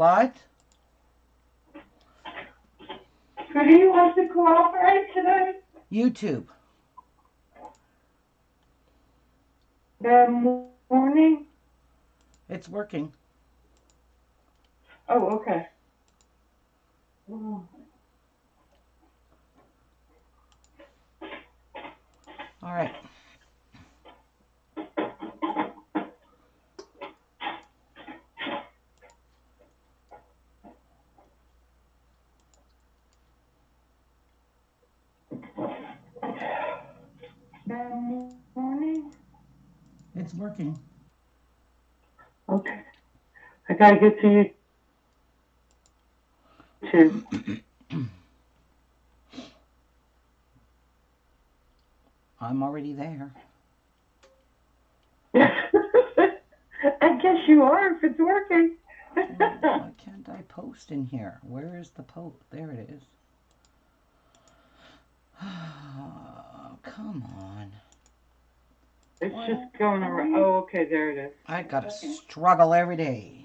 What? Who do you want to cooperate today? YouTube. The morning? It's working. Oh, okay. Oh. All right. The morning? It's working. Okay. I gotta get to you too. I'm already there. I guess you are if it's working. Why can't I post in here? Where is the post? There it is. Oh, come on. It's just going around. Oh, okay, there it is. I gotta struggle every day.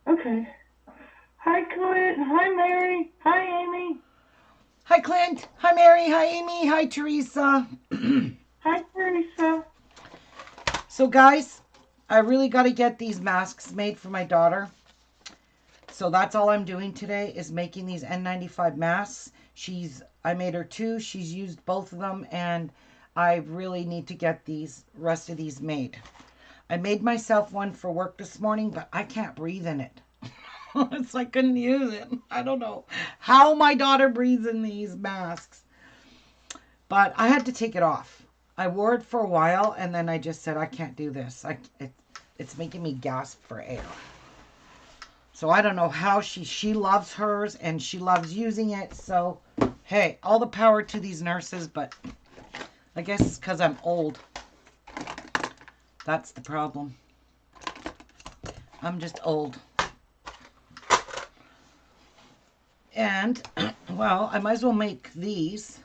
Okay. Hi, Clint. Hi, Mary. Hi, Amy. Hi, Clint. Hi, Mary. Hi, Amy. Hi, Teresa. Hi, Teresa. So, guys, I really got to get these masks made for my daughter. So that's all I'm doing today is making these N95 masks. I made her 2. She's used both of them, and I really need to get these rest of these made. I made myself one for work this morning, but I can't breathe in it. So I couldn't use it. I don't know how my daughter breathes in these masks. But I had to take it off. I wore it for a while, and then I just said, I can't do this. It's making me gasp for air. So I don't know how she loves hers, and she loves using it. So, hey, all the power to these nurses, but I guess it's because I'm old. That's the problem. I'm just old. And, well, I might as well make these.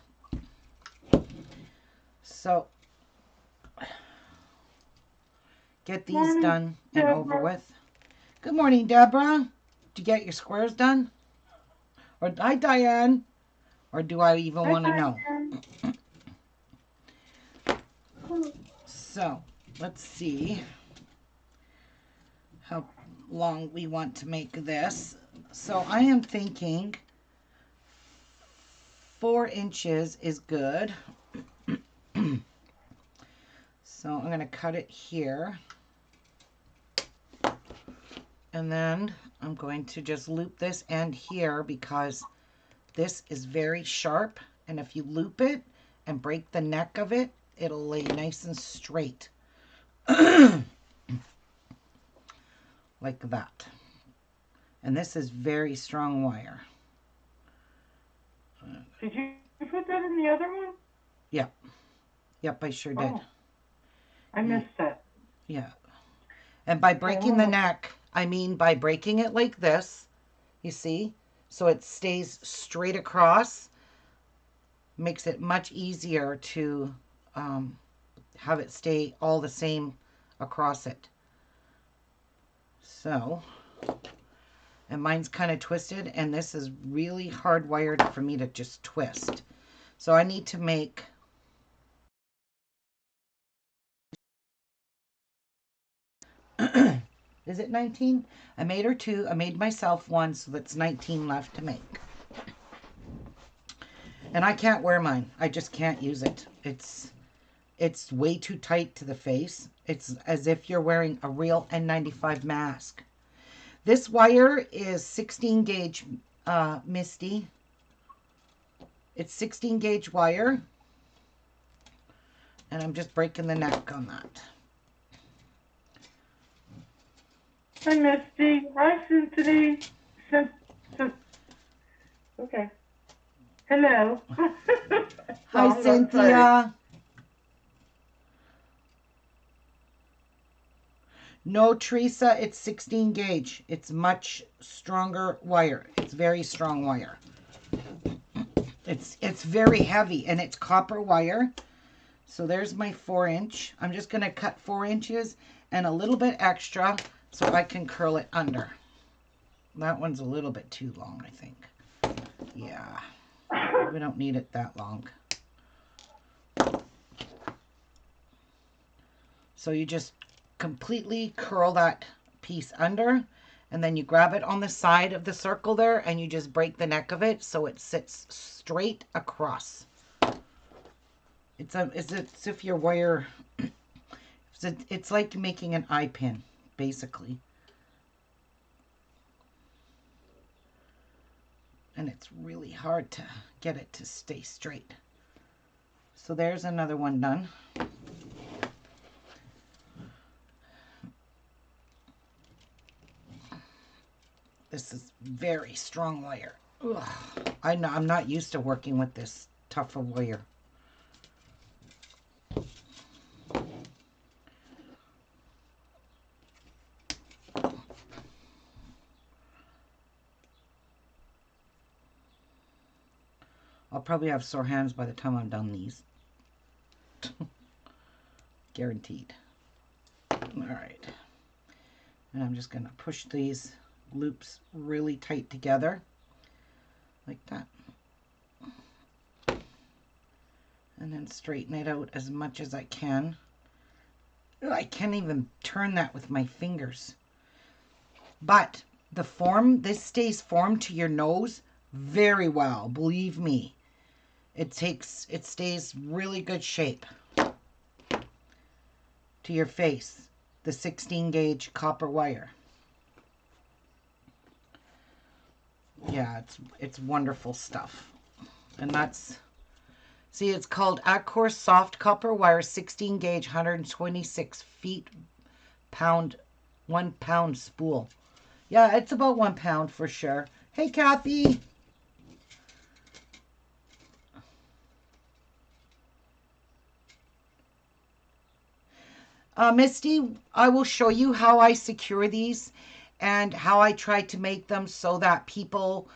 So, get these done and over with. Good morning, Deborah. Did you get your squares done? Or, hi, Diane. Or do I even want to know? So, let's see how long we want to make this. So, I am thinking 4 inches is good. So, I'm going to cut it here. And then I'm going to just loop this end here because this is very sharp. And if you loop it and break the neck of it, it'll lay nice and straight. Like that. And this is very strong wire. Did you put that in the other one? Yep. Yep, I sure did. I missed that. Yeah. And by breaking the neck, I mean by breaking it like this, you see? So it stays straight across. Makes it much easier to have it stay all the same across it. So, and mine's kind of twisted, and this is really hardwired for me to just twist. So I need to make is it 19? I made her 2. I made myself 1, so that's 19 left to make. And I can't wear mine. I just can't use it. It's way too tight to the face. It's as if you're wearing a real N95 mask. This wire is 16 gauge, Misty. It's 16 gauge wire. And I'm just breaking the neck on that. Hi, Misty. Hi, Cynthia. Okay. Hello. Hi, Cynthia. No, Teresa, it's 16 gauge. It's much stronger wire. It's very strong wire. It's very heavy, and it's copper wire. So there's my 4 inch. I'm just going to cut 4 inches and a little bit extra so I can curl it under. That one's a little bit too long, I think. Yeah, we don't need it that long. So you just completely curl that piece under, and then you grab it on the side of the circle there, and you just break the neck of it so it sits straight across. It's as if your wire, it's like making an eye pin, basically. And it's really hard to get it to stay straight. So there's another one done. This is very strong wire. Ugh. I'm not used to working with this tougher wire. I'll probably have sore hands by the time I'm done these. Guaranteed. All right. And I'm just going to push these loops really tight together. Like that. And then straighten it out as much as I can. Ugh, I can't even turn that with my fingers. But the form, this stays formed to your nose very well, believe me. It stays really good shape to your face, the 16 gauge copper wire. Yeah, it's wonderful stuff. And that's, see, it's called Accor Soft Copper Wire 16 gauge 126 feet pound, 1 pound spool. Yeah, it's about 1 pound for sure. Hey, Kathy. Misty, I will show you how I secure these and how I try to make them so that people,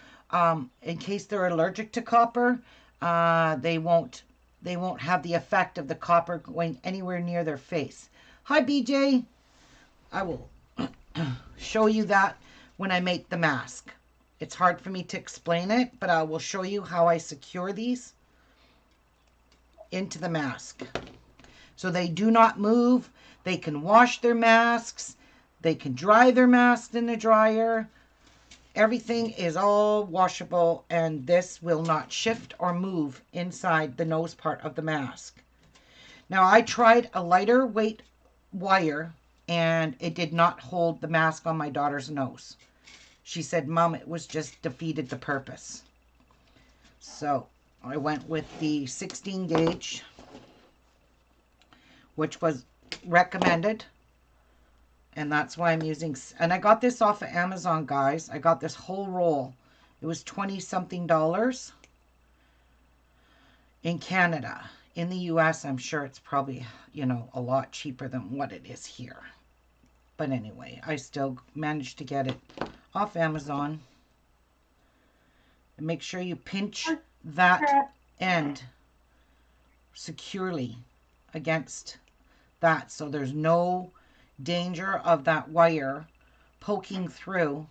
in case they're allergic to copper, they won't have the effect of the copper going anywhere near their face. Hi, BJ. I will show you that when I make the mask. It's hard for me to explain it, but I will show you how I secure these into the mask. So they do not move. They can wash their masks. They can dry their masks in the dryer. Everything is all washable, and this will not shift or move inside the nose part of the mask. Now, I tried a lighter weight wire, and it did not hold the mask on my daughter's nose. She said, Mom, it was just defeated the purpose. So I went with the 16 gauge, which was recommended, and that's why I'm using, and I got this off of Amazon, guys. I got this whole roll. It was $20-something in Canada. In the US, I'm sure it's probably, you know, a lot cheaper than what it is here. But anyway, I still managed to get it off Amazon. And make sure you pinch that end securely against that, so there's no danger of that wire poking through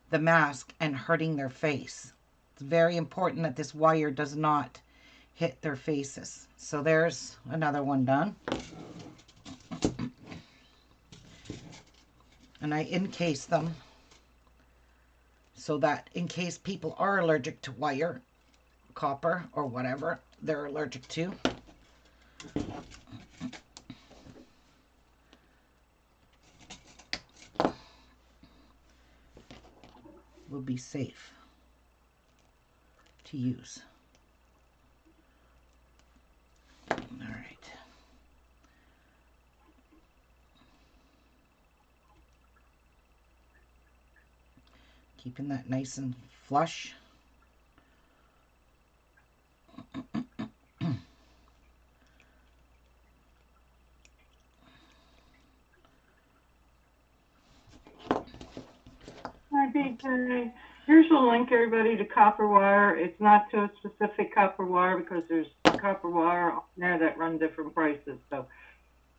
the mask and hurting their face. It's very important that this wire does not hit their faces. So there's another one done. And I encase them so that in case people are allergic to wire, copper, or whatever they're allergic to, will be safe to use. All right. Keeping that nice and flush. Hi, BJ. Here's a link, everybody, to copper wire. It's not to a specific copper wire because there's copper wire on there that run different prices. So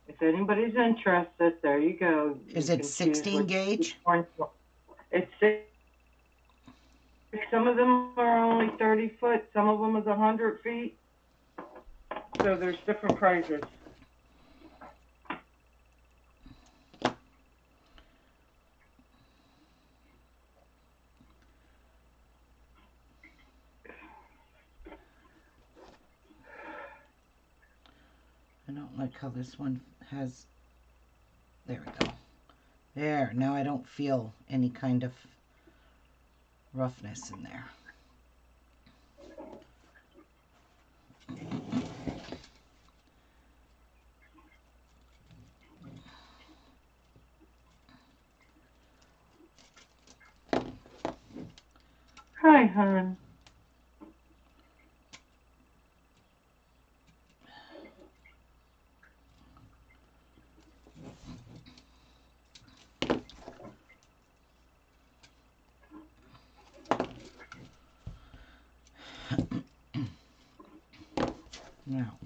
If anybody's interested, there you go. Is You it can choose 16 which gauge? one. It's six. Some of them are only 30 foot. Some of them is 100 feet. So there's different prices. I don't like how this one has, there we go. There, now I don't feel any kind of roughness in there. Hi, hon. Now,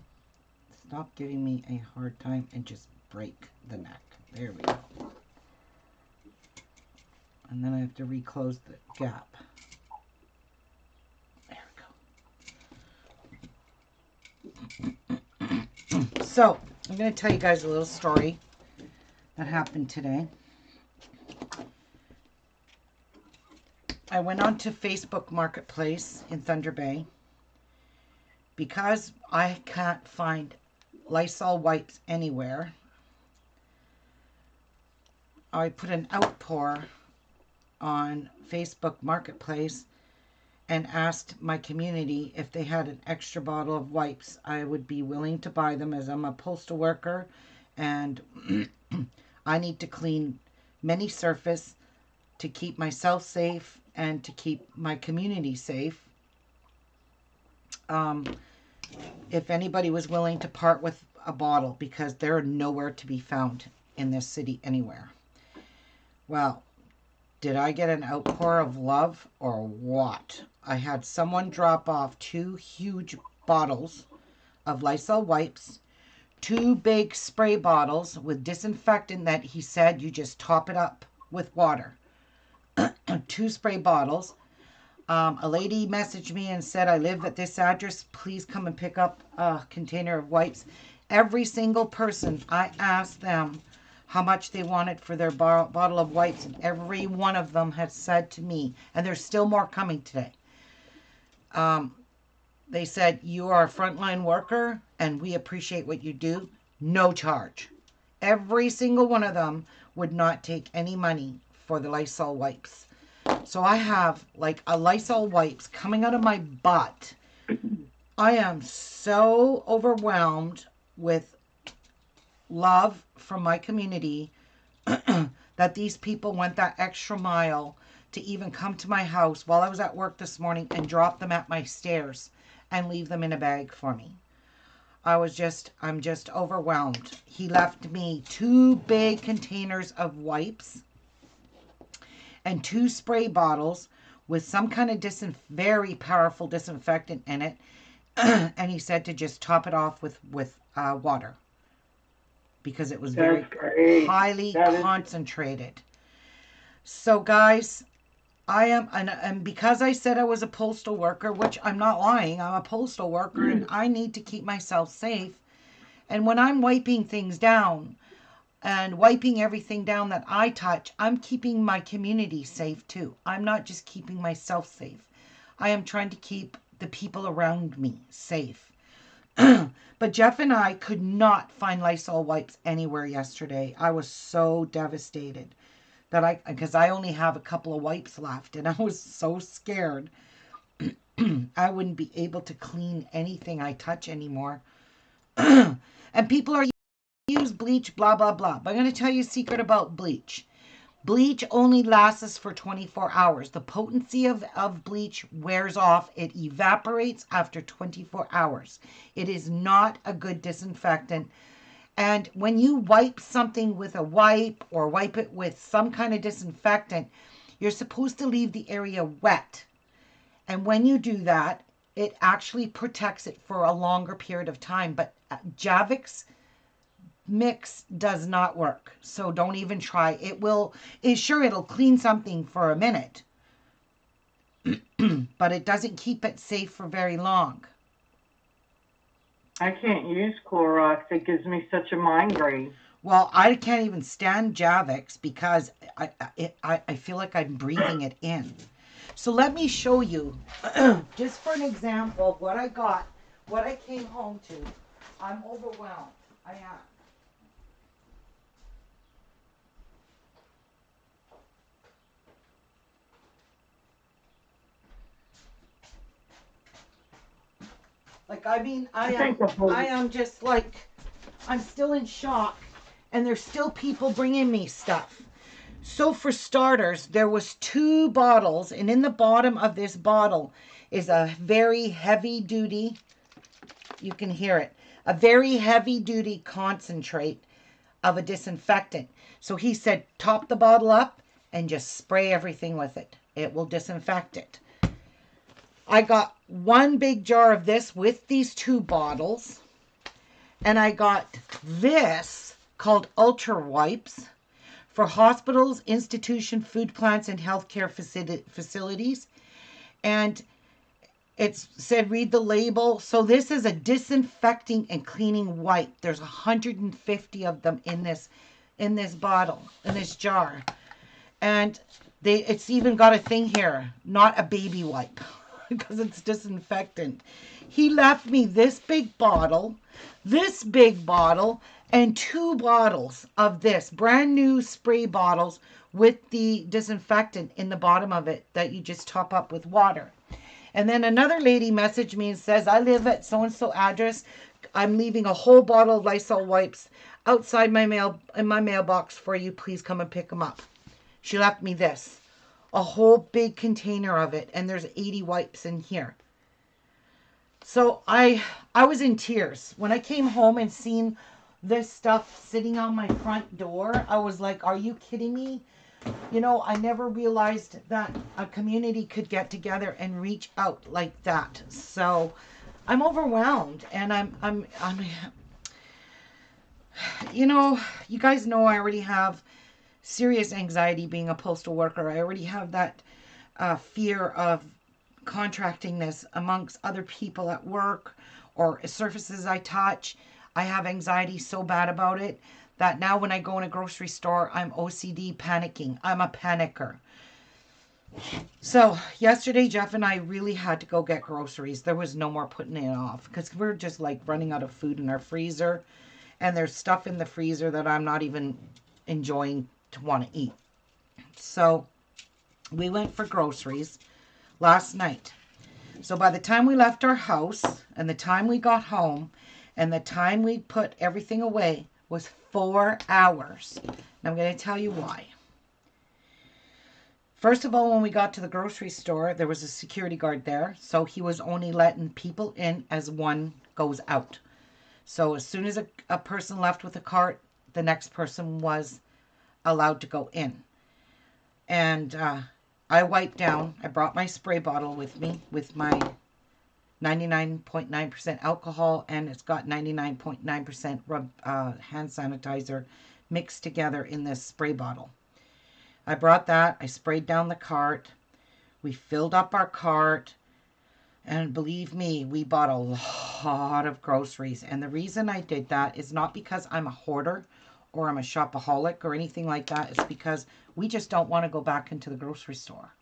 stop giving me a hard time and just break the neck. There we go. And then I have to reclose the gap. There we go. So, I'm going to tell you guys a little story that happened today. I went on to Facebook Marketplace in Thunder Bay because I can't find Lysol wipes anywhere. I put an outpour on Facebook Marketplace and asked my community if they had an extra bottle of wipes. I would be willing to buy them as I'm a postal worker and I need to clean many surfaces to keep myself safe and to keep my community safe. If anybody was willing to part with a bottle, because they're nowhere to be found in this city anywhere. Well, did I get an outpour of love or what? I had someone drop off 2 huge bottles of Lysol wipes, 2 big spray bottles with disinfectant that he said you just top it up with water. 2 spray bottles. A lady messaged me and said, I live at this address. Please come and pick up a container of wipes. Every single person, I asked them how much they wanted for their bottle of wipes, and every one of them had said to me, and there's still more coming today. They said, you are a frontline worker, and we appreciate what you do. No charge. Every single one of them would not take any money for the Lysol wipes. So I have like a Lysol wipes coming out of my butt. I am so overwhelmed with love from my community that these people went that extra mile to even come to my house while I was at work this morning and drop them at my stairs and leave them in a bag for me. I'm just overwhelmed. He left me 2 big containers of wipes and 2 spray bottles with some kind of very powerful disinfectant in it. And he said to just top it off with water because it was very highly concentrated. So guys, I am, and because I said I was a postal worker, which I'm not lying, I'm a postal worker and I need to keep myself safe. And when I'm wiping things down and wiping everything down that I touch, I'm keeping my community safe too. I'm not just keeping myself safe. I am trying to keep the people around me safe. But Jeff and I could not find Lysol wipes anywhere yesterday. I was so devastated because I only have a couple of wipes left and I was so scared I wouldn't be able to clean anything I touch anymore. And people are use bleach, blah, blah, blah. But I'm going to tell you a secret about bleach. Bleach only lasts for 24 hours. The potency of bleach wears off. It evaporates after 24 hours. It is not a good disinfectant. And when you wipe something with a wipe or wipe it with some kind of disinfectant, you're supposed to leave the area wet. And when you do that, it actually protects it for a longer period of time. But Javix mix does not work. So don't even try. It'll clean something for a minute, but it doesn't keep it safe for very long. I can't use Clorox. It gives me such a migraine. Well, I can't even stand Javix because I feel like I'm breathing it in. So let me show you, just for an example, of what I got, what I came home to. I'm overwhelmed. I am. Like, I mean, I am just like, I'm still in shock, and there's still people bringing me stuff. So for starters, there was 2 bottles, and in the bottom of this bottle is a very heavy duty, you can hear it, a very heavy duty concentrate of a disinfectant. So he said, top the bottle up and just spray everything with it. It will disinfect it. I got 1 big jar of this with these 2 bottles. And I got this called Ultra Wipes for hospitals, institution, food plants, and healthcare facilities. And it said, read the label. So this is a disinfecting and cleaning wipe. There's 150 of them in this bottle, in this jar. And it's even got a thing here, not a baby wipe, because it's disinfectant. He left me this big bottle, and 2 bottles of this, brand new spray bottles with the disinfectant in the bottom of it that you just top up with water. And then another lady messaged me and says, I live at so-and-so address. I'm leaving a whole bottle of Lysol wipes outside my mailbox for you. Please come and pick them up. She left me this, a whole big container of it, and there's 80 wipes in here. So I was in tears. When I came home and seen this stuff sitting on my front door, I was like, are you kidding me? You know, I never realized that a community could get together and reach out like that. So I'm overwhelmed, and I'm you know, you guys know I already have serious anxiety being a postal worker. I already have that fear of contracting this amongst other people at work or surfaces I touch. I have anxiety so bad about it that now when I go in a grocery store, I'm OCD panicking. I'm a panicker. So yesterday, Jeff and I really had to go get groceries. There was no more putting it off because we're just like running out of food in our freezer. And there's stuff in the freezer that I'm not even enjoying to want to eat. So we went for groceries last night. So by the time we left our house and the time we got home and the time we put everything away was 4 hours. And I'm going to tell you why. First of all, when we got to the grocery store, there was a security guard there. So he was only letting people in as one goes out. So as soon as a person left with a cart, the next person was allowed to go in. And I wiped down. I brought my spray bottle with me with my 99.9% alcohol, and it's got 99.9% hand sanitizer mixed together in this spray bottle. I brought that. I sprayed down the cart. We filled up our cart. And believe me, we bought a lot of groceries. And the reason I did that is not because I'm a hoarder or I'm a shopaholic or anything like that. It's because we just don't want to go back into the grocery store.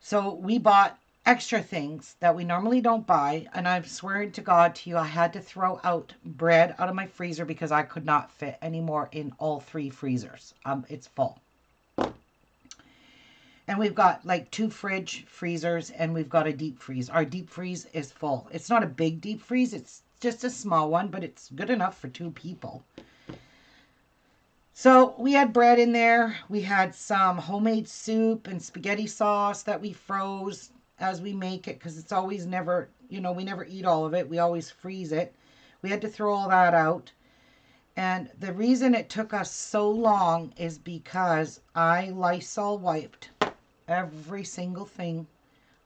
So we bought extra things that we normally don't buy. And I've sworn to God to you, I had to throw out bread out of my freezer because I could not fit anymore in all 3 freezers. It's full. And we've got like 2 fridge freezers and we've got a deep freeze. Our deep freeze is full. It's not a big deep freeze. It's just a small one, but it's good enough for 2 people. So we had bread in there. We had some homemade soup and spaghetti sauce that we froze as we make it because it's always never, you know, we never eat all of it. We always freeze it. We had to throw all that out. And the reason it took us so long is because I Lysol wiped every single thing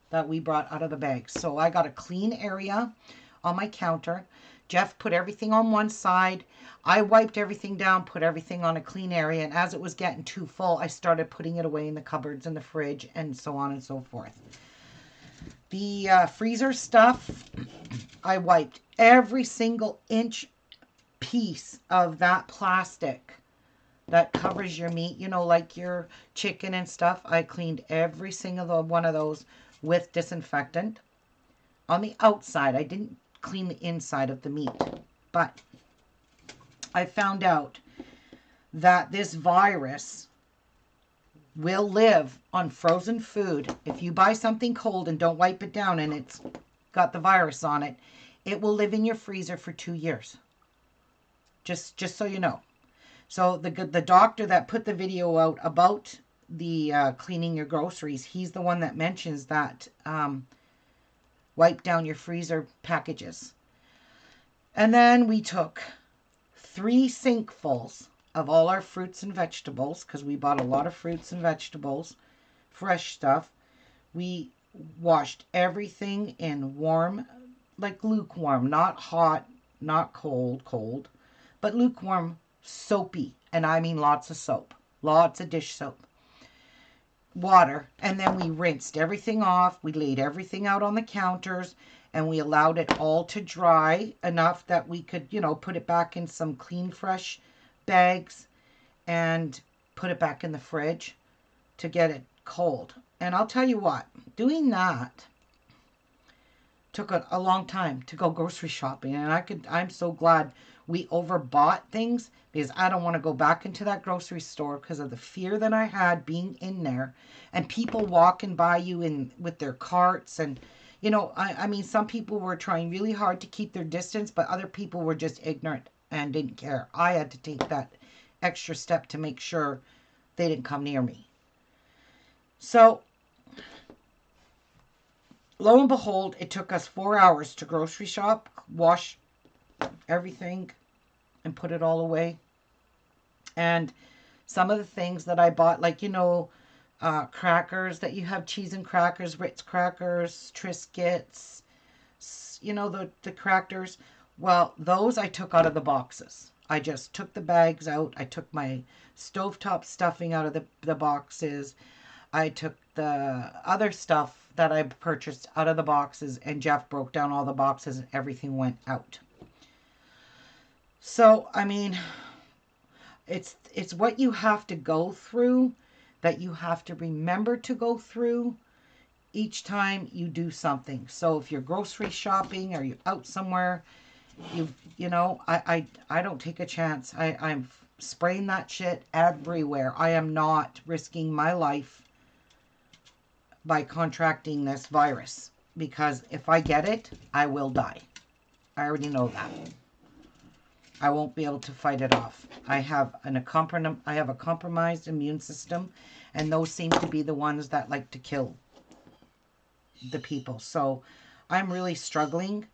that we brought out of the bag. So I got a clean area on my counter. Jeff put everything on one side. I wiped everything down, put everything on a clean area, and as it was getting too full, I started putting it away in the cupboards and the fridge and so on and so forth. The freezer stuff, I wiped every single inch piece of that plastic that covers your meat, you know, like your chicken and stuff. I cleaned every single one of those with disinfectant. On the outside, I didn't clean the inside of the meat, but I found out that this virus will live on frozen food. If you buy something cold and don't wipe it down and it's got the virus on it, it will live in your freezer for 2 years. Just so you know. So the doctor that put the video out about the cleaning your groceries, he's the one that mentions that wipe down your freezer packages. And then we took 3 sinkfuls of all our fruits and vegetables, because we bought a lot of fruits and vegetables, fresh stuff. We washed everything in warm, like lukewarm, not hot, not cold, but lukewarm, soapy, and I mean lots of soap, lots of dish soap, water, and then we rinsed everything off. We laid everything out on the counters, and we allowed it all to dry enough that we could, you know, put it back in some clean, fresh bags and put it back in the fridge to get it cold. And I'll tell you what, doing that took a long time to go grocery shopping, and I'm so glad we overbought things, because I don't want to go back into that grocery store because of the fear that I had being in there and people walking by you with their carts. And you know, I mean, some people were trying really hard to keep their distance, but other people were just ignorant and didn't care. I had to take that extra step to make sure they didn't come near me. So lo and behold, it took us 4 hours to grocery shop, wash everything, and put it all away. And some of the things that I bought, like, you know, crackers that you have, cheese and crackers, Ritz crackers, Triscuits, you know, the crackers. Well, those I took out of the boxes. I just took the bags out. I took my stovetop stuffing out of the boxes. I took the other stuff that I purchased out of the boxes, and Jeff broke down all the boxes and everything went out. So, I mean, it's what you have to go through, that you have to remember to go through each time you do something. So if you're grocery shopping or you're out somewhere, you know, I don't take a chance. I'm spraying that shit everywhere. I am not risking my life by contracting this virus, because if I get it, I will die. I already know that. I won't be able to fight it off. I have a compromised immune system, and those seem to be the ones that like to kill the people. So I'm really struggling,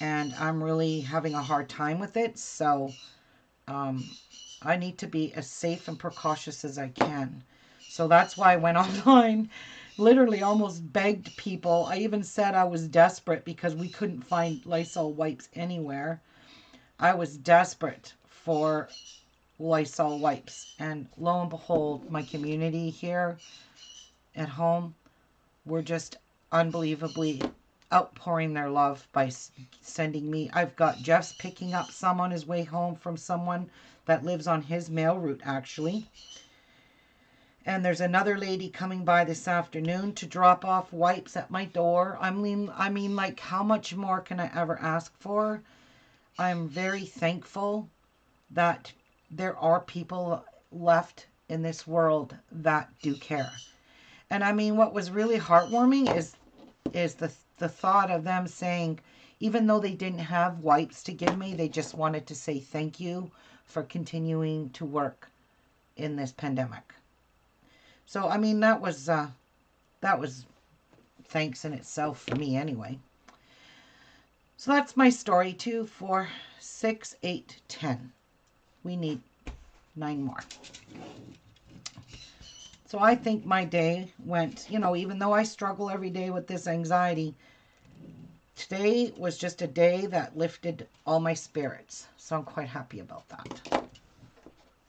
and I'm really having a hard time with it. So I need to be as safe and precautious as I can. So that's why I went online, literally almost begged people. I even said I was desperate because we couldn't find Lysol wipes anywhere. I was desperate for Lysol wipes. And lo and behold, my community here at home were just unbelievably outpouring their love by sending me. I've got Jeff's picking up some on his way home from someone that lives on his mail route, actually. And there's another lady coming by this afternoon to drop off wipes at my door. I mean, like, how much more can I ever ask for? I'm very thankful that there are people left in this world that do care. And I mean, what was really heartwarming is the thought of them saying, even though they didn't have wipes to give me, they just wanted to say thank you for continuing to work in this pandemic. So, I mean, that was thanks in itself for me anyway. So that's my story. 2, 4, 6, 8, 10. We need 9 more. So I think my day went, you know, even though I struggle every day with this anxiety, today was just a day that lifted all my spirits. So I'm quite happy about that.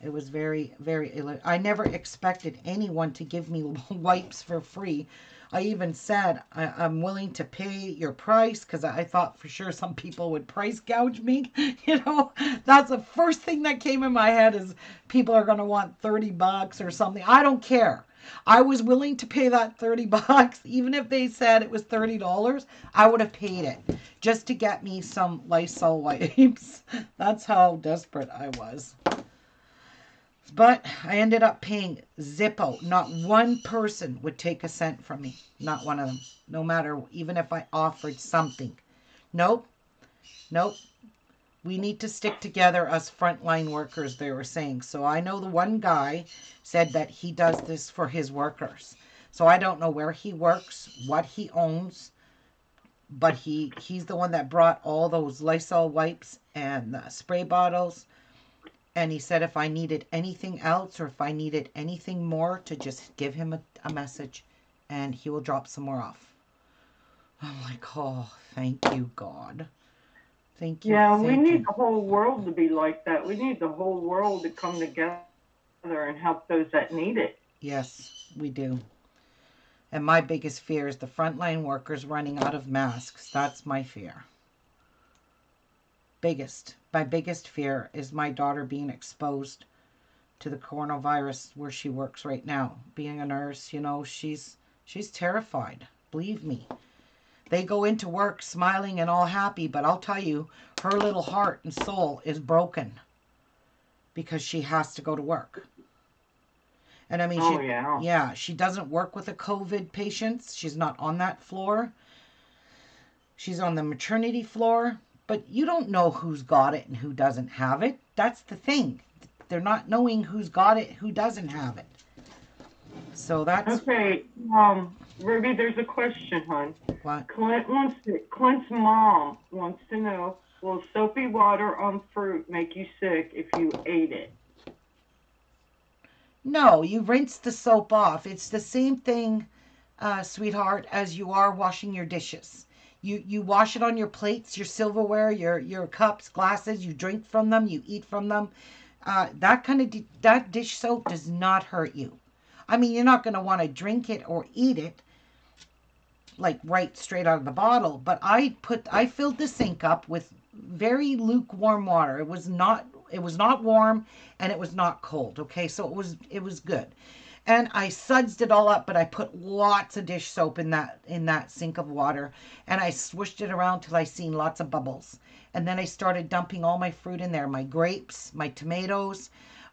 It was very, very, I never expected anyone to give me wipes for free. I even said, I'm willing to pay your price because I thought for sure some people would price gouge me. You know, that's the first thing that came in my head is people are going to want $30 or something. I don't care. I was willing to pay that $30. Even if they said it was $30, I would have paid it just to get me some Lysol wipes. That's how desperate I was. But I ended up paying Zippo. Not one person would take a cent from me. Not one of them. No matter, even if I offered something. Nope. Nope. We need to stick together as frontline workers, they were saying. So I know the one guy said that he does this for his workers. So I don't know where he works, what he owns. But he's the one that brought all those Lysol wipes and spray bottles. And he said if I needed anything else or if I needed anything more to just give him a message and he will drop some more off. I'm like, oh, thank you, God. Thank you. Yeah, we thank need you. the whole world to be like that. We need the whole world to come together and help those that need it. Yes, we do. And my biggest fear is the frontline workers running out of masks. That's my fear. My biggest fear is my daughter being exposed to the coronavirus where she works right now. Being a nurse, you know, she's terrified. Believe me. They go into work smiling and all happy, but I'll tell you, her little heart and soul is broken because she has to go to work. And I mean, she doesn't work with the COVID patients. She's not on that floor. She's on the maternity floor. But you don't know who's got it and who doesn't have it. That's the thing. They're not knowing who's got it, who doesn't have it. So that's... Okay, Ruby, there's a question, hon. What? Clint's mom wants to know, will soapy water on fruit make you sick if you ate it? No, you rinse the soap off. It's the same thing, sweetheart, as you are washing your dishes. You wash it on your plates, your silverware, your cups, glasses. You drink from them, you eat from them. That dish soap does not hurt you. I mean, you're not going to want to drink it or eat it like right straight out of the bottle. But I filled the sink up with very lukewarm water. It was not warm and it was not cold. Okay, so it was good. And I sudsed it all up, but I put lots of dish soap in that sink of water, and I swished it around till I seen lots of bubbles. And then I started dumping all my fruit in there, my grapes, my tomatoes,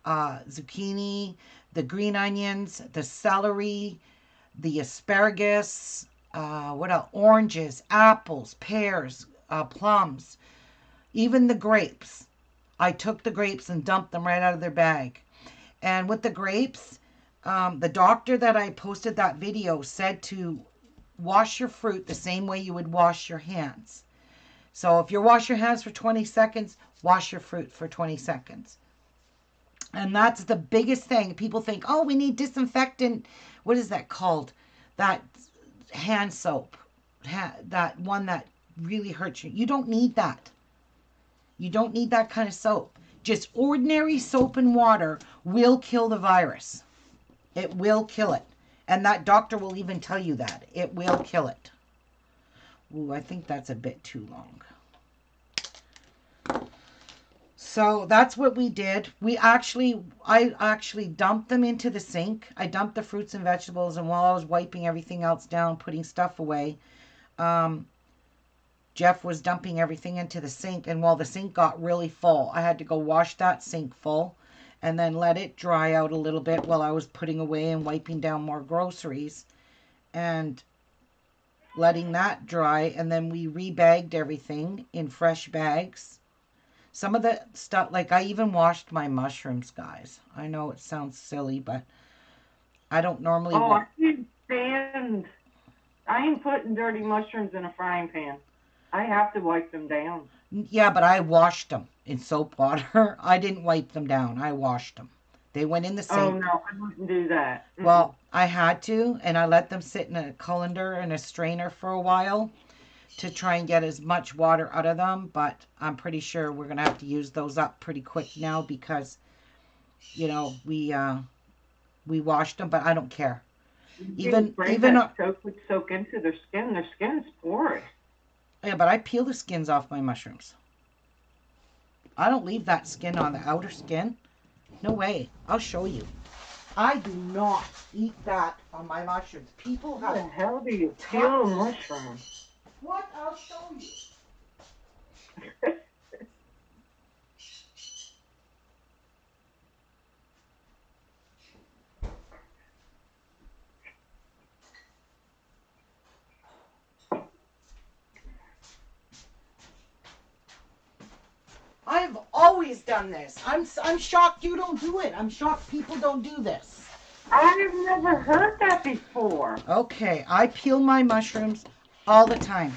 zucchini, the green onions, the celery, the asparagus, what else? Oranges, apples, pears, plums, even the grapes. I took the grapes and dumped them right out of their bag. And with the grapes, the doctor that I posted that video said to wash your fruit the same way you would wash your hands. So if you wash your hands for 20 seconds, wash your fruit for 20 seconds. And that's the biggest thing. People think, oh, we need disinfectant. What is that called? That hand soap. That one that really hurts you. You don't need that. You don't need that kind of soap. Just ordinary soap and water will kill the virus. It will kill it. And that doctor will even tell you that. It will kill it. Ooh, I think that's a bit too long. So that's what we did. I actually dumped them into the sink. I dumped the fruits and vegetables, and while I was wiping everything else down, putting stuff away, Jeff was dumping everything into the sink. And while the sink got really full, I had to go wash that sink full and then let it dry out a little bit while I was putting away and wiping down more groceries and letting that dry. And then we rebagged everything in fresh bags. Some of the stuff, like I even washed my mushrooms, guys. I know it sounds silly, but I don't normally I can't stand. I ain't putting dirty mushrooms in a frying pan. I have to wipe them down. Yeah, but I washed them in soap water. I didn't wipe them down. I washed them. They went in the sink. Oh, no, I wouldn't do that. Well, I had to, and I let them sit in a colander and a strainer for a while to try and get as much water out of them, but I'm pretty sure we're going to have to use those up pretty quick now because, you know, we washed them, but I don't care. Even that soap would soak into their skin. Their skin is porous. Yeah, but I peel the skins off my mushrooms. I don't leave that skin on the outer skin. No way. I'll show you. I do not eat that on my mushrooms. People have... How the hell do you peel a mushroom? What? I'll show you. I've always done this. I'm shocked you don't do it. I'm shocked people don't do this. I've never heard that before. Okay, I peel my mushrooms all the time.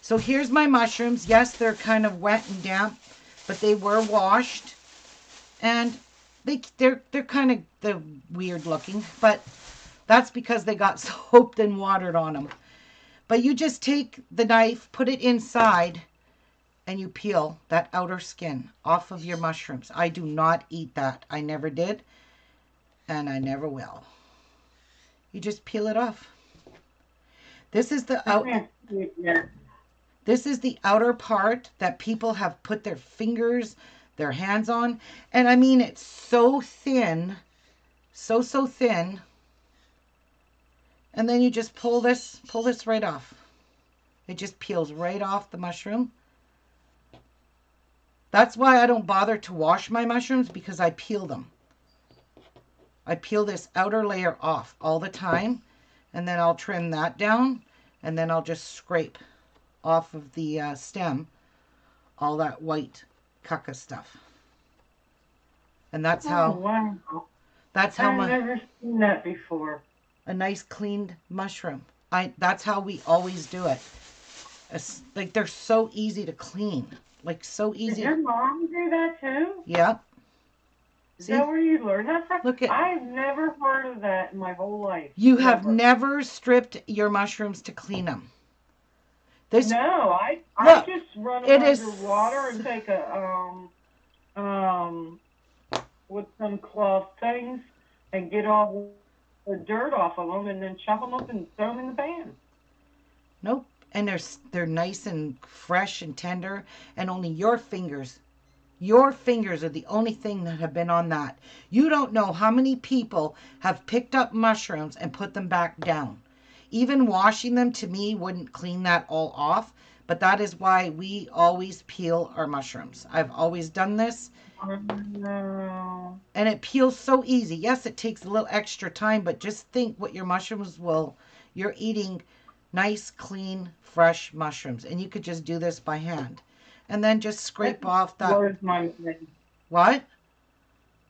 So here's my mushrooms. Yes, they're kind of wet and damp, but they were washed. And they're kind of weird looking, but that's because they got soaped and watered on them. But you just take the knife, put it inside, and you peel that outer skin off of your mushrooms. I do not eat that. I never did, and I never will. You just peel it off. This is the This is the outer part that people have put their fingers, their hands on, and I mean it's so thin, so thin. And then you just pull this right off. It just peels right off the mushroom. That's why I don't bother to wash my mushrooms, because I peel them. I peel this outer layer off all the time, and then I'll trim that down, and then I'll just scrape off of the stem all that white caca stuff. And that's how... Oh, wow. That's how I've never seen that before. A nice cleaned mushroom. That's how we always do it. It's, like, they're so easy to clean. Like, so easy. Did your mom do that too? Yep. Is that where you learned that from? Look at... I've never heard of that in my whole life. You have never stripped your mushrooms to clean them. No, I just run them underwater and take with some cloth things and get all the dirt off of them, and then chop them up and throw them in the pan. Nope. And they're nice and fresh and tender, and only your fingers are the only thing that have been on that. You don't know how many people have picked up mushrooms and put them back down. Even washing them, to me, wouldn't clean that all off, but that is why we always peel our mushrooms. I've always done this. No. And it peels so easy. Yes, it takes a little extra time, but just think what your mushrooms you're eating nice, clean, fresh mushrooms. And you could just do this by hand. And then just scrape off that. Blows my mind. What?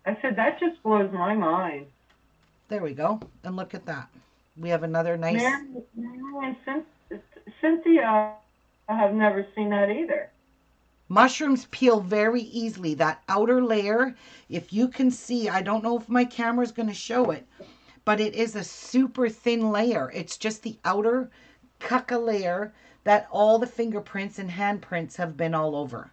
I said, that just blows my mind. There we go. And look at that. We have another nice... Marian, Cynthia, I have never seen that either. Mushrooms peel very easily. That outer layer, if you can see, I don't know if my camera is going to show it, but it is a super thin layer. It's just the outer caca layer that all the fingerprints and handprints have been all over.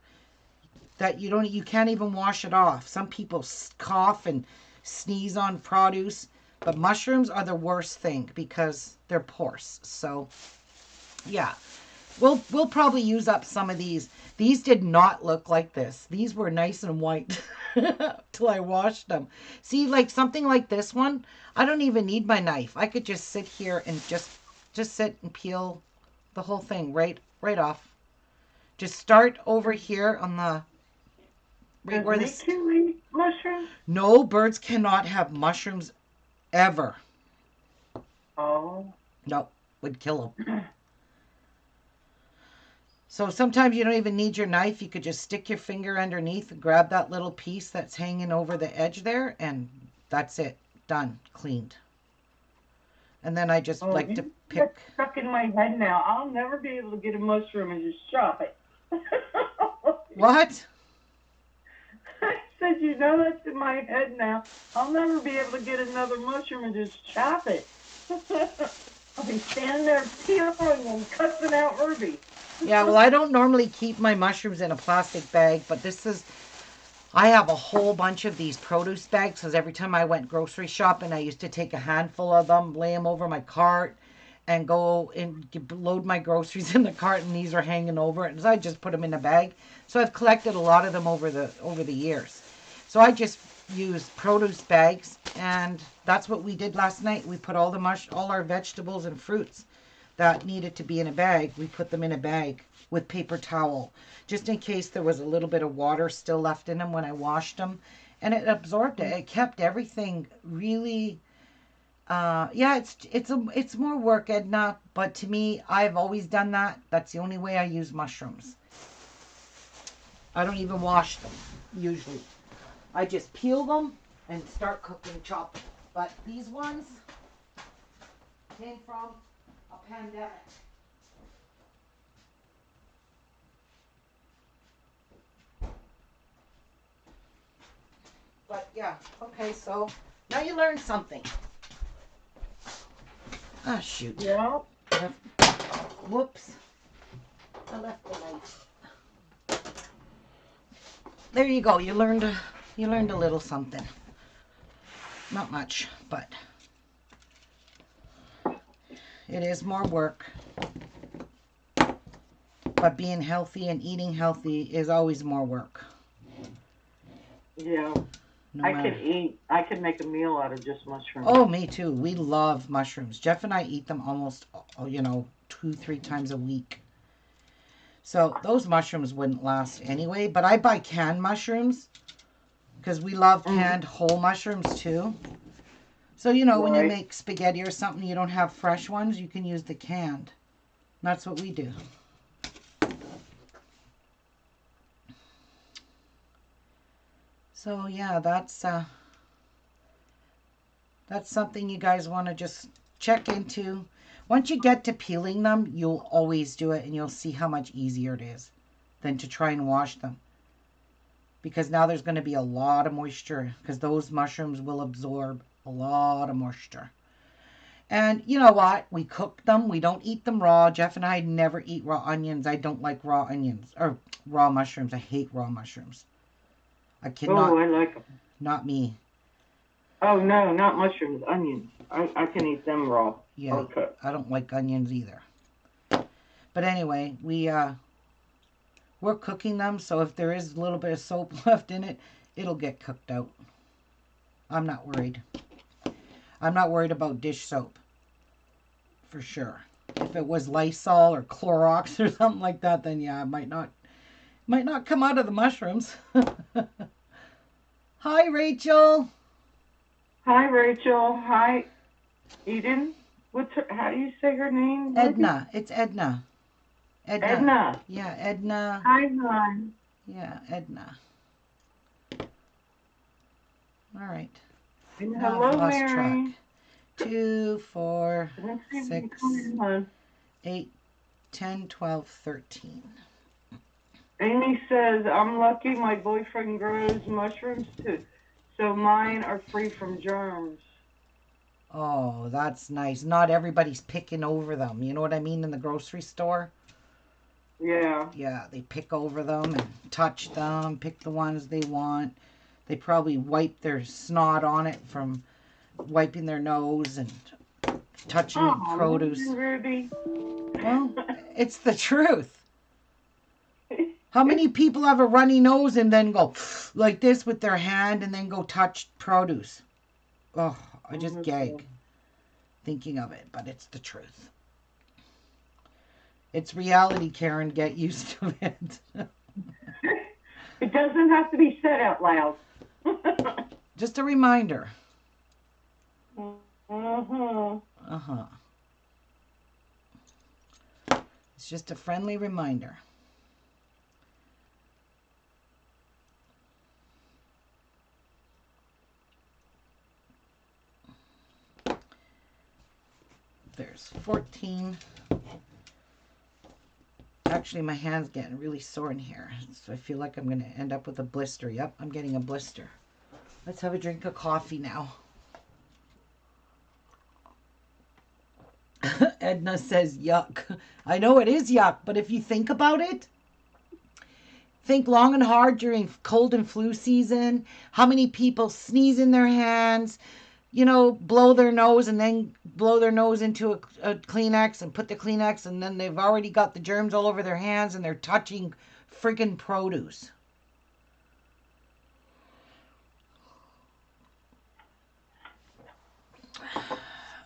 That you can't even wash it off. Some people cough and sneeze on produce, but mushrooms are the worst thing because they're porous. So, yeah. We'll probably use up some of these. These did not look like this. These were nice and white till I washed them. See, like something like this one, I don't even need my knife. I could just sit here and just sit and peel the whole thing right off. Just start over here on the where the... Can we eat mushrooms? No, birds cannot have mushrooms ever. Oh. No, would kill them. So sometimes you don't even need your knife. You could just stick your finger underneath and grab that little piece that's hanging over the edge there, and that's it. Done. Cleaned. And then I just like to pick... That's stuck in my head now. I'll never be able to get a mushroom and just chop it. What? I said, you know, that's in my head now. I'll never be able to get another mushroom and just chop it. I'll be standing there peeling and cussing out Ruby. Yeah, well, I don't normally keep my mushrooms in a plastic bag, but I have a whole bunch of these produce bags because every time I went grocery shopping, I used to take a handful of them, lay them over my cart, and go and load my groceries in the cart, and these are hanging over it. So I just put them in a bag. So I've collected a lot of them over the years. So I just use produce bags, and that's what we did last night. We put all our vegetables and fruits that needed to be in a bag. We put them in a bag with paper towel, just in case there was a little bit of water still left in them when I washed them, and it absorbed it. It kept everything really. Yeah, it's more work, Edna, but to me, I've always done that. That's the only way I use mushrooms. I don't even wash them usually. I just peel them and start cooking, chopping. But these ones came from a pandemic. But yeah, okay, so now you learned something. Ah, shoot. Yeah. Whoops. I left the knife. There you go. You learned a little something. Not much, but it is more work. But being healthy and eating healthy is always more work. Yeah. No I could make a meal out of just mushrooms. Oh, me too. We love mushrooms. Jeff and I eat them almost, 2-3 times a week. So those mushrooms wouldn't last anyway. But I buy canned mushrooms because we love canned whole mushrooms too. So, when you make spaghetti or something, you don't have fresh ones, you can use the canned. That's what we do. So, yeah, that's something you guys want to just check into. Once you get to peeling them, you'll always do it, and you'll see how much easier it is than to try and wash them. Because now there's going to be a lot of moisture, because those mushrooms will absorb a lot of moisture. And you know what? We cook them. We don't eat them raw. Jeff and I never eat raw onions. I don't like raw onions, or raw mushrooms. I hate raw mushrooms. I cannot. Oh, I like them. Not me. Oh, no, not mushrooms, onions. I can eat them raw. Yeah, I don't like onions either. But anyway, we're cooking them, so if there is a little bit of soap left in it, it'll get cooked out. I'm not worried. I'm not worried about dish soap, for sure. If it was Lysol or Clorox or something like that, then yeah, it might not come out of the mushrooms. Hi, Rachel. Hi, Rachel. Hi, Eden. How do you say her name? Edna. It's Edna. Edna. Yeah, Edna. Hi, hon. Yeah, Edna. All right. And Now hello, I've lost Mary. track. 2, 4, 6, 8, 10, 12, 13. Amy says, I'm lucky my boyfriend grows mushrooms too, so mine are free from germs. Oh, that's nice. Not everybody's picking over them. You know what I mean? In the grocery store? Yeah. Yeah, they pick over them and touch them, pick the ones they want. They probably wipe their snot on it from wiping their nose and touching produce. Ruby. Well, it's the truth. How many people have a runny nose and then go like this with their hand and then go touch produce? Oh, I just gag thinking of it, but it's the truth. It's reality, Karen. Get used to it. It doesn't have to be said out loud. Just a reminder. Uh-huh. Uh-huh. It's just a friendly reminder. There's 14. Actually, my hand's getting really sore in here. So I feel like I'm going to end up with a blister. Yep, I'm getting a blister. Let's have a drink of coffee now. Edna says yuck. I know it is yuck, but if you think about it, think long and hard during cold and flu season. How many people sneeze in their hands, blow their nose and then blow their nose into a Kleenex and put the Kleenex, and then they've already got the germs all over their hands and they're touching friggin' produce.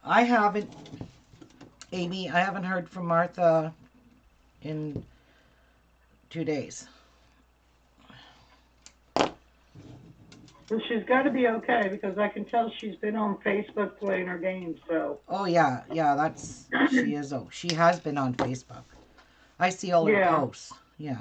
I haven't, Amy, I haven't heard from Martha in 2 days. Well, she's got to be okay because I can tell she's been on Facebook playing her games. So. Oh yeah, she is. Oh, she has been on Facebook. I see all her posts. Yeah.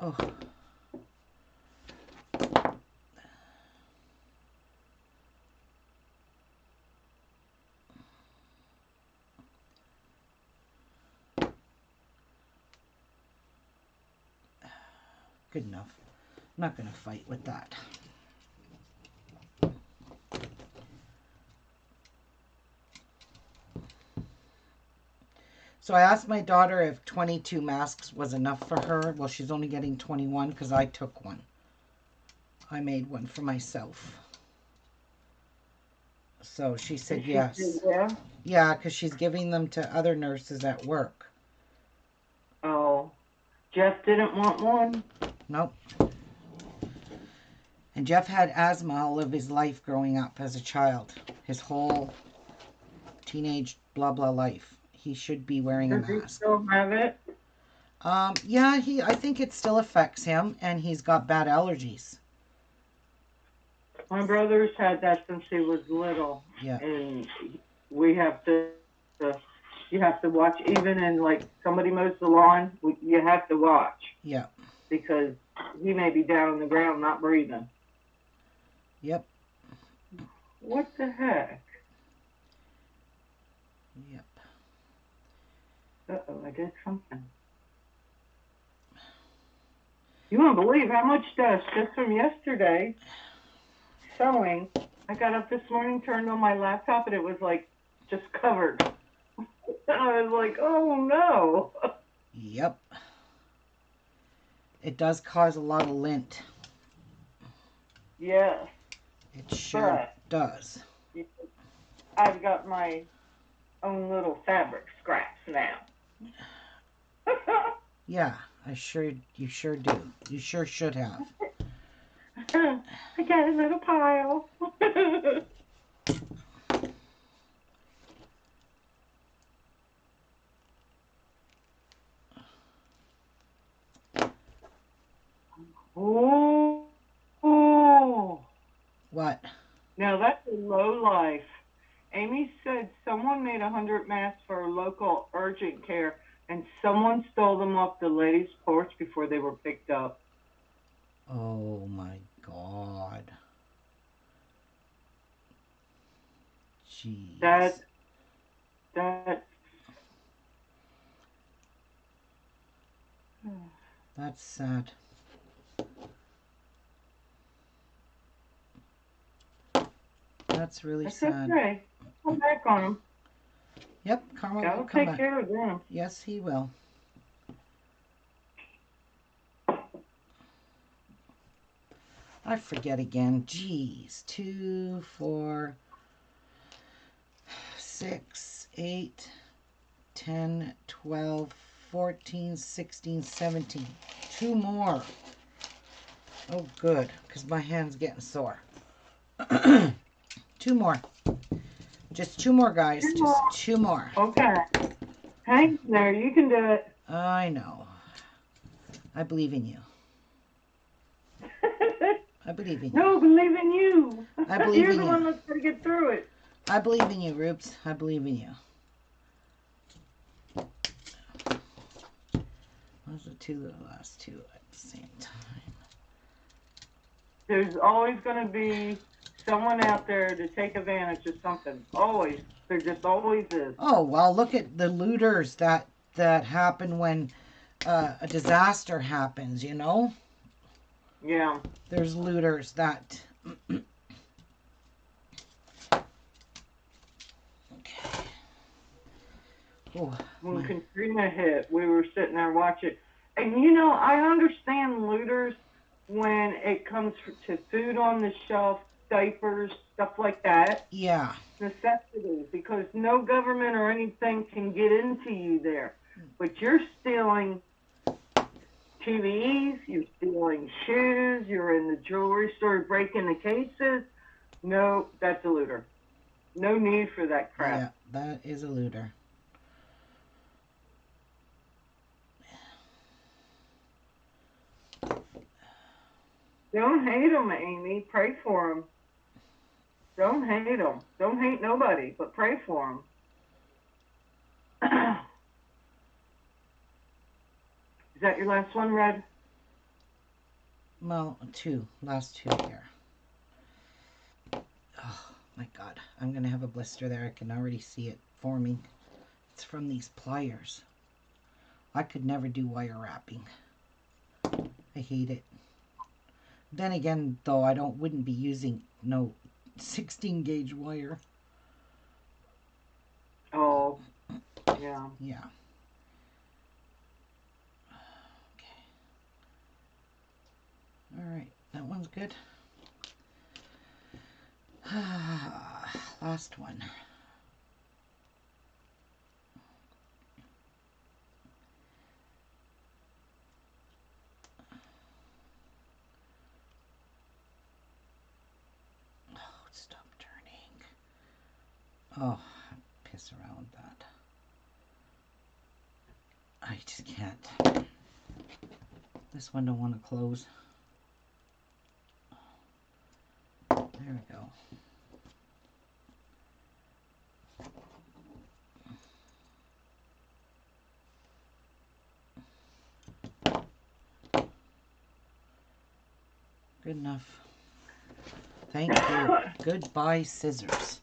Oh. Good enough. I'm not going to fight with that. So I asked my daughter if 22 masks was enough for her. Well, she's only getting 21 because I took one. I made one for myself. So she said yes. Yeah? Yeah, because she's giving them to other nurses at work. Oh. Jeff didn't want one? Nope. And Jeff had asthma all of his life growing up as a child. His whole teenage blah blah life. He should be wearing a mask. Does he still have it? Yeah, I think it still affects him, and he's got bad allergies. My brother's had that since he was little. Yeah. And we have to you have to watch, even in like somebody mows the lawn, you have to watch. Yeah. Because he may be down on the ground not breathing. Yep. What the heck? Yep. Uh-oh, I did something. You won't believe how much dust just from yesterday sewing. I got up this morning, turned on my laptop, and it was like just covered. I was like, oh no. Yep. It does cause a lot of lint. Yes. It sure does. I've got my own little fabric scraps now. Yeah, you sure do. You sure should have. I got a little pile. Oh. What? Now that's a low life. Amy said someone made 100 masks for local urgent care, and someone stole them off the lady's porch before they were picked up. Oh my God. Jeez. That's sad. That's really sad. Okay. Come back on him. Yep, Karma will I'll come take back. care of them. Yes, he will. I forget again. Jeez. 2, 4, 6, 8, 10, 12, 14, 16, 17. 2 more. Oh, good, because my hand's getting sore. 2 more. Just 2 more, guys. Just 2 more. Okay. Hang there. You can do it. I know. I believe in you. I believe in you. No, believe in you. I believe You're in the you. one that's going to get through it. I believe in you, Rubes. I believe in you. to the last two at the same time. There's always going to be someone out there to take advantage of something. Always. There just always is. Oh, well, look at the looters that happen when a disaster happens, you know? Yeah. There's looters that... Okay. Oh, when Katrina hit, we were sitting there watching. And, you know, I understand looters when it comes to food on the shelf, diapers, stuff like that. Yeah. Necessities, because no government or anything can get into you there. But you're stealing TVs, you're stealing shoes, you're in the jewelry store breaking the cases. No, that's a looter. No need for that crap. Yeah, that is a looter. Don't hate them, Amy. Pray for them. Don't hate them. Don't hate nobody, but pray for them. Is that your last one, Red? Well, last two here. Oh my God, I'm gonna have a blister there. I can already see it forming. It's from these pliers. I could never do wire wrapping. I hate it. Then again, though, I wouldn't be using no 16 gauge wire. Oh, yeah. Yeah. Okay. All right, that one's good. Last one. Oh, stop turning. Oh, piss around with that. I just can't. This one don't want to close. There we go. Good enough. Thank you. Goodbye, scissors.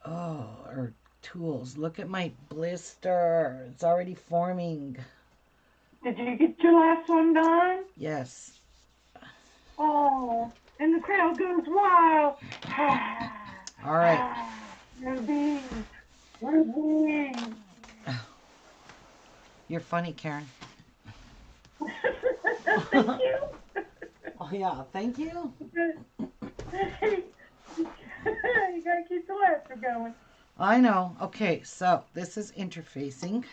Oh, or tools. Look at my blister. It's already forming. Did you get your last one done? Yes. Oh, and the crowd goes wild. All right. Ruby, Ruby. You're funny, Karen. Thank you. Oh, yeah. Thank you. You gotta keep the laughter going. I know. Okay, so this is interfacing.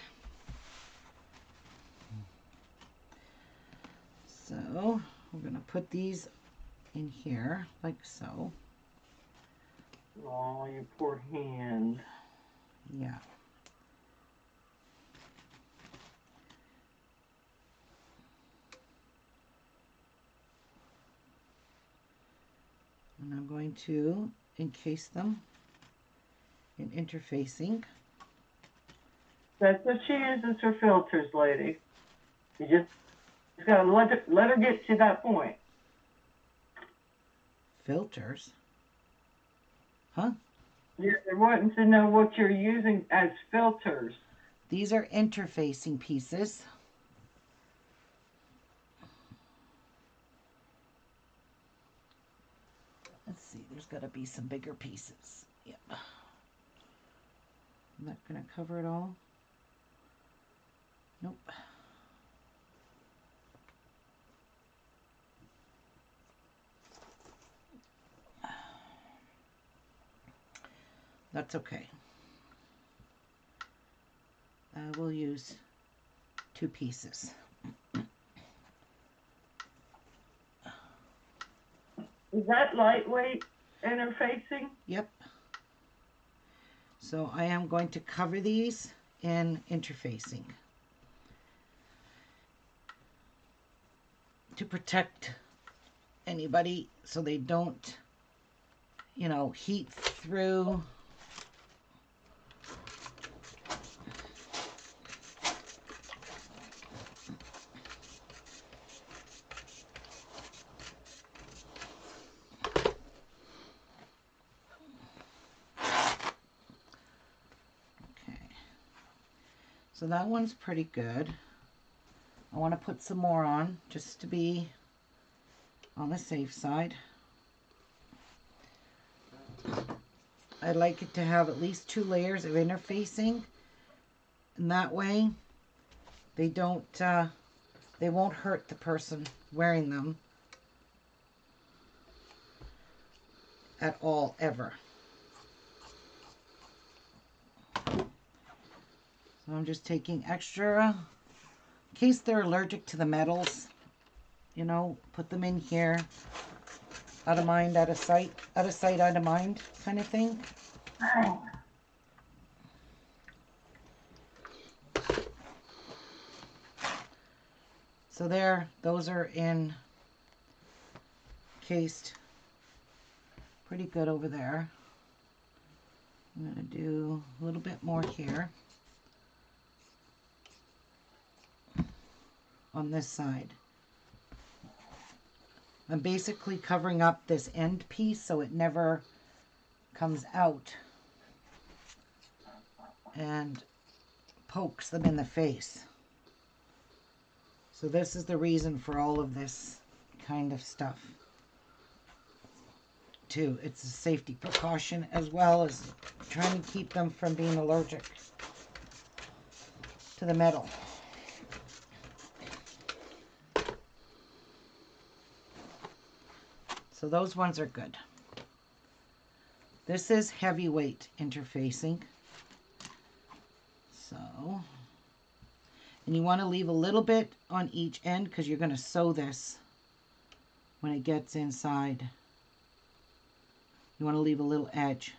So we're going to put these in here like so. Oh, you poor hand. Yeah. And I'm going to encase them in interfacing. That's what she uses for filters, lady. You just gotta let her get to that point. Filters? Huh? You're wanting to know what you're using as filters. These are interfacing pieces. Let's see, there's got to be some bigger pieces. Yep. I'm not going to cover it all. Nope. That's okay. I will use 2 pieces. Is that lightweight interfacing? Yep. So I am going to cover these in interfacing to protect anybody so they don't, you know, heat through. So that one's pretty good. I want to put some more on just to be on the safe side. I like it to have at least 2 layers of interfacing, and that way they won't hurt the person wearing them at all, ever. So I'm just taking extra in case they're allergic to the metals, you know, put them in here. Out of mind, out of sight. Out of sight, out of mind kind of thing. So there, those are encased pretty good over there. I'm going to do a little bit more here on this side. I'm basically covering up this end piece so it never comes out and pokes them in the face. So this is the reason for all of this kind of stuff too. It's a safety precaution as well as trying to keep them from being allergic to the metal. So those ones are good. This is heavyweight interfacing. So, and you want to leave a little bit on each end because you're going to sew this when it gets inside. You want to leave a little edge.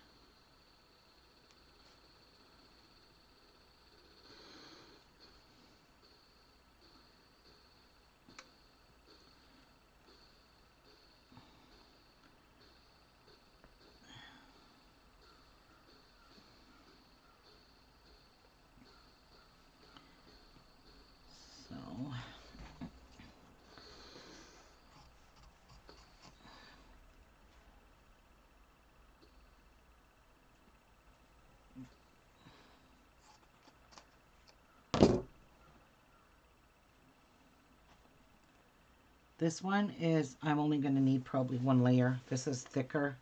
This one is, I'm only going to need probably 1 layer. This is thicker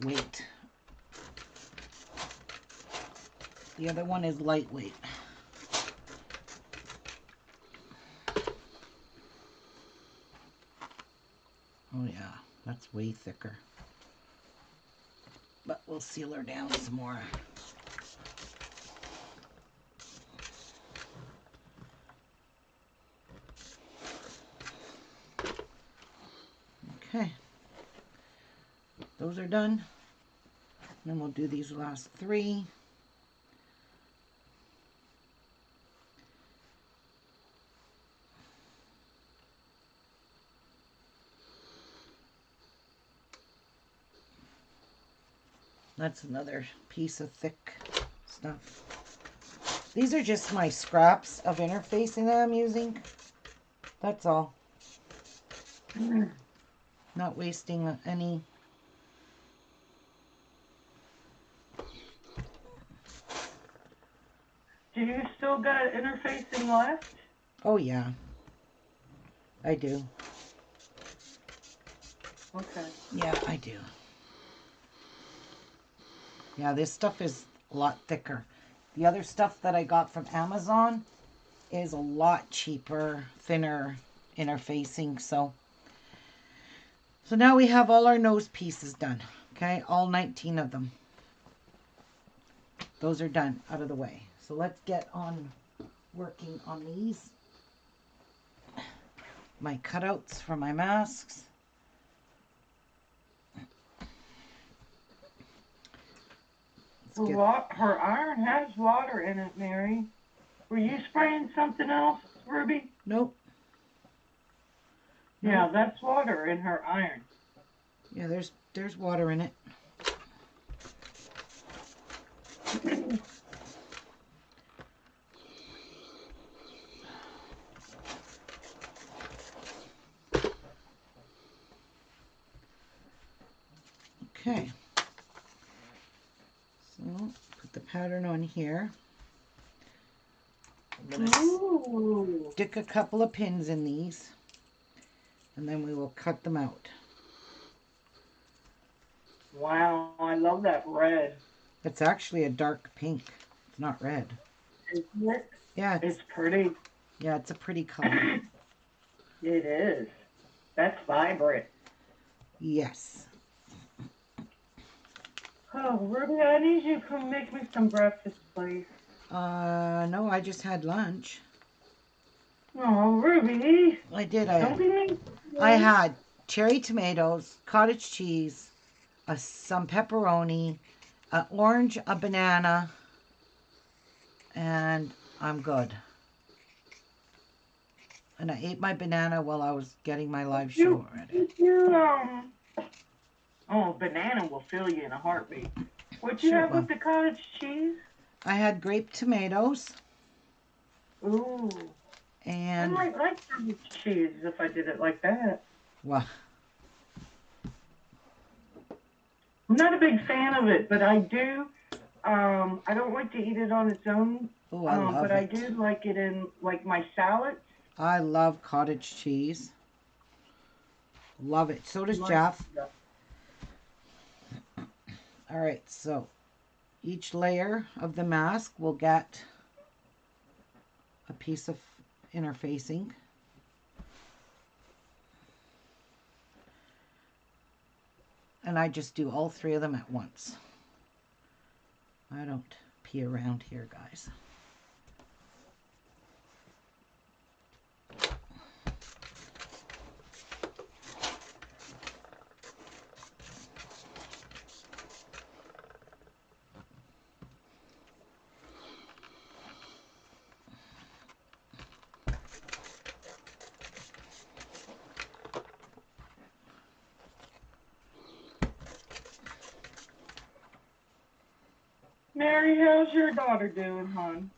weight. The other one is lightweight. Oh yeah, that's way thicker. But we'll seal her down some more. Okay, those are done. And then we'll do these last 3. That's another piece of thick stuff. These are just my scraps of interfacing that I'm using. That's all. Not wasting any. Do you still got interfacing left? Oh yeah, I do. Okay. Yeah, I do. Yeah, this stuff is a lot thicker. The other stuff that I got from Amazon is a lot cheaper, thinner interfacing. So now we have all our nose pieces done. Okay, all 19 of them. Those are done, out of the way. So let's get on working on these. My cutouts for my masks. Her iron has water in it, Mary. Were you spraying something else, Ruby? Nope. Yeah, that's water in her iron. Yeah, there's water in it. Okay. So put the pattern on here. I'm going to Ooh. stick a couple of pins in these, and then we will cut them out. Wow, I love that red. It's actually a dark pink. It's not red. Isn't it? Yeah, It's pretty. yeah, it's a pretty color. It is. That's vibrant. Yes. Oh, Ruby, I need you to come make me some breakfast, please. No, I just had lunch. Oh, Ruby. I did. Don't be mean. I had cherry tomatoes, cottage cheese, some pepperoni, an orange, a banana, and I'm good. And I ate my banana while I was getting my live show ready. Oh, banana will fill you in a heartbeat. What you Sure have will. with the cottage cheese? I had grape tomatoes. Ooh. And I might like cottage cheese if I did it like that. well, I'm not a big fan of it, but I do. I don't like to eat it on its own. oh, I love but it. I do like it in like my salads. I love cottage cheese. Love it. So does Jeff. All right, so each layer of the mask will get a piece of interfacing. And I just do all three of them at once. I don't pee around here, guys. Mary, how's your daughter doing, hon?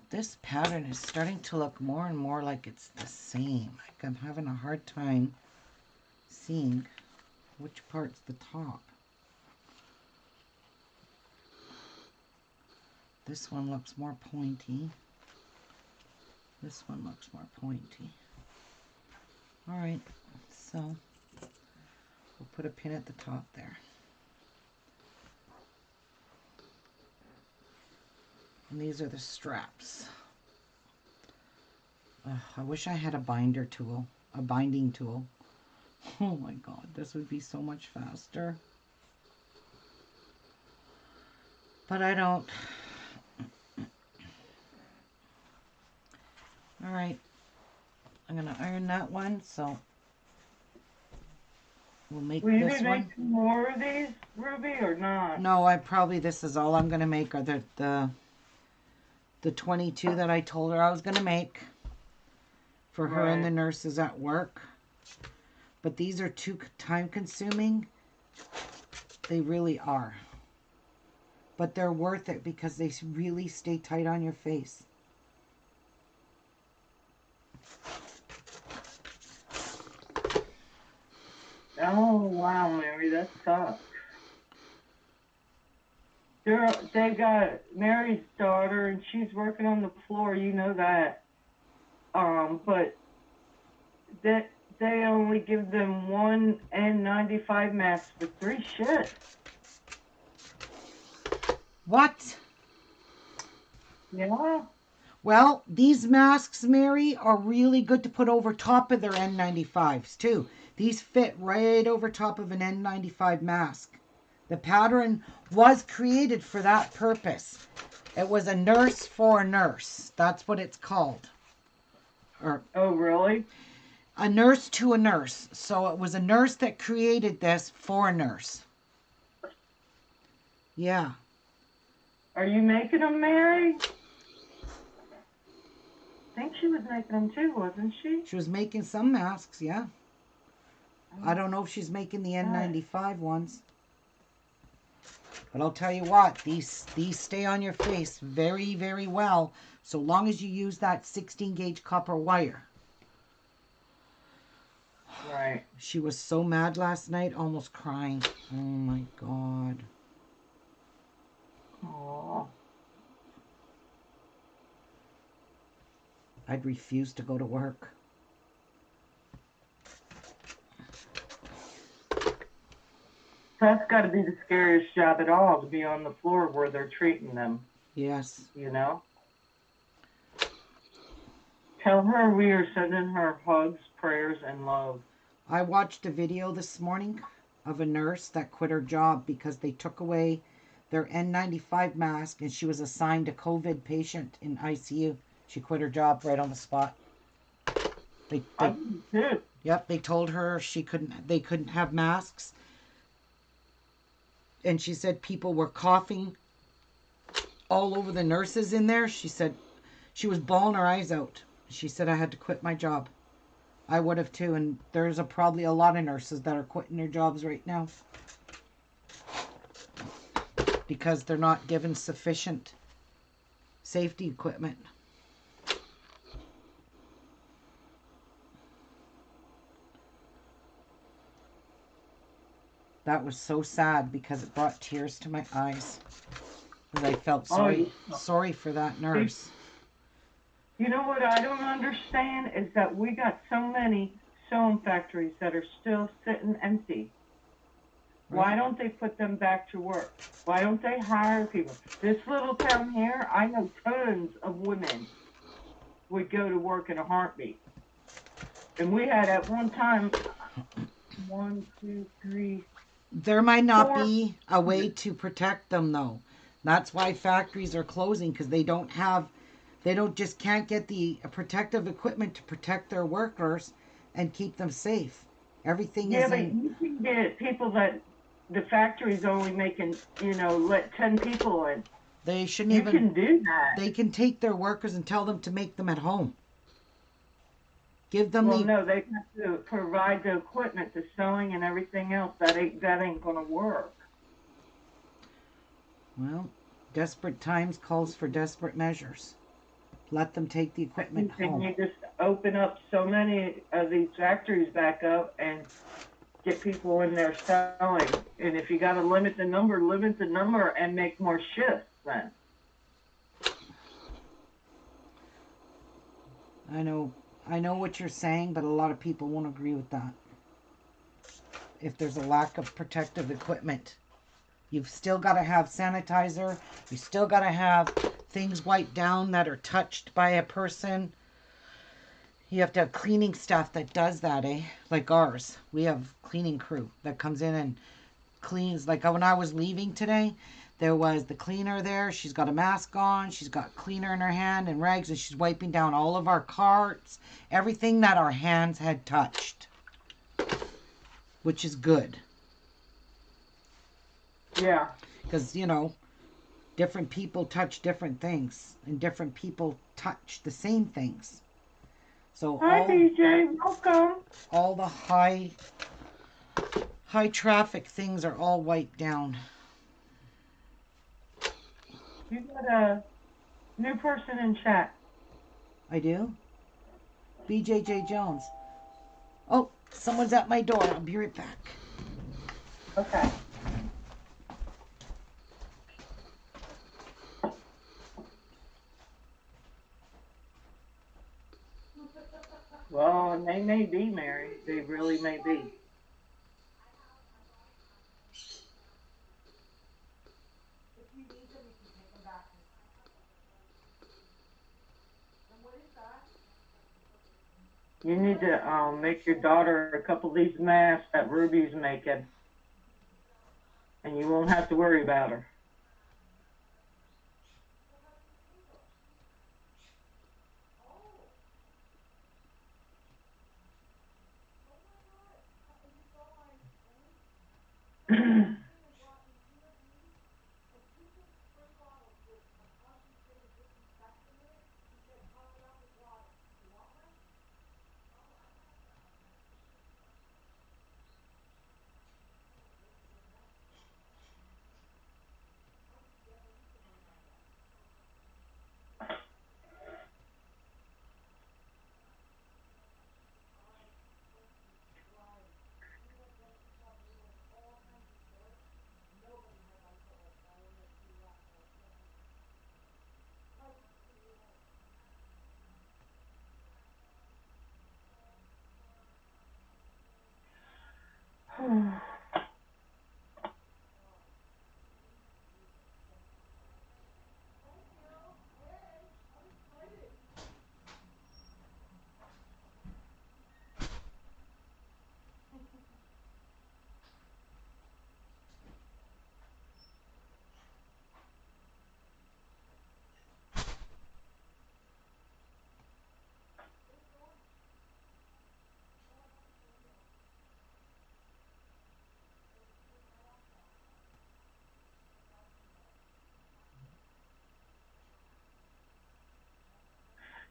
This pattern is starting to look more and more like it's the same. Like I'm having a hard time seeing which part's the top. This one looks more pointy. This one looks more pointy. All right, so we'll put a pin at the top there. And these are the straps. I wish I had a binding tool. Oh my God, this would be so much faster. But I don't. All right, I'm gonna iron that one, so we'll make Will you this be one. making more of these, Ruby, or not? No, this is all I'm gonna make are the 22 that I told her I was gonna make for her and the nurses at work. But these are too time consuming. They really are. But they're worth it because they really stay tight on your face. Oh, wow, Mary, that sucks. They got Mary's daughter, and she's working on the floor. You know that. But they only give them one N95 mask for 3 shifts. What? Yeah. Well, these masks, Mary, are really good to put over top of their N95s too. These fit right over top of an N95 mask. The pattern was created for that purpose. It was a nurse for a nurse. That's what it's called. Oh, really? A nurse to a nurse. So it was a nurse that created this for a nurse. Yeah. Are you making them, Mary? I think she was making them too, wasn't she? She was making some masks, yeah. I don't know if she's making the N95 ones. But I'll tell you what, these stay on your face very, very well, so long as you use that 16 gauge copper wire. Right. She was so mad last night, almost crying. Oh my God. Oh. I'd refuse to go to work. That's got to be the scariest job at all, to be on the floor where they're treating them. Yes. You know? Tell her we are sending her hugs, prayers, and love. I watched a video this morning of a nurse that quit her job because they took away their N95 mask and she was assigned a COVID patient in ICU. She quit her job right on the spot. I did. Yep, they told her they couldn't have masks. And she said people were coughing all over the nurses in there. She said she was bawling her eyes out. She said I had to quit my job. I would have too, and there's probably a lot of nurses that are quitting their jobs right now because they're not given sufficient safety equipment. That was so sad because it brought tears to my eyes. Because I felt sorry for that nurse. You know what I don't understand is that we got so many sewing factories that are still sitting empty. Right. Why don't they put them back to work? Why don't they hire people? This little town here, I know tons of women would go to work in a heartbeat. And we had at one time 1, 2, 3. There might not be a way to protect them though. That's why factories are closing, because they don't just can't get the protective equipment to protect their workers and keep them safe. Everything is but you can get people that the factory's only making, let 10 people in. They shouldn't You can do that. They can take their workers and tell them to make them at home. Give them no, they have to provide the equipment, the sewing and everything else. That ain't gonna work. Well, desperate times calls for desperate measures. Let them take the equipment home. You just open up so many of these factories back up and get people in there sewing. And if you got to limit the number and make more shifts then. I know what you're saying, but a lot of people won't agree with that. If there's a lack of protective equipment, you've still got to have sanitizer. You still got to have things wiped down that are touched by a person. You have to have cleaning staff that does that, eh? Like ours. We have cleaning crew that comes in and cleans. Like when I was leaving today, there was the cleaner there. She's got a mask on. She's got cleaner in her hand and rags, and she's wiping down all of our carts, everything that our hands had touched, which is good. Yeah. Because, different people touch different things, and different people touch the same things. So hi, DJ. Welcome. All the high traffic things are all wiped down. You got a new person in chat. I do? BJJ Jones. Oh, someone's at my door. I'll be right back. Okay. Well, and they may be, Mary. They really may be. You need to make your daughter a couple of these masks that Ruby's making, and you won't have to worry about her.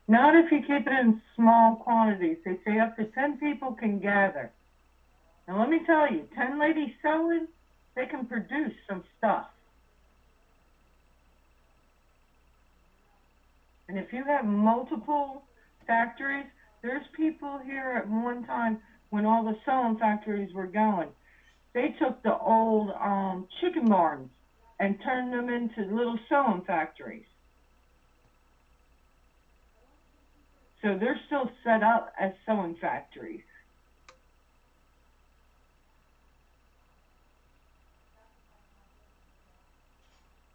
Not if you keep it in small quantities. They say up to 10 people can gather. Now let me tell you, 10 ladies sewing, they can produce some stuff. And if you have multiple factories, there's people here at one time when all the sewing factories were going. They took the old chicken barns and turned them into little sewing factories. So they're still set up as sewing factories.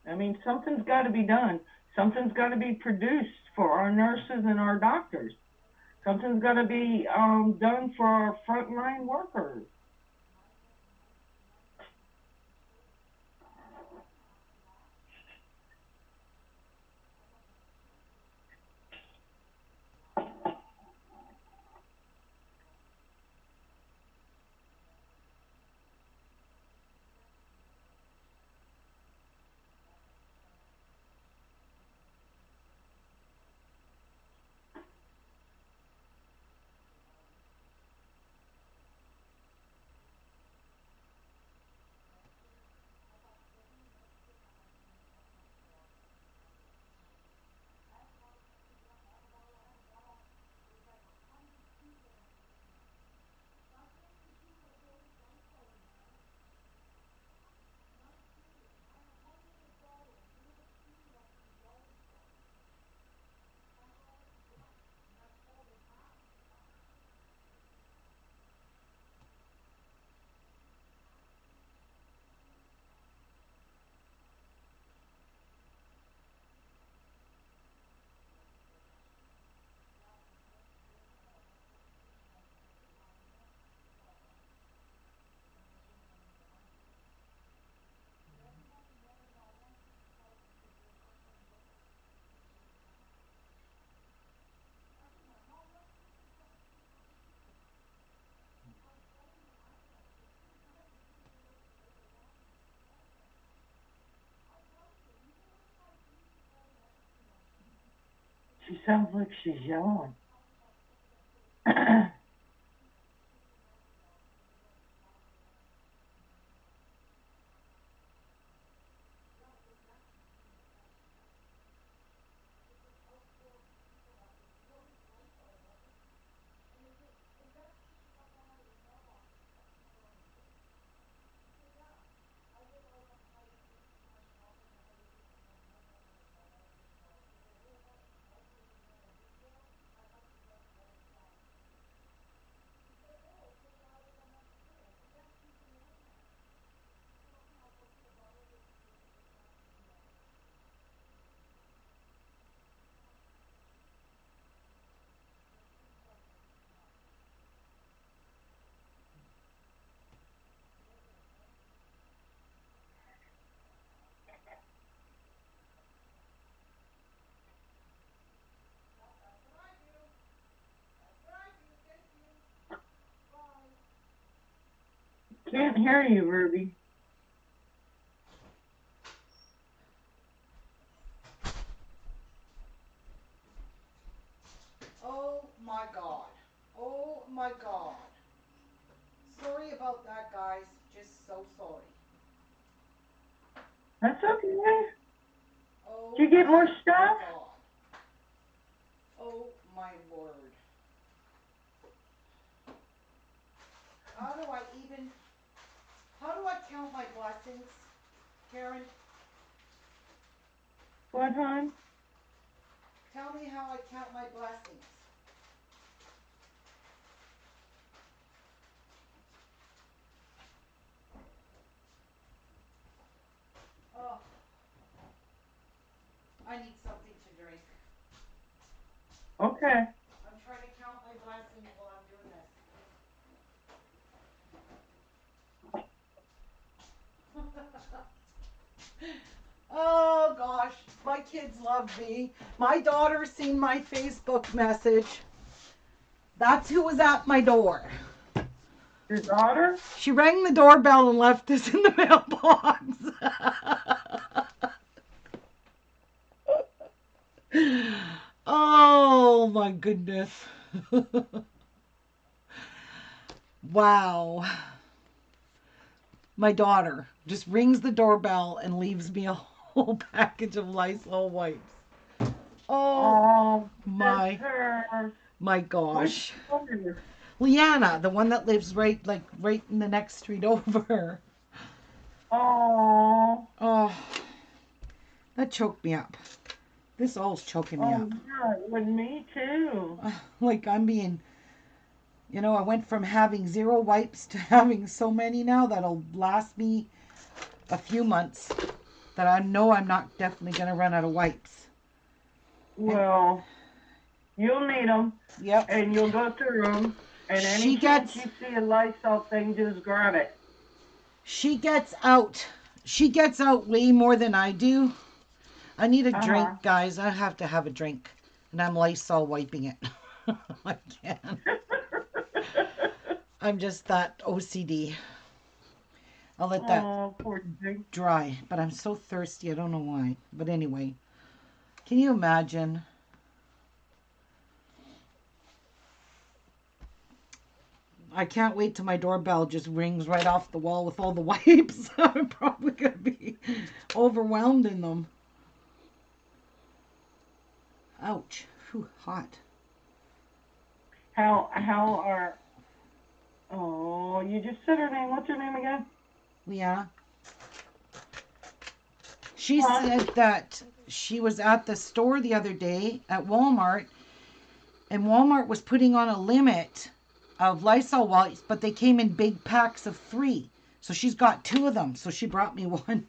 I mean, something's got to be done. Something's got to be produced for our nurses and our doctors. Something's got to be done for our frontline workers. She sounds like she's yelling. Can't hear you, Ruby. Oh my God. Oh my God. Sorry about that, guys. Just so sorry. That's okay. Oh Did you get more my stuff? God. Oh my word. How do I even, how do I count my blessings, Karen? What, hon? Tell me how I count my blessings. Oh, I need something to drink. Okay. I'm trying to count my blessings while I'm doing this. Oh gosh, my kids love me. My daughter seen my Facebook message. That's who was at my door. Your daughter? She rang the doorbell and left this in the mailbox. Oh my goodness. Wow. My daughter just rings the doorbell and leaves me a whole package of Lysol wipes. Oh Oh, that's my her. my Which gosh. one? Leanna, the one that lives right in the next street over. Oh, Oh, that choked me up. This all's choking me up. yeah, with me too. Like I'm being, I went from having 0 wipes to having so many now that'll last me a few months that I know I'm not definitely going to run out of wipes. Well, you'll need them, Yep. and you'll go through them. And She any chance gets you see a Lysol thing, just grab it. she gets out. She gets out way more than I do. I need a drink, Uh-huh. guys. I have to have a drink. And I'm Lysol wiping it. I can't. I'm just that OCD. I'll let that Oh, poor thing. dry. But I'm so thirsty. I don't know why. But anyway. Can you imagine? I can't wait till my doorbell just rings right off the wall with all the wipes. I'm probably going to be overwhelmed in them. Ouch. Whew, hot. How are... Oh, you just said her name. What's her name again? Leanna? She Huh? said that she was at the store the other day at Walmart, and Walmart was putting on a limit of Lysol wipes, but they came in big packs of 3. So she's got 2 of them. So she brought me one.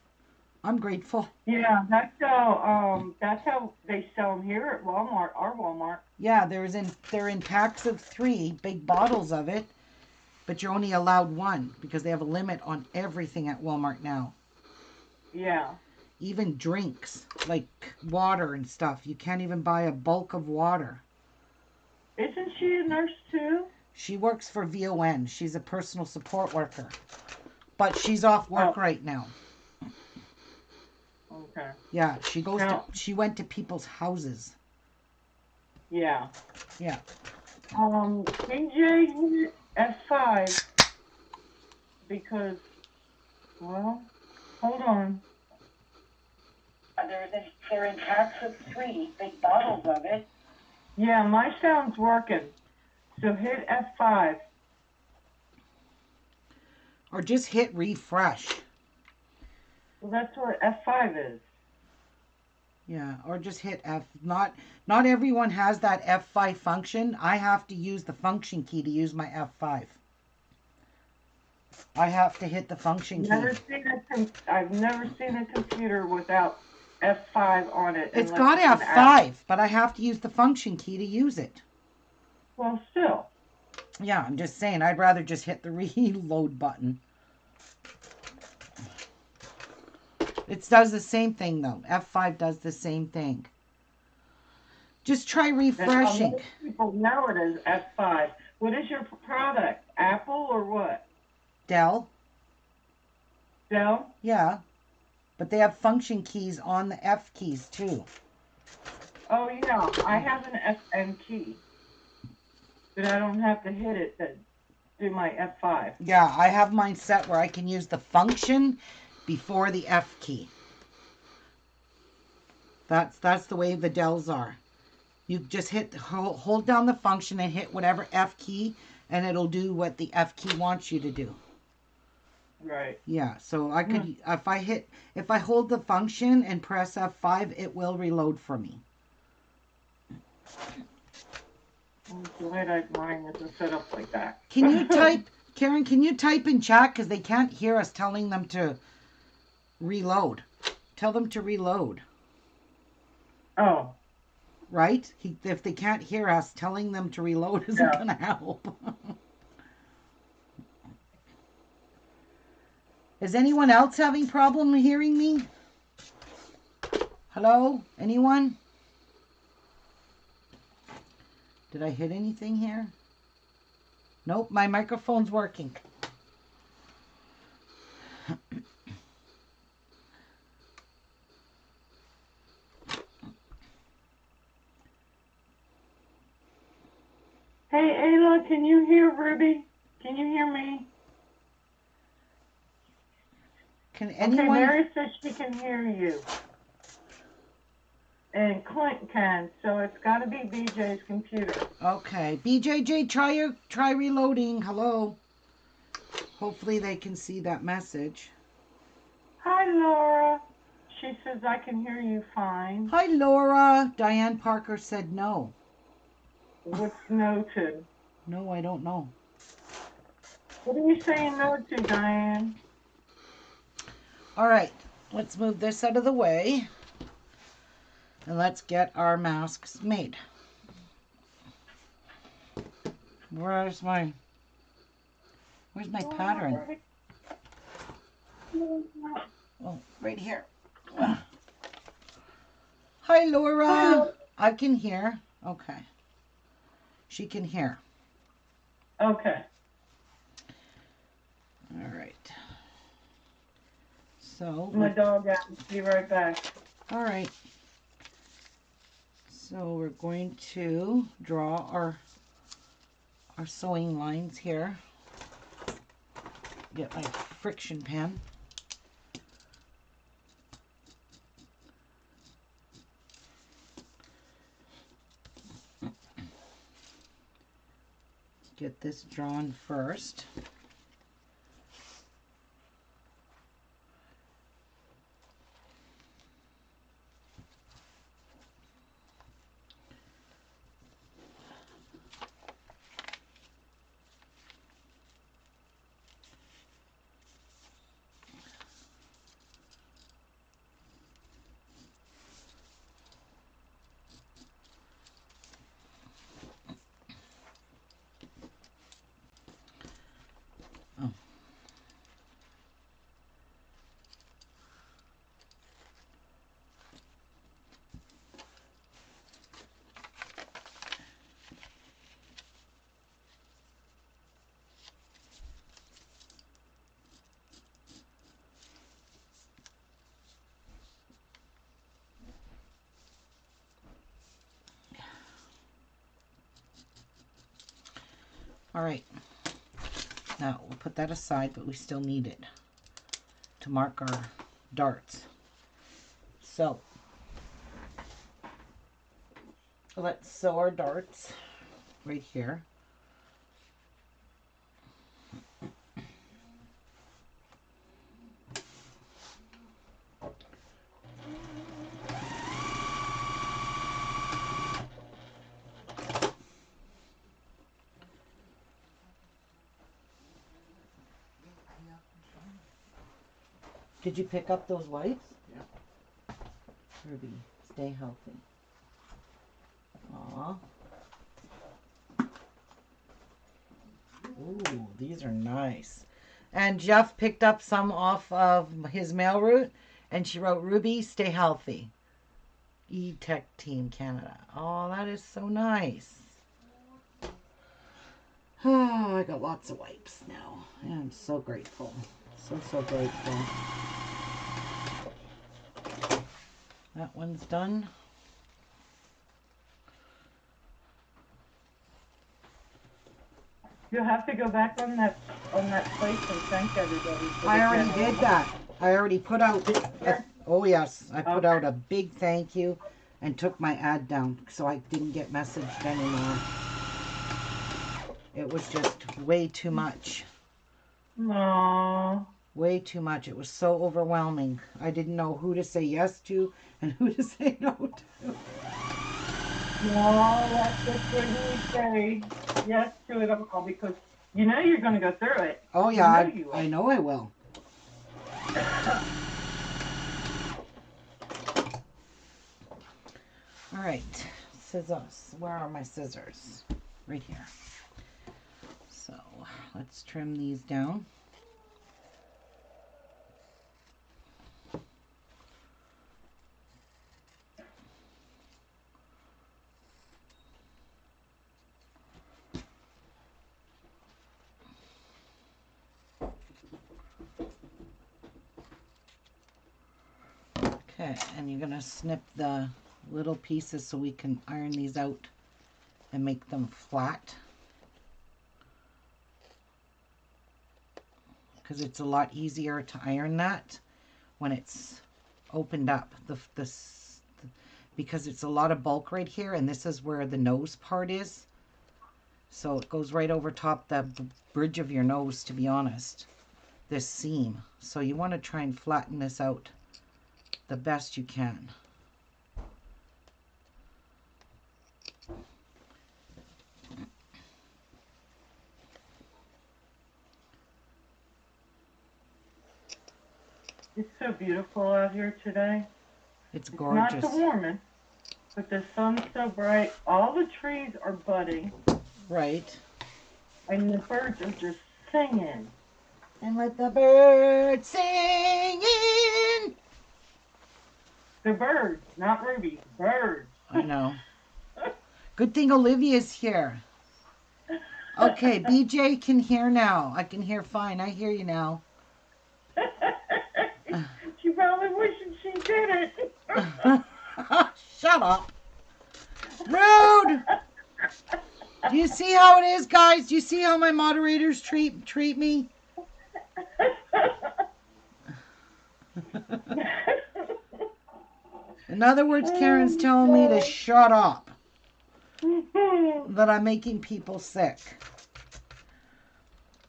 I'm grateful. Yeah, that's how they sell them here at Walmart, our Walmart. Yeah, they're in packs of 3, big bottles of it, but you're only allowed 1 because they have a limit on everything at Walmart now. Yeah. Even drinks like water and stuff. You can't even buy a bulk of water. Isn't she a nurse too? She works for VON. She's a personal support worker. But she's off work Oh, right now. okay. Yeah, Now, she went to people's houses. yeah. Yeah. DJ F5 because, well, hold on. They're in packs of 3, big bottles of it. Yeah, my sound's working. So hit F5. Or just hit refresh. Well, that's what F5 is. Yeah, or just hit F. Not everyone has that F5 function. I have to use the function key to use my F5. I have to hit the function key. I've never seen a computer without F5 on it. It's got F5, but I have to use the function key to use it. Well, still. Yeah, I'm just saying, I'd rather just hit the reload button. It does the same thing, though. F5 does the same thing. Just try refreshing. Most people know it as F5. What is your product? Apple or what? Dell? Dell? Yeah. But they have function keys on the F keys, too. Oh, yeah. I have an FM key. But I don't have to hit it to do my F5. Yeah, I have mine set where I can use the function before the F key. That's the way the Dells are. You just hold down the function and hit whatever F key, and it'll do what the F key wants you to do. Right. Yeah, so I could, if I hold the function and press F5, it will reload for me. I'm glad mine isn't set up like that. Can you type, Karen, can you type in chat? Because they can't hear us telling them to reload. Tell them to reload. Oh. Right? If they can't hear us, telling them to reload isn't going to help. Is anyone else having problem hearing me? Hello? Anyone? Did I hit anything here? Nope, my microphone's working. Ruby, can you hear me? Can anyone? Okay, Mary says she can hear you. And Clint can, so it's got to be BJ's computer. Okay, BJJ, try reloading. Hello. Hopefully they can see that message. Hi, Laura. She says I can hear you fine. Hi, Laura. Diane Parker said no. What's no to? No, I don't know. What are you saying no to, Diane? All right, let's move this out of the way. And let's get our masks made. Where's my pattern? Oh, right here. Hi, Laura. Hi. I can hear. Okay. She can hear. Okay. All right. So My dog out. Be right back. All right. So we're going to draw our sewing lines here. Get my friction pen. Get this drawn first. All right, now we'll put that aside, but we still need it to mark our darts. So let's sew our darts right here. Did you pick up those wipes? Yeah. Ruby, stay healthy. Aw. Ooh, these are nice. And Jeff picked up some off of his mail route, and she wrote, Ruby, stay healthy. E-Tech Team Canada. Oh, that is so nice. Oh, I got lots of wipes now. I'm so grateful. So grateful. That one's done. You'll have to go back on that place and thank everybody. I already did that. I already put out, oh yes, I put out a big thank you and took my ad down so I didn't get messaged anymore. It was just way too much. Aww. Way too much. It was so overwhelming. I didn't know who to say yes to and who to say no to. No, that's just what you say yes to it all because you know you're going to go through it. Oh yeah, I know I will. All right, scissors. Where are my scissors? Right here. So let's trim these down. Okay, and you're gonna snip the little pieces so we can iron these out and make them flat. because it's a lot easier to iron that when it's opened up. Because it's a lot of bulk right here, and this is where the nose part is. So it goes right over top the bridge of your nose, to be honest, this seam. So you want to try and flatten this out the best you can. It's so beautiful out here today. It's It's gorgeous. not the warmest, but the sun's so bright. All the trees are budding. Right. And the birds are just singing. And let the birds sing in. The birds, not Ruby. Birds. I know. Good thing Olivia's here. Okay, BJ can hear now. I can hear fine. I hear you now. She probably wishes she did it. Shut up. Rude. Do you see how it is, guys? Do you see how my moderators treat me? In other words, Karen's telling me to shut up. That I'm making people sick.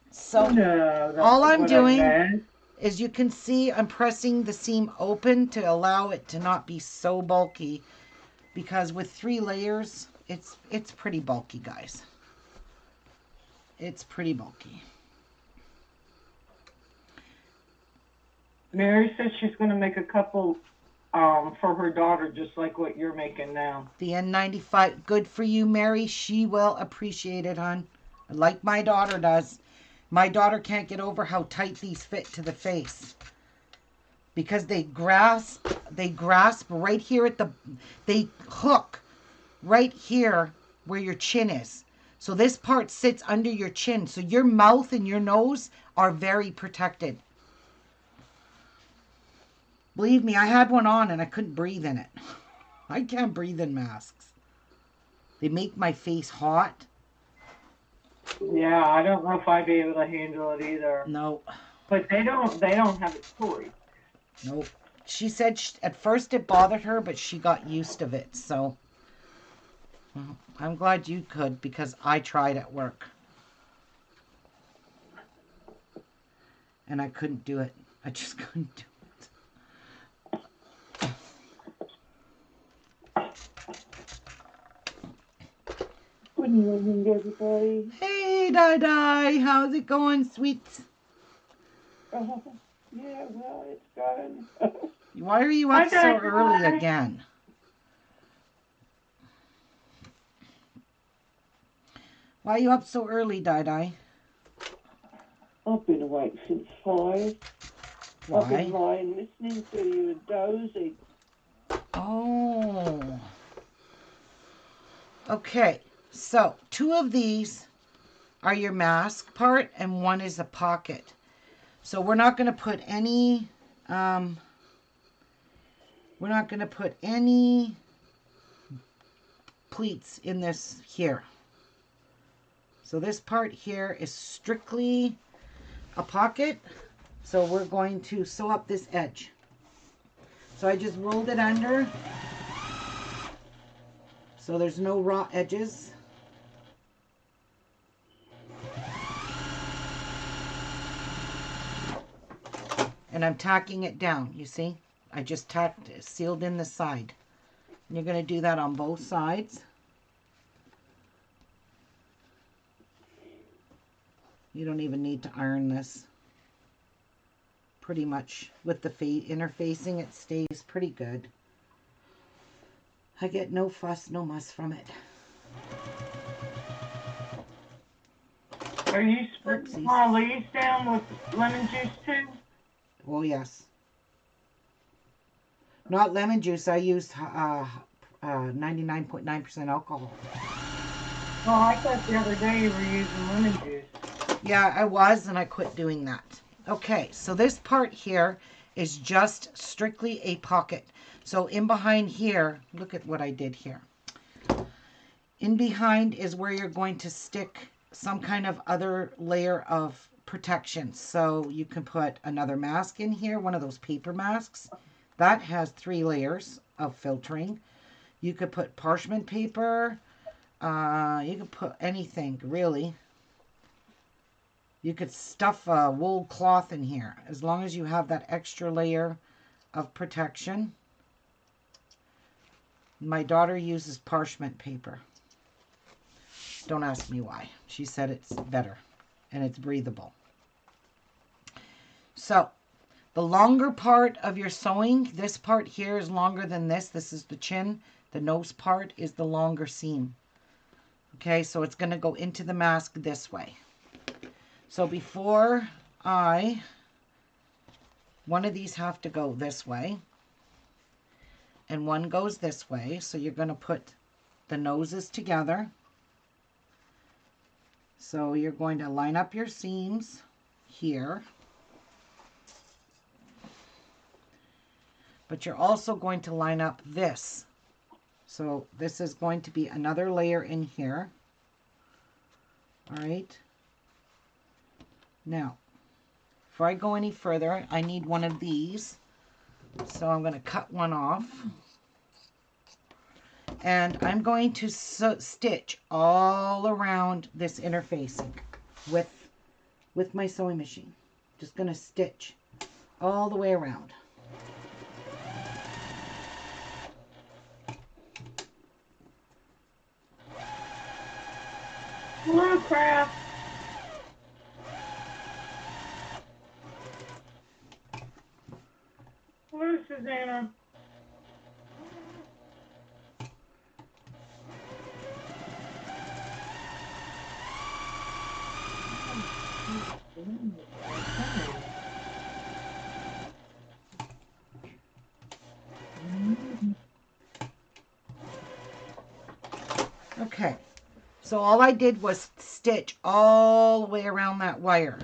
So No, all I'm doing is, you can see I'm pressing the seam open to allow it to not be so bulky, because with 3 layers, it's pretty bulky, guys. It's pretty bulky. Mary says she's going to make a couple for her daughter, just like what you're making now. The N95, good for you, Mary. She will appreciate it, hon. Like my daughter does. My daughter can't get over how tight these fit to the face, because they grasp right here at they hook right here where your chin is. So this part sits under your chin. So your mouth and your nose are very protected. Believe me, I had one on and I couldn't breathe in it. I can't breathe in masks. They make my face hot. Yeah, I don't know if I'd be able to handle it either. No. But they don't have a choice. Nope. She said at first it bothered her, but she got used of it. So well, I'm glad you could, because I tried at work. And I couldn't do it. I just couldn't do it. Good morning, everybody. Hey, Di. How's it going, sweet? Yeah, well, it's going. Why are you up so early again? Why are you up so early, Di? I've been awake since 5. Why? I've been lying listening to you and dozing. Oh. Okay, so 2 of these are your mask part and 1 is a pocket. So we're not going to put any, pleats in this here. So this part here is strictly a pocket. So we're going to sew up this edge. So I just rolled it under, so there's no raw edges. And I'm tacking it down, you see? I just sealed in the side. And you're going to do that on both sides. You don't even need to iron this. Pretty much with the interfacing, it stays pretty good. I get no fuss, no muss from it. Are you sprinkling all these down with lemon juice too? Oh, yes. Not lemon juice. I used 99.9% alcohol. Oh, I thought the other day you were using lemon juice. Yeah, I was, and I quit doing that. Okay, so this part here is just strictly a pocket. So in behind here, look at what I did here. In behind is where you're going to stick some kind of other layer of protection. So you can put another mask in here, one of those paper masks. That has 3 layers of filtering. You could put parchment paper. You could put anything, really. You could stuff a wool cloth in here, as long as you have that extra layer of protection. My daughter uses parchment paper. Don't ask me why. She said it's better and it's breathable. So the longer part of your sewing, this part here is longer than this. This is the chin. The nose part is the longer seam. Okay, so it's going to go into the mask this way. So before one of these have to go this way and one goes this way. So you're going to put the noses together. So you're going to line up your seams here. But you're also going to line up this. So this is going to be another layer in here. All right. Now, before I go any further, I need one of these. So I'm going to cut one off. And I'm going to stitch all around this interfacing with my sewing machine. Just going to stitch all the way around. Oh, crap. Where's Susanna? Okay, so all I did was stitch all the way around that wire.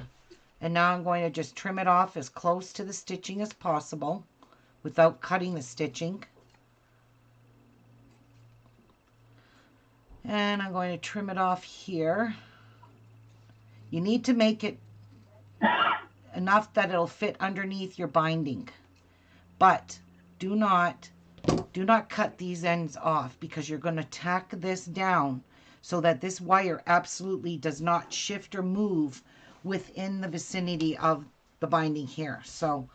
And now I'm going to just trim it off as close to the stitching as possible without cutting the stitching. And I'm going to trim it off here. You need to make it enough that it'll fit underneath your binding. But do not cut these ends off, because you're going to tack this down so that this wire absolutely does not shift or move within the vicinity of the binding here. So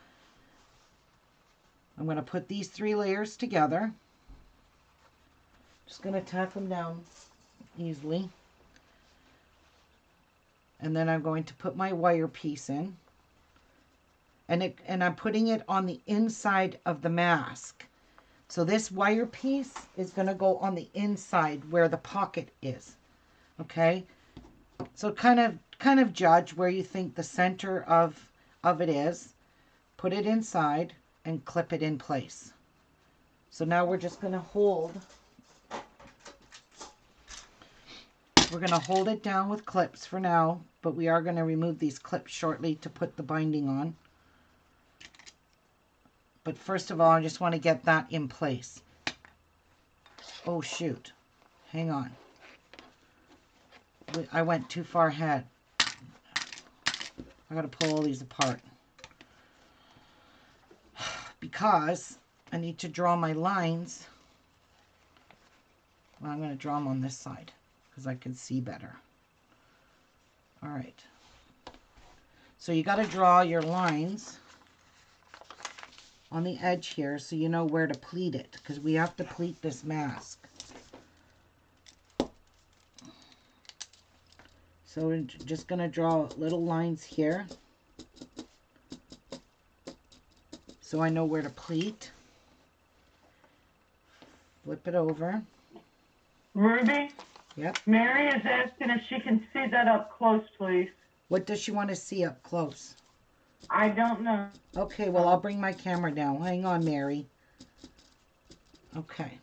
I'm going to put these 3 layers together. Just going to tack them down easily. And then I'm going to put my wire piece in. And I'm putting it on the inside of the mask. So this wire piece is going to go on the inside where the pocket is. Okay? So kind of judge where you think the center of it is. Put it inside and clip it in place. So now we're just going to hold. We're going to hold it down with clips for now, but we are going to remove these clips shortly to put the binding on. But first of all, I just want to get that in place. Oh, shoot. Hang on. I went too far ahead. I got to pull all these apart. Because I need to draw my lines. Well, I'm going to draw them on this side because I can see better. All right. So you got to draw your lines on the edge here so you know where to pleat it, because we have to pleat this mask. So we're just going to draw little lines here so I know where to pleat. Flip it over. Ruby? Yep. Mary is asking if she can see that up close, please. What does she want to see up close? I don't know. Okay, well, I'll bring my camera down. Hang on, Mary. Okay.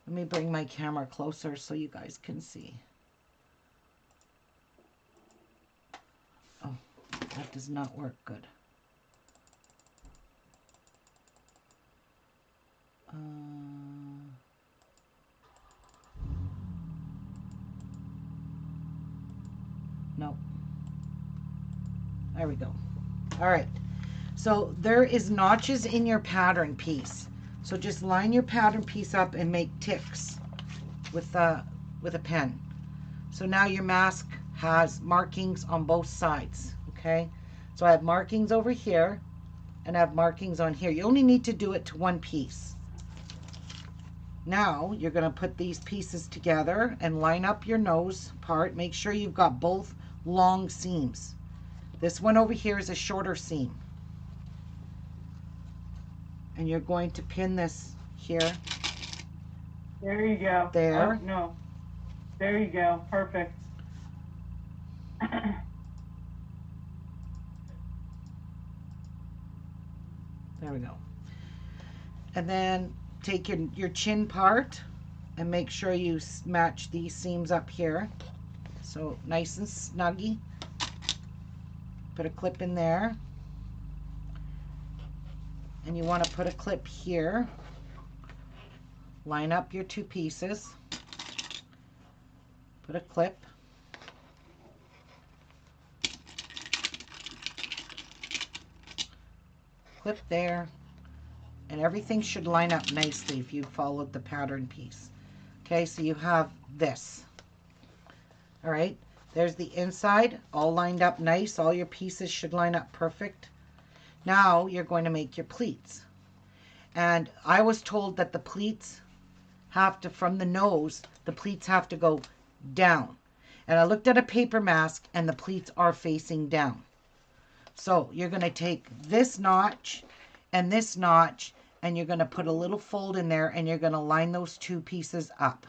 Let me bring my camera closer so you guys can see. Oh, that does not work good. There we go. All right. So there is notches in your pattern piece. So just line your pattern piece up and make ticks with a pen. So now your mask has markings on both sides, okay? So I have markings over here and I have markings on here. You only need to do it to one piece. Now you're going to put these pieces together and line up your nose part. Make sure you've got both long seams. This one over here is a shorter seam. And you're going to pin this here. There you go. There. Oh, no. There you go. Perfect. There we go. And then take your chin part and make sure you match these seams up here. So nice and snuggy. Put a clip in there. And you want to put a clip here. Line up your two pieces. Put a clip. Clip there. And everything should line up nicely if you followed the pattern piece. Okay, so you have this. All right, there's the inside, all lined up nice. All your pieces should line up perfect. Now you're going to make your pleats. And I was told that the pleats have to, from the nose, the pleats have to go down. And I looked at a paper mask and the pleats are facing down. So you're going to take this notch and this notch and you're going to put a little fold in there and you're going to line those two pieces up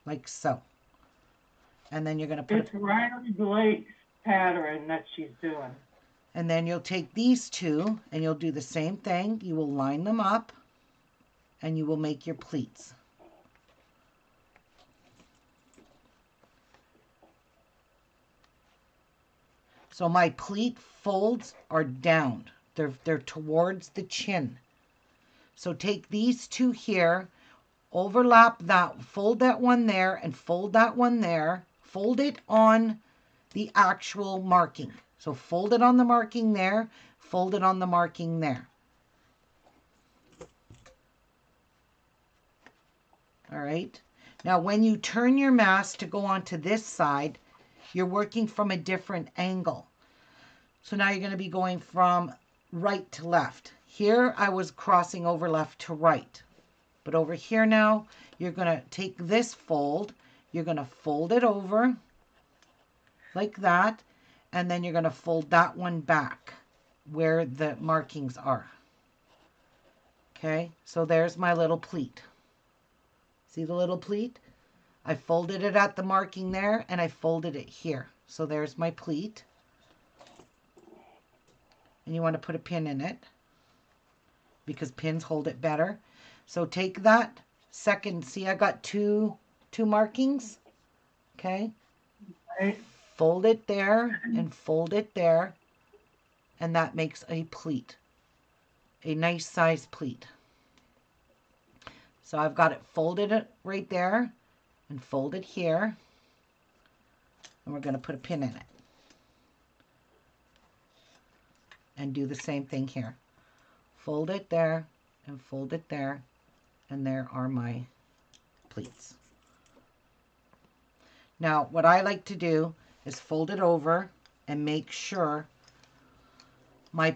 like so. And then you're going to put it's Riley Blake's pattern that she's doing. And then you'll take these two and you'll do the same thing. You will line them up and you will make your pleats. So my pleat folds are down. They're towards the chin. So take these two here, overlap that, fold that one there and fold that one there. Fold it on the actual marking. So fold it on the marking there, fold it on the marking there. All right. Now when you turn your mask to go onto this side, you're working from a different angle. So now you're going to be going from right to left. Here I was crossing over left to right. But over here now, you're going to take this fold, you're going to fold it over like that, and then you're going to fold that one back where the markings are. Okay, so there's my little pleat. See the little pleat? I folded it at the marking there and I folded it here. So there's my pleat. And you want to put a pin in it because pins hold it better. So take that second, see I got two markings, okay? Right. Fold it there and fold it there, and that makes a pleat, a nice size pleat. So I've got it folded right there and folded here, and we're going to put a pin in it. And do the same thing here. Fold it there and fold it there, and there are my pleats. Now what I like to do is fold it over and make sure my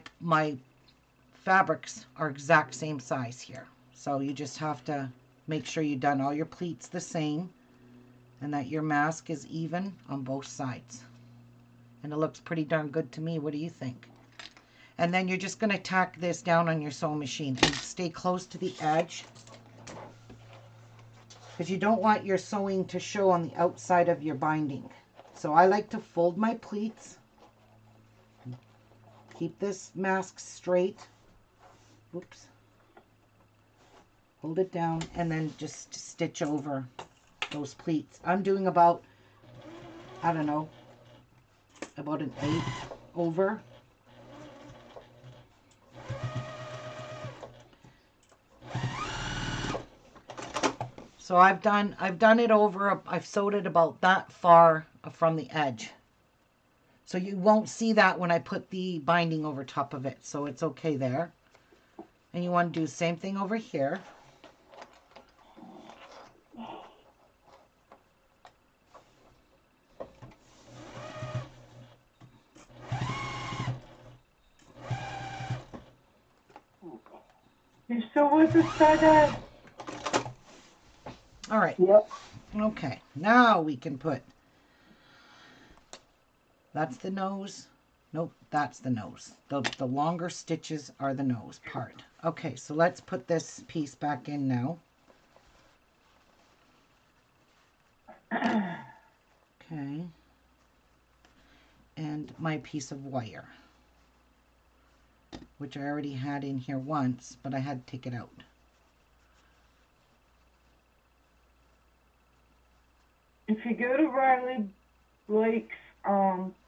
fabrics are exact same size here. So you just have to make sure you've done all your pleats the same and that your mask is even on both sides. And it looks pretty darn good to me. What do you think? And then you're just going to tack this down on your sewing machine and stay close to the edge, because you don't want your sewing to show on the outside of your binding. So I like to fold my pleats, keep this mask straight, oops, hold it down, and then just stitch over those pleats. I'm doing about, I don't know, about an 1/8 over. So I've done it over, I've sewed it about that far from the edge. So you won't see that when I put the binding over top of it. So it's okay there. And you want to do the same thing over here. You still with us, Dad? All right. Yep. Okay. Now we can put... That's the nose. Nope, that's the nose. The longer stitches are the nose part. Okay, so let's put this piece back in now. Okay. And my piece of wire, which I already had in here once, but I had to take it out. If you go to Riley Blake's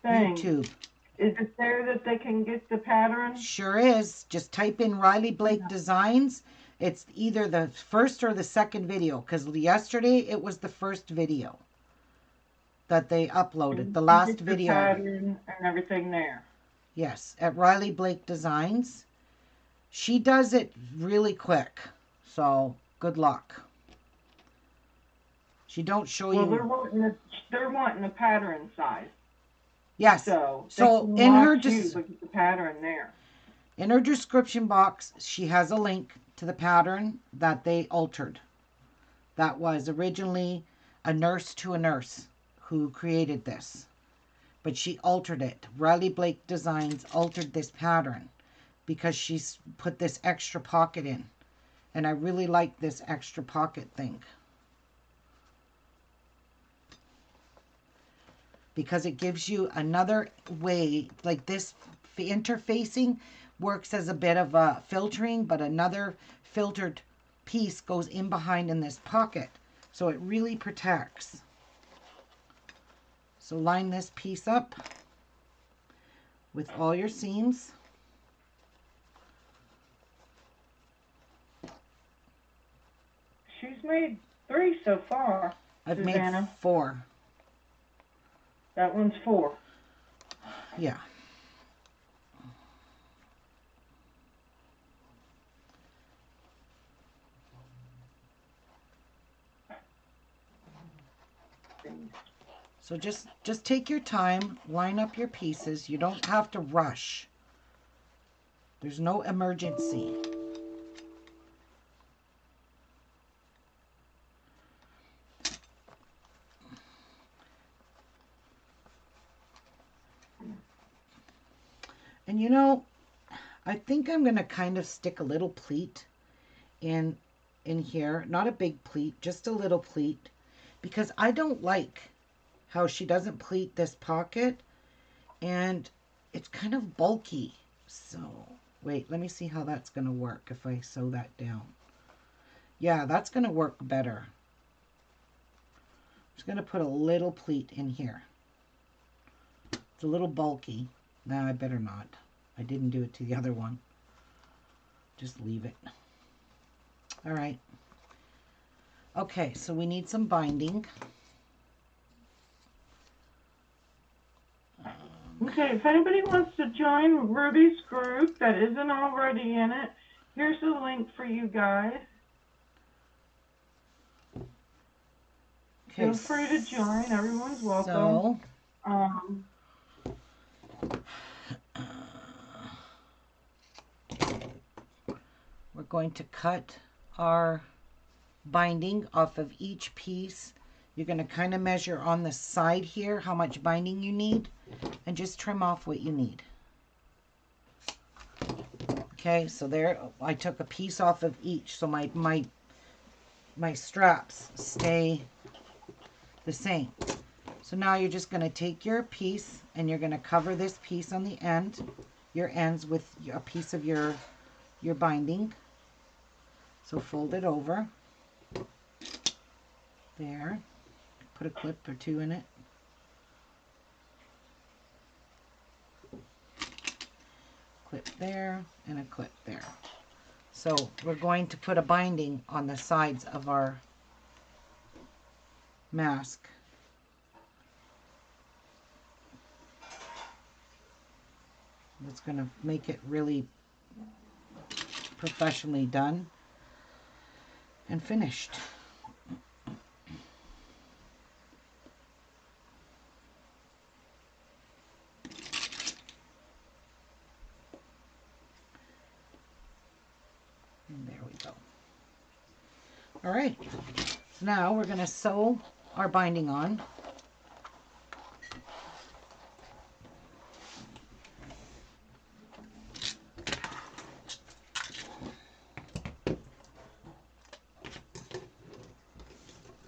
thing, YouTube. Is it there that they can get the pattern? Sure is. Just type in Riley Blake Designs. It's either the first or the second video, because yesterday it was the first video that they uploaded. The last the video. Pattern and everything there. Yes, at Riley Blake Designs. She does it really quick, so good luck. She don't show you. Well, they're wanting the pattern size. Yes. So in her the pattern there. In her description box, she has a link to the pattern that they altered. That was originally a nurse to a nurse who created this. But she altered it. Riley Blake Designs altered this pattern because she's put this extra pocket in. And I really like this extra pocket thing, because it gives you another way, like this interfacing works as a bit of a filtering, but another filtered piece goes in behind in this pocket. So it really protects. So line this piece up with all your seams. She's made 3 so far. I've Susanna. made 4. That one's 4. Yeah. So just take your time, line up your pieces. You don't have to rush. There's no emergency. And you know, I think I'm going to kind of stick a little pleat in here. Not a big pleat, just a little pleat. Because I don't like how she doesn't pleat this pocket. And it's kind of bulky. So, wait, let me see how that's going to work if I sew that down. Yeah, that's going to work better. I'm just going to put a little pleat in here. It's a little bulky. No, I better not. I didn't do it to the other one. Just leave it. All right. Okay, so we need some binding. Okay, if anybody wants to join Ruby's group that isn't already in it, here's a link for you guys. Okay, feel free to join. Everyone's welcome. So, we're going to cut our binding off of each piece. You're going to kind of measure on the side here how much binding you need and just trim off what you need. Okay, so there I took a piece off of each so my straps stay the same. So now you're just going to take your piece and you're going to cover this piece on the end, your ends, with a piece of your binding. So fold it over. There. Put a clip or 2 in it. Clip there and a clip there. So we're going to put a binding on the sides of our mask. It's going to make it really professionally done and finished. And there we go. All right, so now we're going to sew our binding on.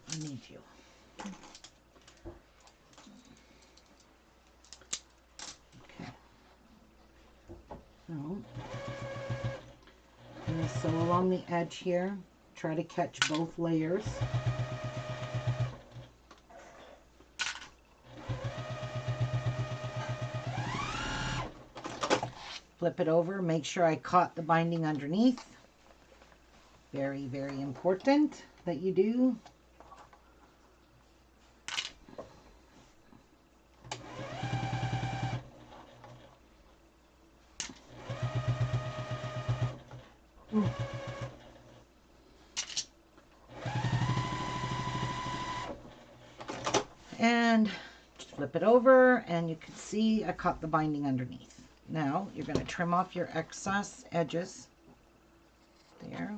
I need you. Okay. So I'm going to sew along the edge here. Try to catch both layers. Flip it over, make sure I caught the binding underneath. Very, very important that you do. And flip it over, and you can see I caught the binding underneath. Now you're going to trim off your excess edges there.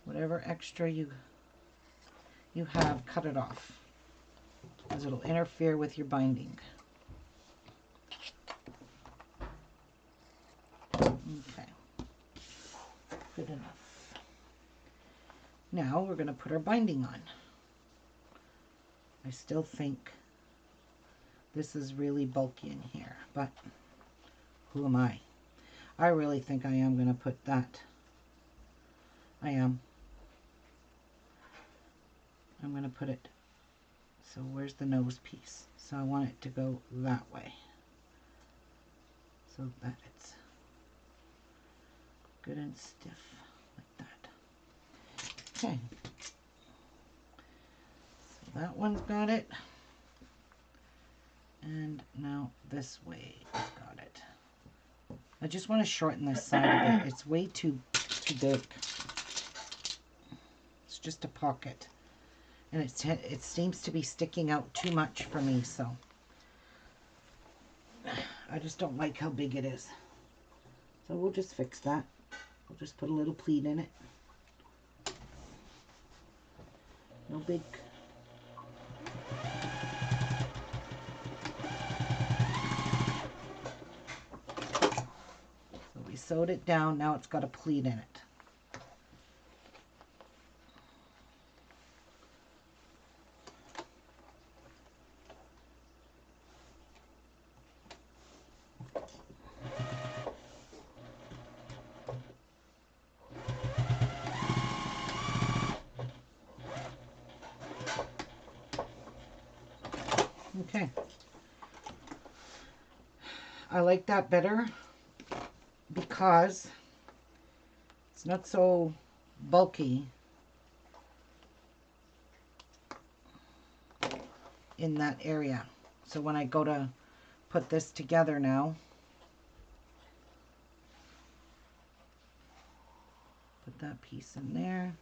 Whatever extra you have, cut it off, because it'll interfere with your binding. Okay, good enough. Now we're going to put our binding on. I still think this is really bulky in here, but who am I? I really think I am going to put that. I am. I'm going to put it, so where's the nose piece? So I want it to go that way, so that it's good and stiff like that. Okay, so that one's got it, and now this way it's got it. I just want to shorten this side a bit. It's way too big. It's just a pocket. And it seems to be sticking out too much for me, so I just don't like how big it is. So we'll just fix that. We'll just put a little pleat in it. No big. So we sewed it down. Now it's got a pleat in it. Okay, I like that better because it's not so bulky in that area. So when I go to put this together now, put that piece in there,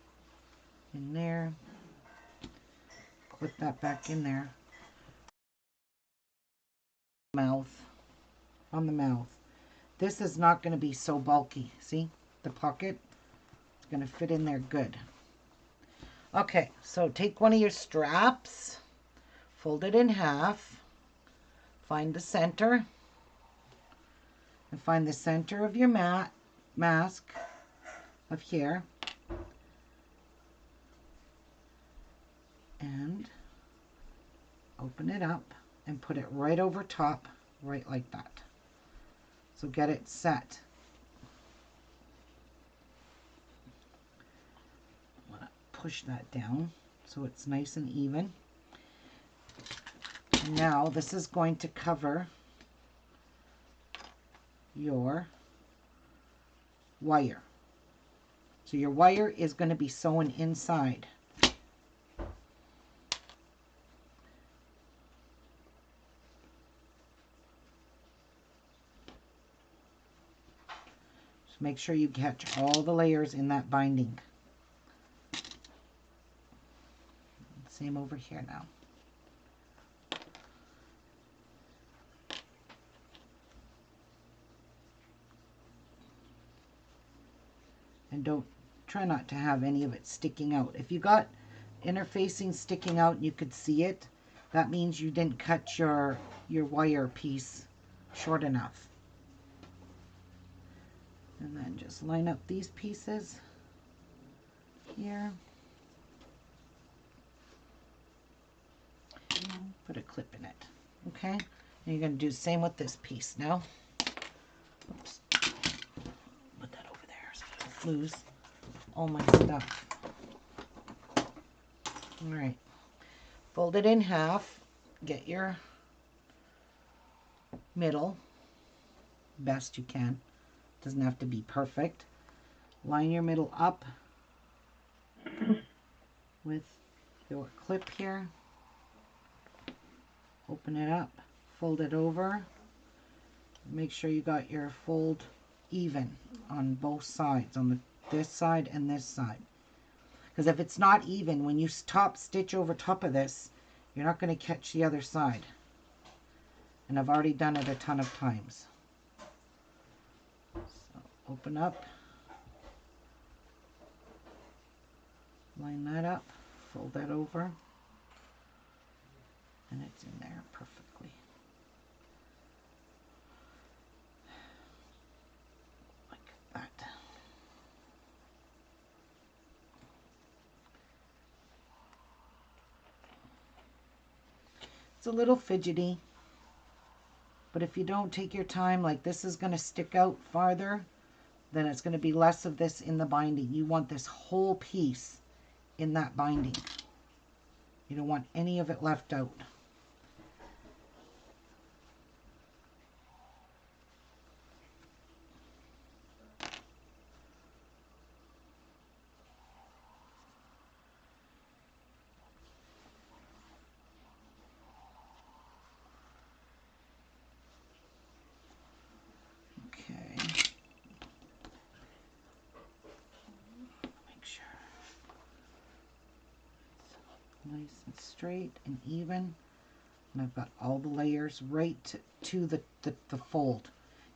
put that back in there. Mouth, on the mouth. This is not going to be so bulky. See the pocket? It's going to fit in there good. Okay, so take one of your straps, fold it in half, find the center, and find the center of your mask of here, and open it up and put it right over top, right like that. So get it set. I'm gonna push that down so it's nice and even. And now this is going to cover your wire. So your wire is going to be sewn inside. make sure you catch all the layers in that binding. Same over here now. And try not to have any of it sticking out. If you got interfacing sticking out and you could see it, that means you didn't cut your wire piece short enough. And then just line up these pieces here. Put a clip in it. Okay? And you're going to do the same with this piece now. Oops. Put that over there so I don't lose all my stuff. Alright. Fold it in half. Get your middle best you can. Doesn't have to be perfect. Line your middle up with your clip here. Open it up, fold it over. Make sure you got your fold even on both sides, on this side and this side. Because if it's not even, when you top stitch over top of this, you're not going to catch the other side. And I've already done it a ton of times. So open up, line that up, fold that over, and it's in there perfectly. Like that. It's a little fidgety, but if you don't take your time, like this is going to stick out farther, then it's going to be less of this in the binding. You want this whole piece in that binding. You don't want any of it left out. Nice and straight and even, and I've got all the layers right to the fold.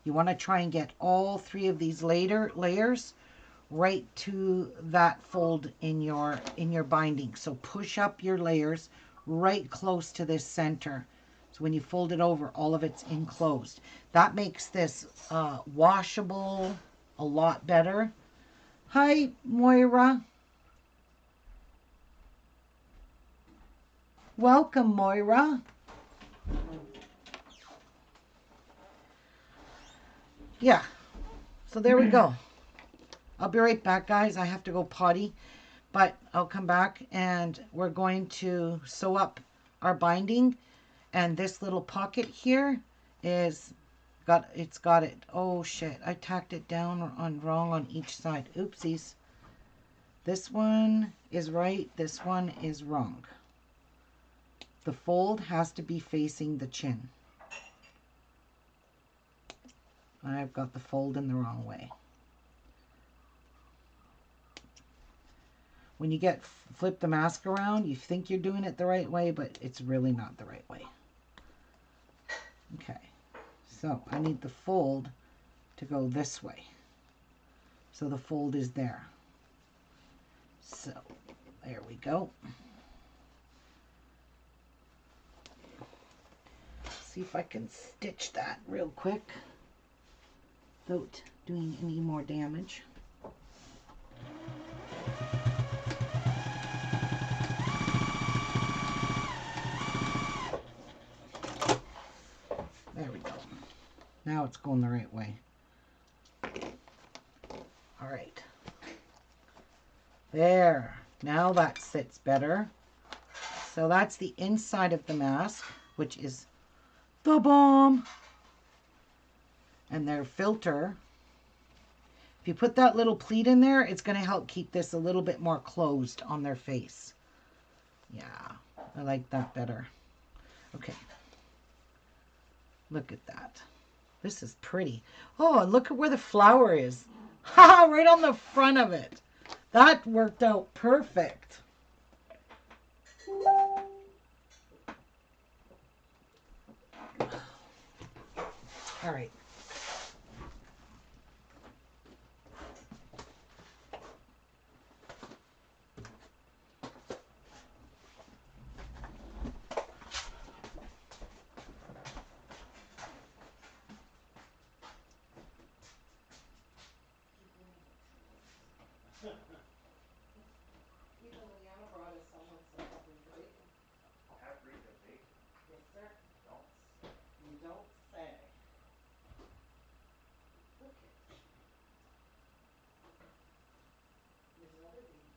You want to try and get all three of these layers right to that fold in your binding. So push up your layers right close to this center. So when you fold it over, all of it's enclosed. That makes this washable a lot better. Hi, Moira. Welcome, Moira. Yeah, so there we go. I'll be right back, guys. I have to go potty, but I'll come back and we're going to sew up our binding. And this little pocket here is got it. Oh shit, I tacked it down wrong on each side. Oopsies. This one is right, this one is wrong. The fold has to be facing the chin. I've got the fold in the wrong way. When you flip the mask around, you think you're doing it the right way, but it's really not the right way. Okay, so I need the fold to go this way. So the fold is there. So there we go. See if I can stitch that real quick without doing any more damage. There we go. Now it's going the right way. All right. There. Now that sits better. So that's the inside of the mask, which is the bomb. And their filter, if you put that little pleat in there, it's going to help keep this a little bit more closed on their face. Yeah, I like that better. Okay. Look at that. This is pretty. Oh, and look at where the flower is. Ha! Right on the front of it. That worked out perfect. All right. You don't say. Okay. There's another baby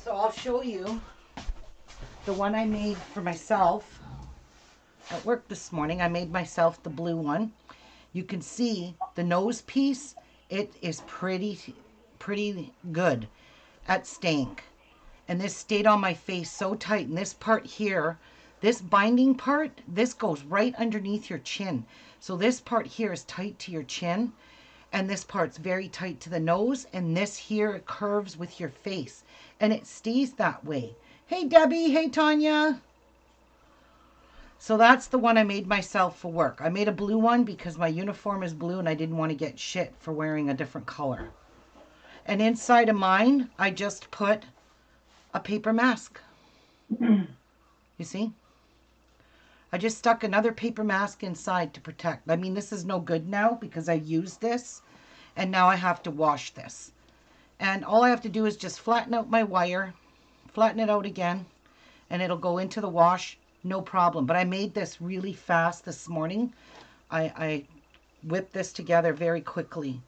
So I'll show you the one I made for myself at work this morning. I made myself the blue one. You can see the nose piece. It is pretty good at staying. And this stayed on my face so tight. And this part here, this binding part, this goes right underneath your chin. So this part here is tight to your chin. And this part's very tight to the nose. And this here curves with your face. And it stays that way. Hey, Debbie. Hey, Tanya. So that's the one I made myself for work. I made a blue one because my uniform is blue and I didn't want to get shit for wearing a different color. And inside of mine, I just put a paper mask. You see? I just stuck another paper mask inside to protect. I mean, this is no good now because I used this and now I have to wash this. And all I have to do is just flatten out my wire, flatten it out again, and it'll go into the wash, no problem. But I made this really fast this morning. I whipped this together very quickly.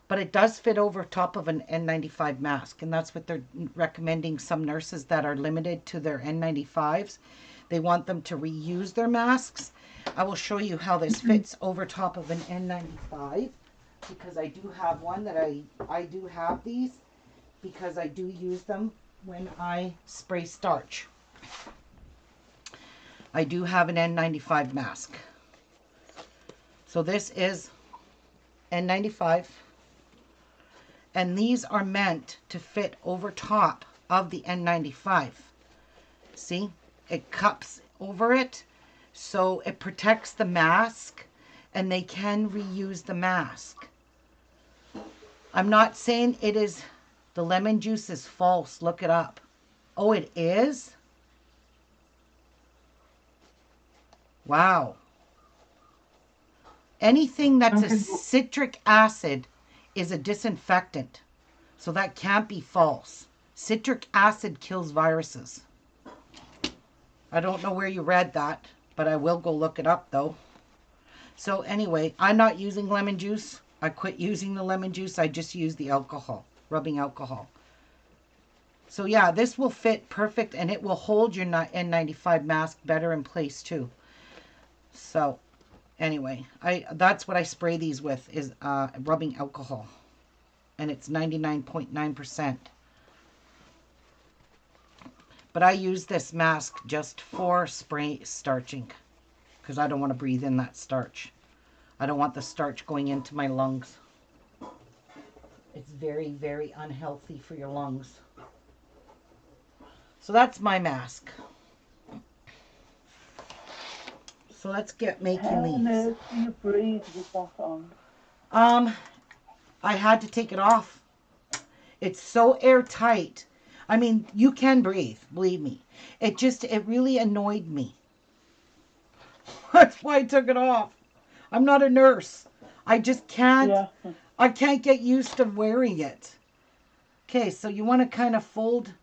But it does fit over top of an N95 mask, and that's what they're recommending some nurses that are limited to their N95s. They want them to reuse their masks. I will show you how this fits over top of an N95 because I do have one that I do have these because I do use them when I spray starch. I do have an N95 mask. So this is N95. And these are meant to fit over top of the N95. See? It cups over it, so it protects the mask, and they can reuse the mask. I'm not saying it is, the lemon juice is false. Look it up. Oh, it is? Wow. Anything that's a Okay. citric acid is a disinfectant. So that can't be false. Citric acid kills viruses. I don't know where you read that, but I will go look it up though. So anyway, I'm not using lemon juice. I quit using the lemon juice. I just use the alcohol, rubbing alcohol. So yeah, this will fit perfect and it will hold your N95 mask better in place too. So anyway, that's what I spray these with is rubbing alcohol. And it's 99.9%. But I use this mask just for spray starching because I don't want to breathe in that starch. I don't want the starch going into my lungs. It's very, very unhealthy for your lungs. So that's my mask. So let's get making How on these. earth do you breathe with that on? I had to take it off. It's so airtight. I mean, you can breathe, believe me. It really annoyed me. That's why I took it off. I'm not a nurse. I just can't, Yeah. I can't get used to wearing it. Okay, so you want to kind of fold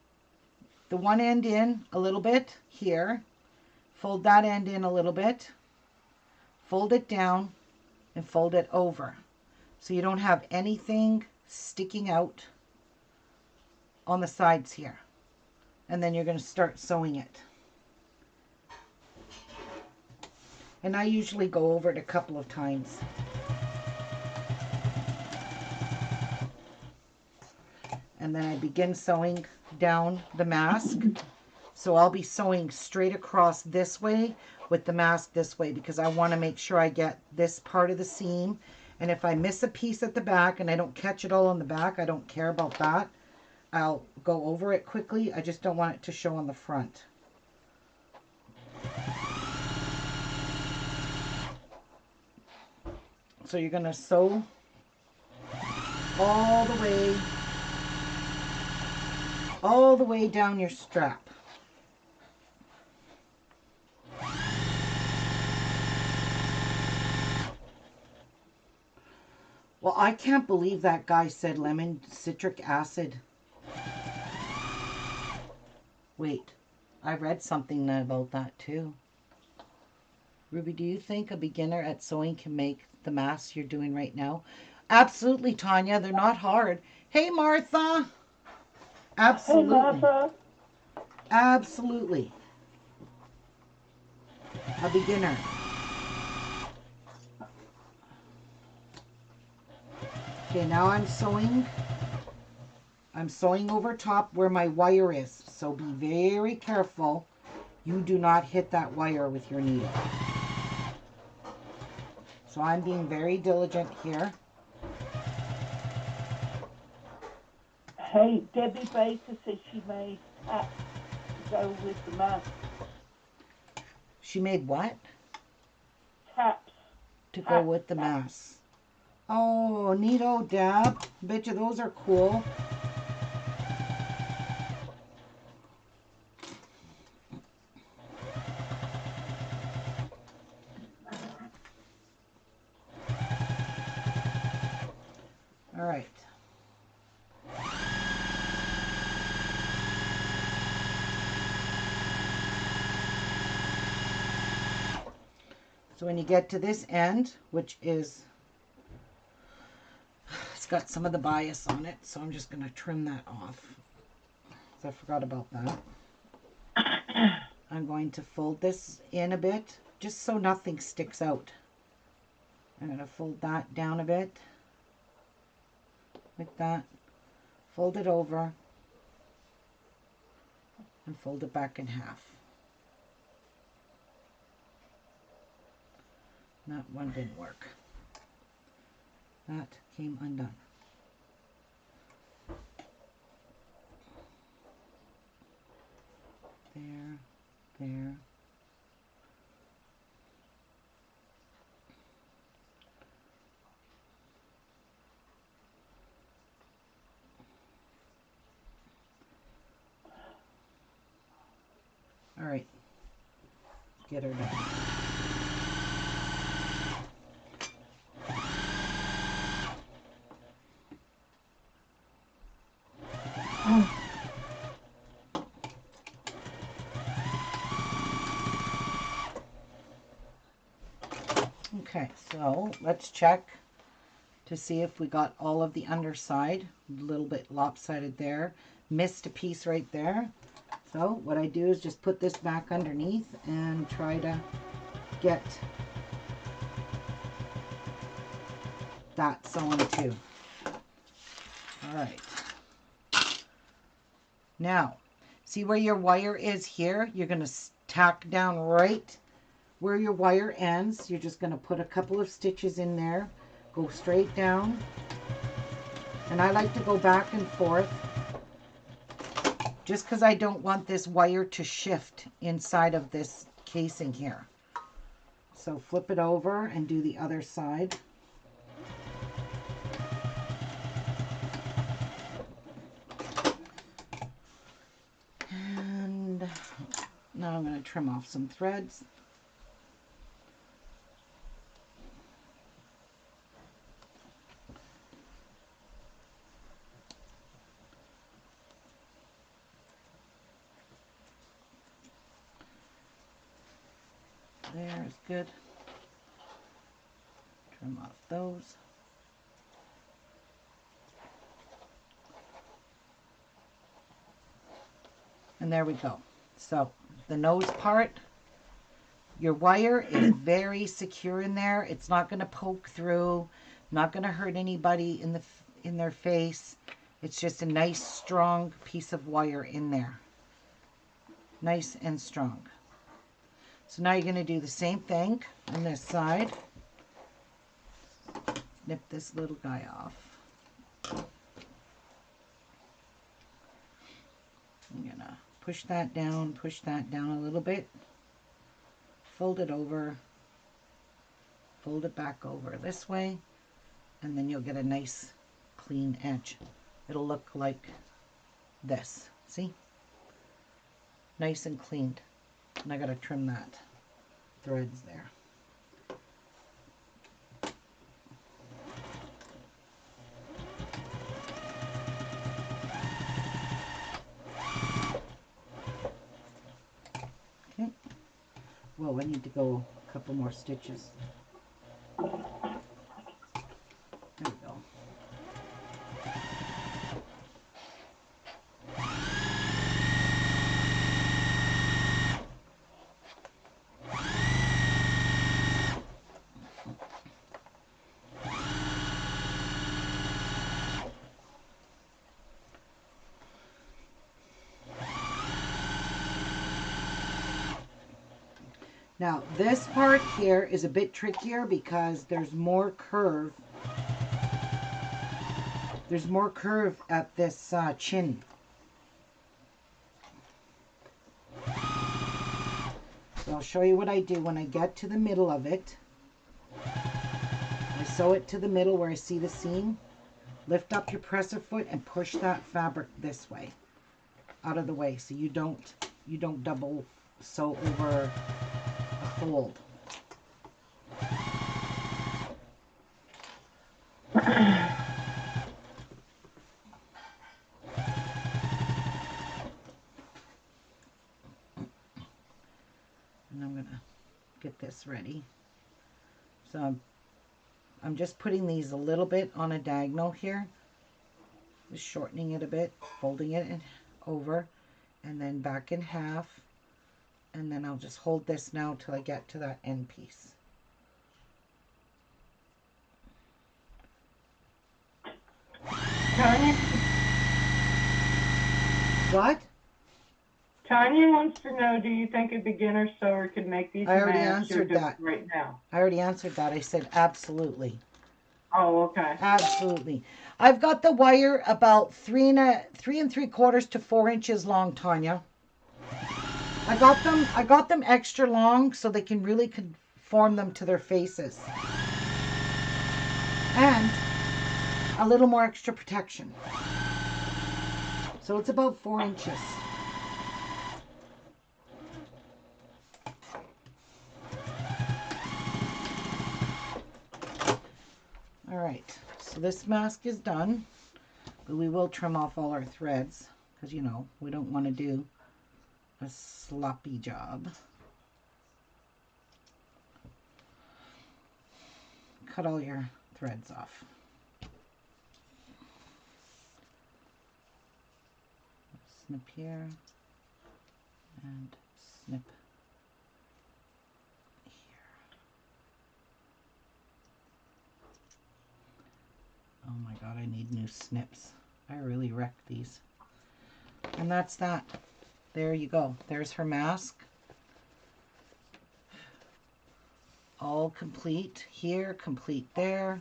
the one end in a little bit here. Fold that end in a little bit. Fold it down and fold it over. So you don't have anything sticking out on the sides here. And then you're going to start sewing it. And I usually go over it a couple of times. And then I begin sewing down the mask. So I'll be sewing straight across this way with the mask this way because I want to make sure I get this part of the seam. And if I miss a piece at the back and I don't catch it all on the back, I don't care about that. I'll go over it quickly. I just don't want it to show on the front. So you're going to sew all the way down your strap. Well, I can't believe that guy said lemon citric acid. Wait, I read something about that too. Ruby, do you think a beginner at sewing can make the masks you're doing right now? Absolutely, Tanya. They're not hard. Hey, Martha. Hey, Absolutely. Martha. Absolutely. A beginner. Okay, now I'm sewing. I'm sewing over top where my wire is. So be very careful. You do not hit that wire with your needle. So I'm being very diligent here. Hey, Debbie Baker said she made taps to go with the mask. She made what? Taps. To go with the mask. Oh, neato, Dab. Bet you those are cool. All right. So when you get to this end, which is, it's got some of the bias on it, so I'm just going to trim that off. So I forgot about that. I'm going to fold this in a bit, just so nothing sticks out. I'm going to fold that down a bit, like that. Fold it over, and fold it back in half. That one didn't work. That came undone. There, there. All right, get her done. Okay, so let's check to see if we got all of the underside. A little bit lopsided there. Missed a piece right there. So what I do is just put this back underneath and try to get that sewn too. All right. Now, see where your wire is here? You're going to tack down right where your wire ends. You're just going to put a couple of stitches in there. Go straight down. And I like to go back and forth just because I don't want this wire to shift inside of this casing here. So flip it over and do the other side. And now I'm going to trim off some threads. There is good. Trim off those. And there we go. So the nose part, your wire is very secure in there. It's not going to poke through, not going to hurt anybody in their face. It's just a nice strong piece of wire in there. Nice and strong. So now you're going to do the same thing on this side. Snip this little guy off. I'm going to push that down a little bit. Fold it over. Fold it back over this way. And then you'll get a nice clean edge. It'll look like this. See? Nice and cleaned. And I got to trim that threads there. Okay. Well, I need to go a couple more stitches. There we go. Now, this part here is a bit trickier because there's more curve. There's more curve at this chin. So I'll show you what I do when I get to the middle of it. I sew it to the middle where I see the seam. Lift up your presser foot and push that fabric this way, out of the way, so you don't double sew over a fold. And I'm gonna get this ready. So I'm just putting these a little bit on a diagonal here, just shortening it a bit, folding it over, and then back in half, and then I'll just hold this now till I get to that end piece. Tanya? What? Tanya wants to know, do you think a beginner sewer could make these I already masks answered that. right now? I already answered that. I said absolutely. Oh, okay. Absolutely. I've got the wire about 3 3/4 to 4 inches long, Tanya. I got them extra long so they can really conform them to their faces. And a little more extra protection. So it's about 4 inches. All right, so this mask is done, but we will trim off all our threads because, you know, we don't want to do a sloppy job. cut all your threads off. Snip here and snip here. Oh my god, I need new snips. I really wrecked these. And that's that. There you go. There's her mask. All complete here, complete there.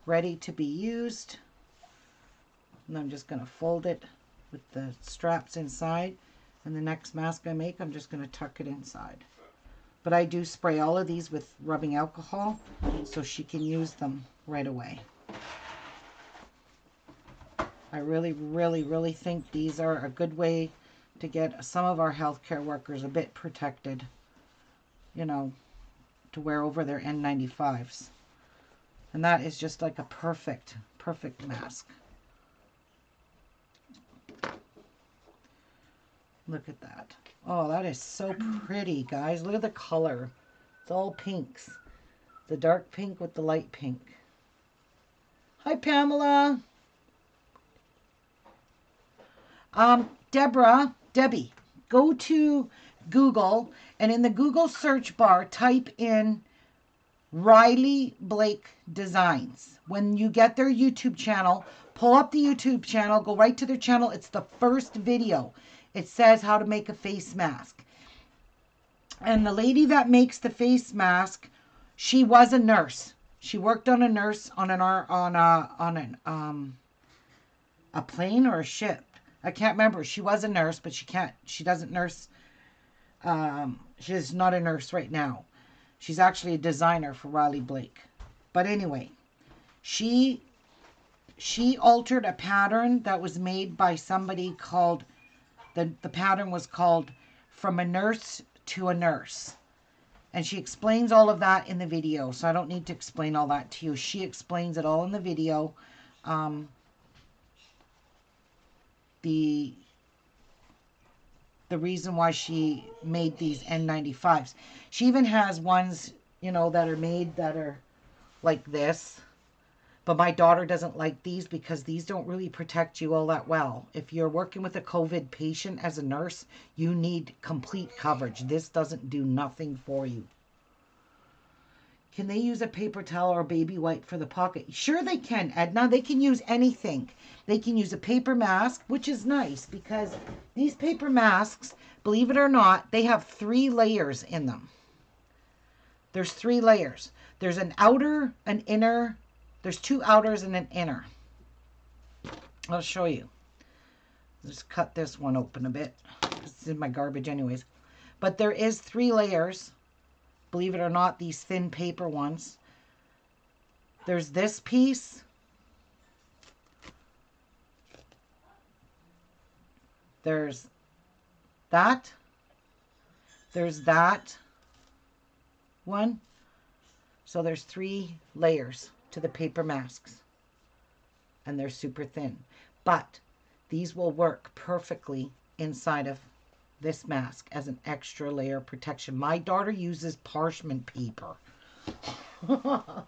Ready to be used. And I'm just going to fold it with the straps inside. And the next mask I make, I'm just going to tuck it inside. But I do spray all of these with rubbing alcohol so she can use them right away. I really, really, really think these are a good way to get some of our healthcare workers a bit protected, you know, to wear over their N95s. And that is just like a perfect, perfect mask. Look at that. Oh, that is so pretty, guys. Look at the color. It's all pinks. The dark pink with the light pink. Hi, Pamela. Debbie, go to Google, and in the Google search bar, type in Riley Blake Designs. When you get their YouTube channel, pull up the YouTube channel, go right to their channel. It's the first video. It says how to make a face mask. And the lady that makes the face mask, she was a nurse. She worked on a nurse on a plane or a ship. I can't remember. She was a nurse, but she doesn't nurse. She's not a nurse right now. She's actually a designer for Riley Blake. But anyway, she altered a pattern that was made by somebody called, the pattern was called From a Nurse to a Nurse. And she explains all of that in the video, so I don't need to explain all that to you. She explains it all in the video. The reason why she made these N95s. She even has ones, you know, that are made that are like this. But my daughter doesn't like these because these don't really protect you all that well. If you're working with a COVID patient as a nurse, you need complete coverage. This doesn't do nothing for you. Can they use a paper towel or a baby wipe for the pocket? Sure they can, Edna. They can use anything. They can use a paper mask, which is nice because these paper masks, believe it or not, they have 3 layers in them. There's 3 layers. There's an outer, an inner. There's 2 outers and an inner. I'll show you. Just cut this one open a bit. It's in my garbage anyways. But there is 3 layers. Believe it or not, these thin paper ones. There's this piece. There's that. There's that one. So there's 3 layers to the paper masks. And they're super thin. But these will work perfectly inside of this mask as an extra layer of protection. My daughter uses parchment paper. I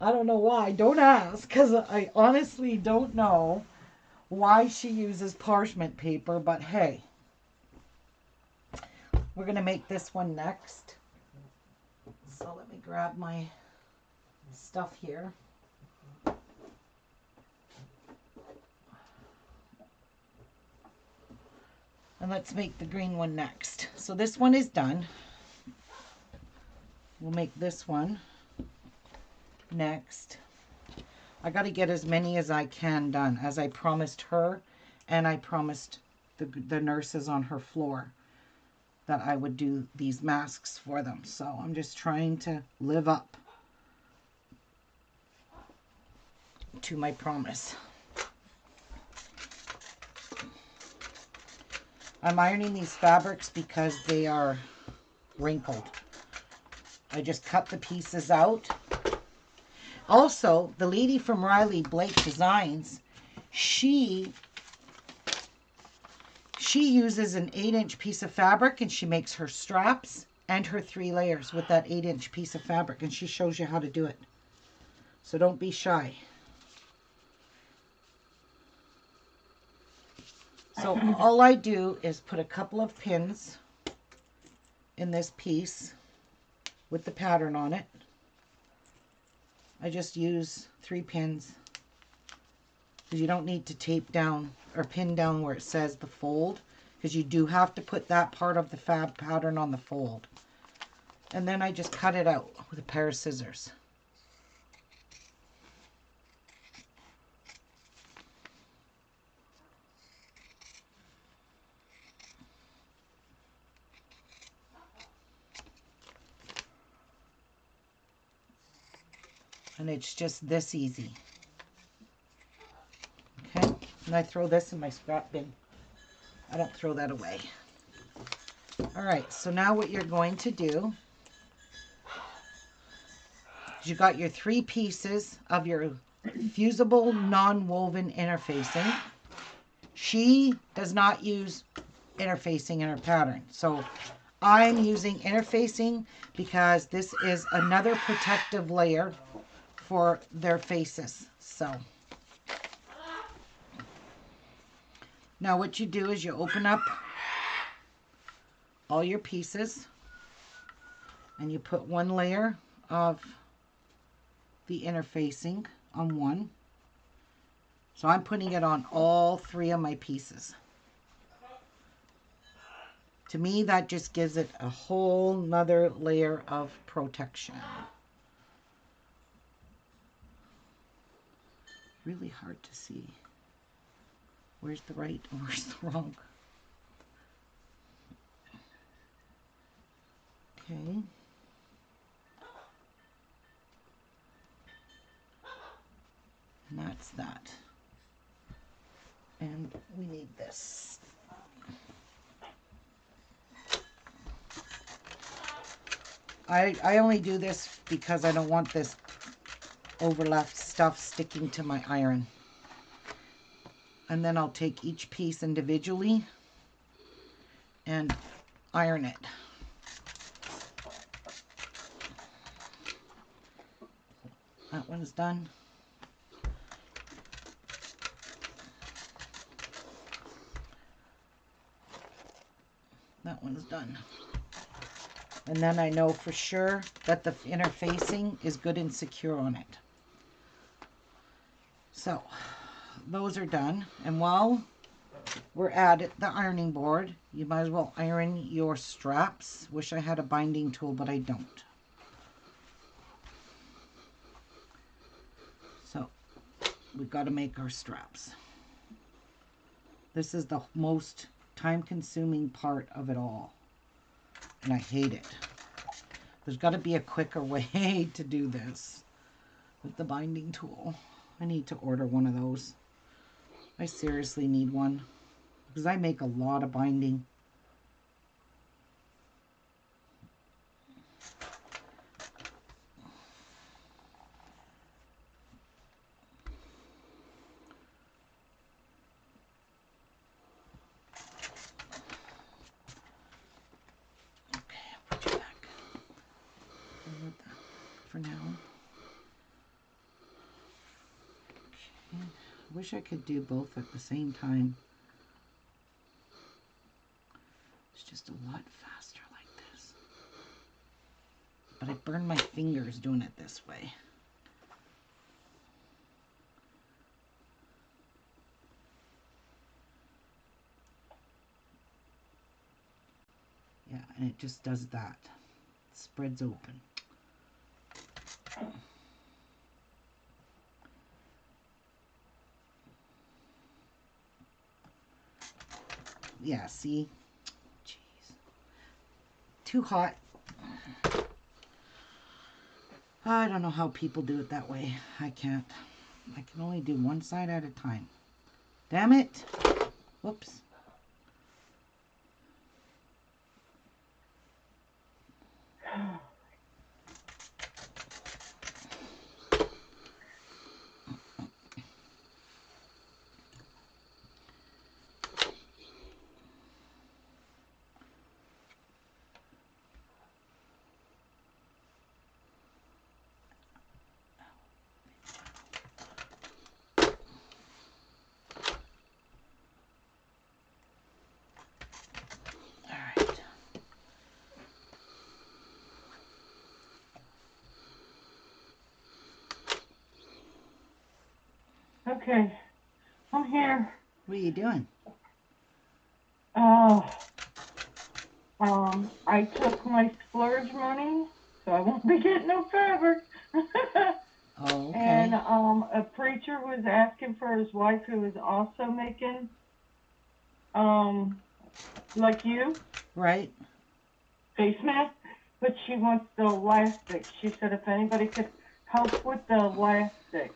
don't know why. Don't ask, because I honestly don't know why she uses parchment paper, but hey. We're going to make this one next. So let me grab my stuff here. And let's make the green one next. So this one is done. We'll make this one next. I got to get as many as I can done, as I promised her, and I promised the nurses on her floor that I would do these masks for them. So I'm just trying to live up to my promise. I'm ironing these fabrics because they are wrinkled. I just cut the pieces out. Also, the lady from Riley Blake Designs, she uses an 8-inch piece of fabric and she makes her straps. and her 3 layers with that 8-inch piece of fabric, and she shows you how to do it. So don't be shy. So all I do is put a couple of pins in this piece with the pattern on it. I just use 3 pins because you don't need to tape down or pin down where it says the fold, because you do have to put that part of the fab pattern on the fold. And then I just cut it out with a pair of scissors. And it's just this easy. Okay, and I throw this in my scrap bin. I don't throw that away. All right, so now what you're going to do is you got your 3 pieces of your fusible non-woven interfacing. She does not use interfacing in her pattern. So I'm using interfacing because this is another protective layer for their faces. So now what you do is you open up all your pieces and you put 1 layer of the interfacing on one. So I'm putting it on all 3 of my pieces. To me, that just gives it a whole nother layer of protection. Really hard to see. Where's the right and where's the wrong? Okay. And that's that. And we need this. I only do this because I don't want this overlap stuff sticking to my iron. And then I'll take each piece individually and iron it. That one's done. That one's done. And then I know for sure that the interfacing is good and secure on it. So those are done. And while we're at it, the ironing board, you might as well iron your straps. Wish I had a binding tool, but I don't. So we got to make our straps. This is the most time-consuming part of it all, and I hate it. There's got to be a quicker way to do this with the binding tool. I need to order one of those. I seriously need one because I make a lot of binding. For now. Okay. I wish I could do both at the same time. It's just a lot faster like this. But I burn my fingers doing it this way. Yeah, and it just does that. It spreads open. Yeah, see? Jeez. Too hot. I don't know how people do it that way. I can't. I can only do one side at a time. Damn it. Whoops. Okay, I'm here. What are you doing? Oh, I took my splurge money, so I won't be getting no fabric. Oh, And okay. a preacher was asking for his wife, who was also making, um, like you, Right. face mask, but she wants the elastic. She said if anybody could help with the elastic,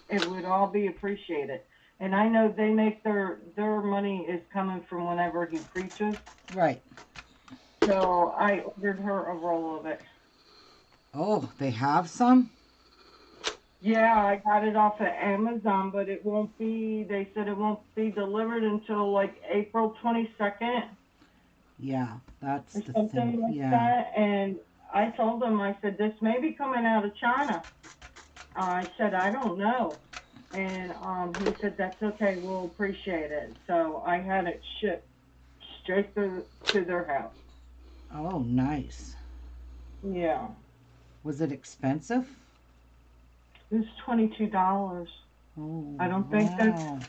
it would all be appreciated. And I know they make their money is coming from whenever he preaches. Right. So I ordered her a roll of it. Oh, they have some? Yeah, I got it off of Amazon, but it won't be, they said it won't be delivered until like April 22nd Yeah, that's or the thing. something like Yeah. that. And I told them, I said, this may be coming out of China. I said, I don't know. And he said, that's okay, we'll appreciate it. So I had it shipped straight to their house. Oh, nice. Yeah. Was it expensive? It was $22. Oh, I don't think wow.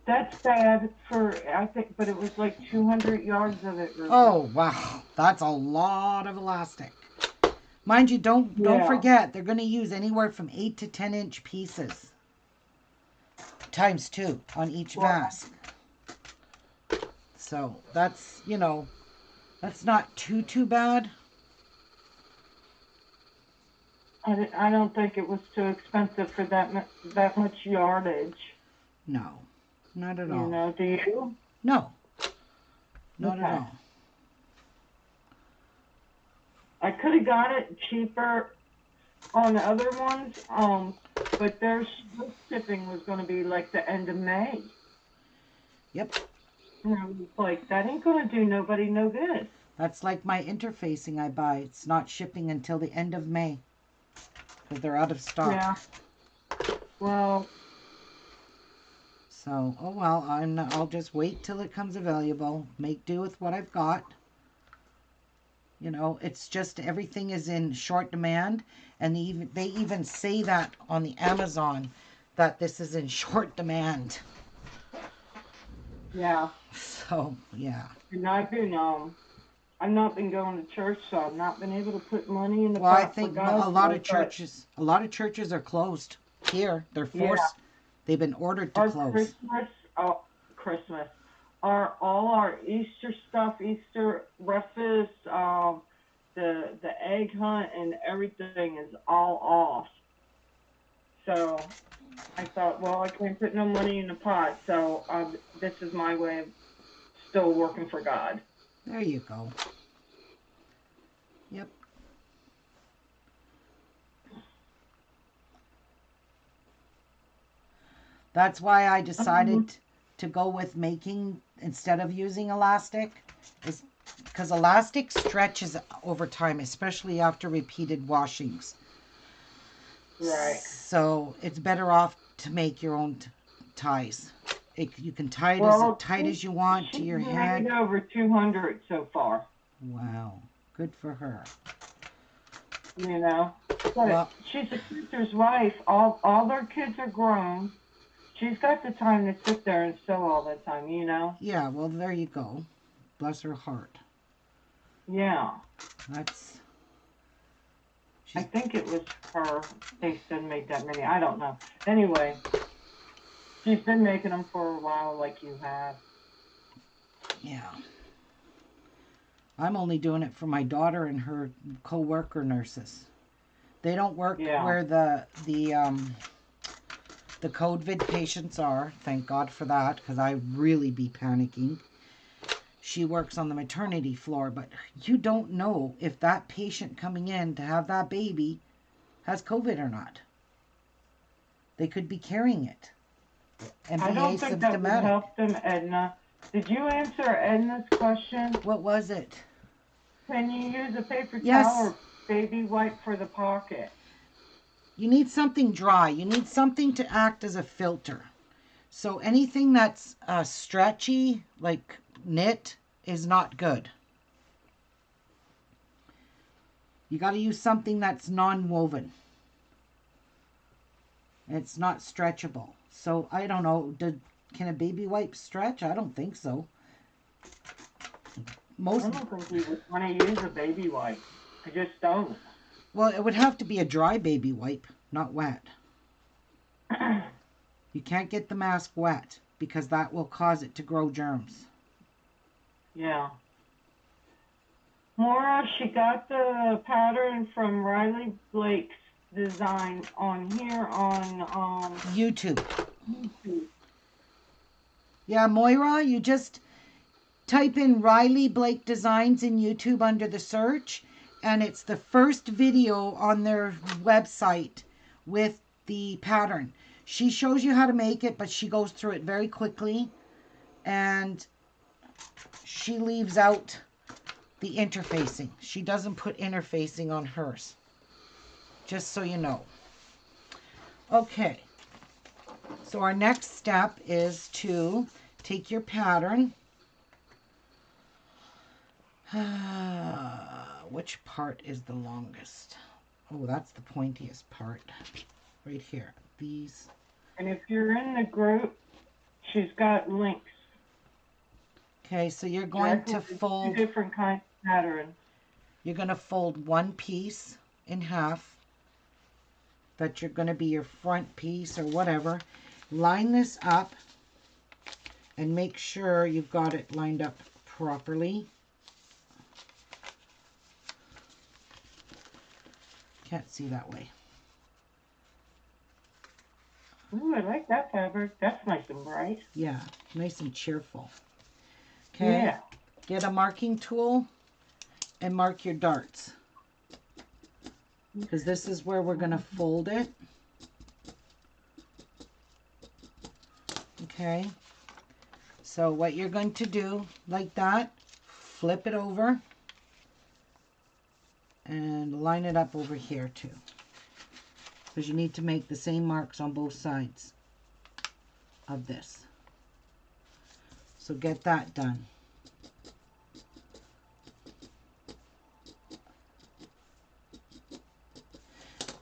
that's bad for, I think, but it was like 200 yards of it, Ruby. Oh, wow. That's a lot of elastic. Mind you, don't Yeah. forget, they're going to use anywhere from 8 to 10-inch pieces. Times 2 on each Well, mask. So, that's, that's not too bad. I don't think it was too expensive for that much yardage. No, not at You all. know, do you? No, not at Okay. all. I could have got it cheaper on the other ones, but their shipping was going to be like the end of May. Yep. And I was like, that ain't going to do nobody no good. That's like my interfacing I buy. It's not shipping until the end of May because they're out of stock. Yeah. Well, So, oh well, I'll just wait till it comes available. Make do with what I've got. It's just everything is in short demand, and they even say that on the Amazon that this is in short demand. yeah. So, yeah. And I've not been going to church, so I've not been able to put money in the Well, I pot for think God. So I thought, a lot of churches are closed here. They're yeah, forced. They've been ordered to our close. Christmas, all our Easter stuff, Easter breakfast, the egg hunt and everything is all off. So I thought, well, I can't put no money in the pot, so this is my way of still working for God. There you go. Yep. That's why I decided to go with making instead of using elastic, is because elastic stretches over time, especially after repeated washings. Right. So it's better off to make your own ties. You can tie it as Well, tight as you want to she's your made head. over 200 so far. Wow, good for her. You know, but Well, she's a preacher's wife. All their kids are grown. She's got the time to sit there and sew all the time. You know. yeah, well, there you go. Bless her heart. Yeah. That's. I She's, think it was her. They said made that many. I don't know. Anyway, she's been making them for a while, like you have. yeah. I'm only doing it for my daughter and her co-worker nurses. They don't work Yeah. where the COVID patients are. Thank God for that, because I'd really be panicking. She works on the maternity floor, but you don't know if that patient coming in to have that baby has COVID or not. They could be carrying it and I be don't think that would asymptomatic. help them, Edna. Did you answer Edna's question? What was it? Can you use a paper Yes. towel or baby wipe for the pocket? You need something dry. You need something to act as a filter. So anything that's stretchy, like knit, is not good. You got to use something that's non-woven. It's not stretchable. So I don't know. Can a baby wipe stretch? I don't think so. I Most don't think you would want to use a baby wipe. I just don't. Well, it would have to be a dry baby wipe, not wet. You can't get the mask wet because that will cause it to grow germs. Yeah. Maura, she got the pattern from Riley Blake's design on here on YouTube. YouTube. Yeah, Moira, you just type in Riley Blake Designs in YouTube under the search, and it's the first video on their website with the pattern. She shows you how to make it, but she goes through it very quickly, and she leaves out the interfacing. She doesn't put interfacing on hers, just so you know. Okay, so our next step is to take your pattern. Which part is the longest? Oh, that's the pointiest part. Right here. These. And if you're in the group, she's got links. Okay, so you're going to Two fold. different kinds of patterns. You're going to fold one piece in half. That you're going to be your front piece or whatever. Line this up and make sure you've got it lined up properly. Can't see that way. Ooh, I like that fabric. That's nice and bright. Yeah, nice and cheerful. Okay, Yeah. get a marking tool and mark your darts. Because this is where we're going to fold it. Okay, so what you're going to do, like that, flip it over and line it up over here too. Because you need to make the same marks on both sides of this. So get that done.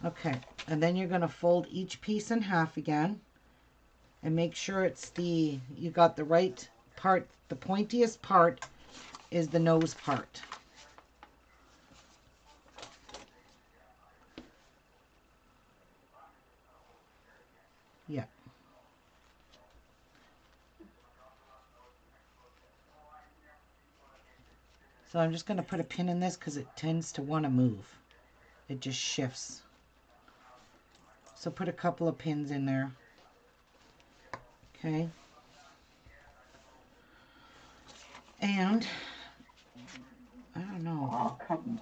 Okay, and then you're going to fold each piece in half again and make sure it's you got the right part. The pointiest part is the nose part. Yeah. So I'm just going to put a pin in this because it tends to want to move. It just shifts. So put a couple of pins in there. Okay. And I don't know. Oh, come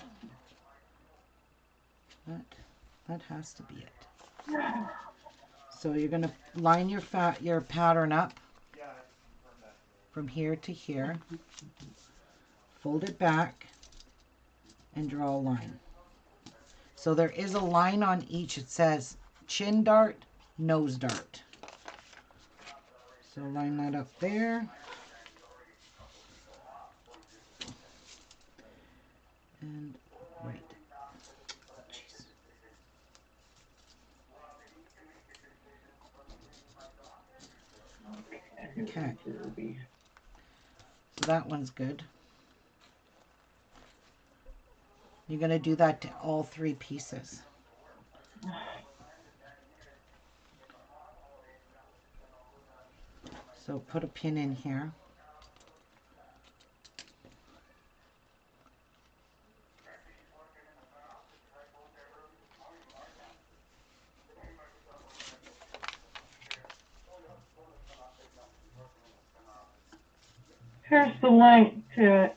on. That has to be it. So you're going to line your pattern up from here to here. Fold it back and draw a line. So there is a line on each. It says chin dart, nose dart. So line that up there. And right. Jeez. Okay. So that one's good. You're going to do that to all three pieces. So put a pin in here. Here's the link to it.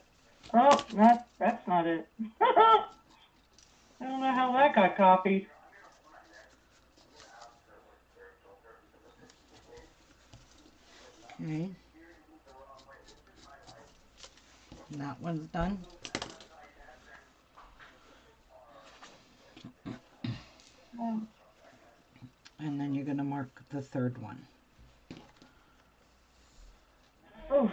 Oh, that's not it. I don't know how that got copied. Okay. And that one's done. And then you're going to mark the third one. Oof.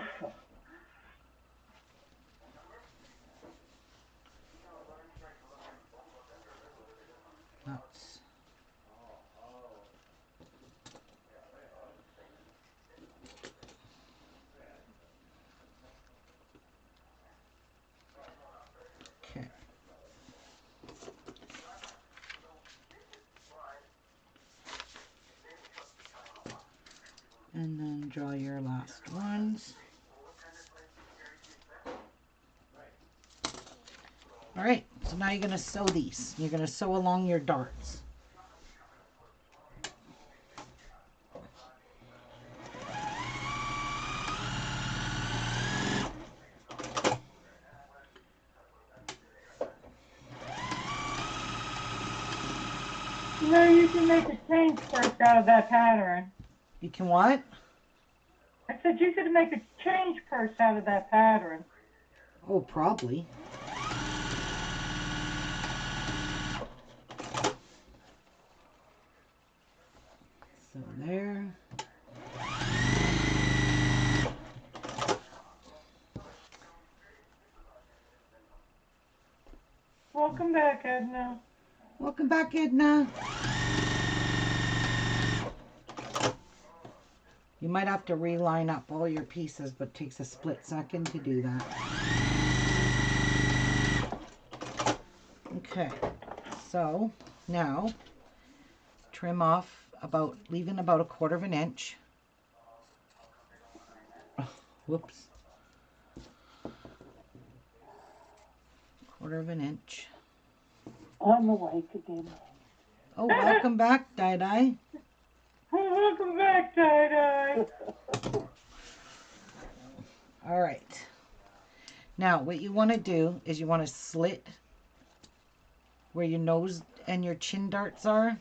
And then draw your last ones. All right, so now you're going to sew these. You're going to sew along your darts. You know, you can make a change first out of that pattern. You can what? I said you could make a change purse out of that pattern. Oh, probably. So there. Welcome back, Edna. Welcome back, Edna. You might have to reline up all your pieces, but it takes a split second to do that. Okay, so now trim off leaving about 1/4 of an inch. Oh, whoops. 1/4 of an inch. I'm awake again. Oh, welcome back, Dye. Welcome back, Dye. All right. Now, what you want to do is you want to slit where your nose and your chin darts are.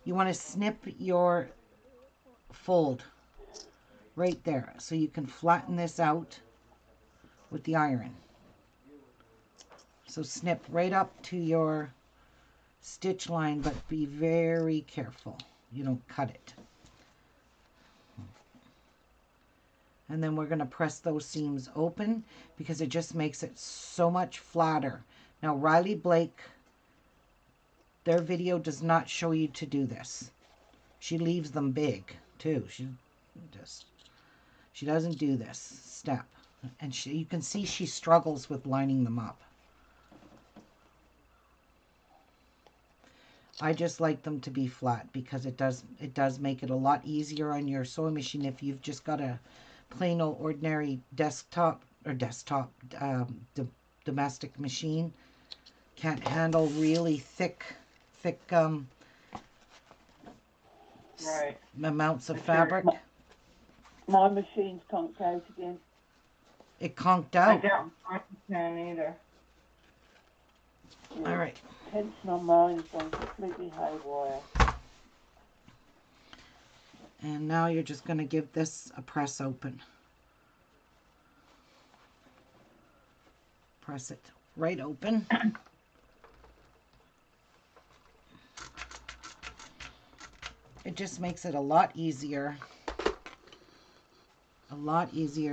You want to snip your fold right there so you can flatten this out with the iron. So snip right up to your stitch line, but be very careful you don't cut it. And then we're going to press those seams open because it just makes it so much flatter. Now, Riley Blake, their video does not show you to do this. She leaves them big too. She doesn't do this step. And you can see she struggles with lining them up. I just like them to be flat because it does make it a lot easier on your sewing machine if you've just got a plain old ordinary domestic machine. Can't handle really thick Right. amounts of fabric. My machine's conked out again. It conked I out. don't can either. Yeah. All right. Tension on mine has gone completely haywire. And now you're just going to give this a press open. Press it right open. It just makes it a lot easier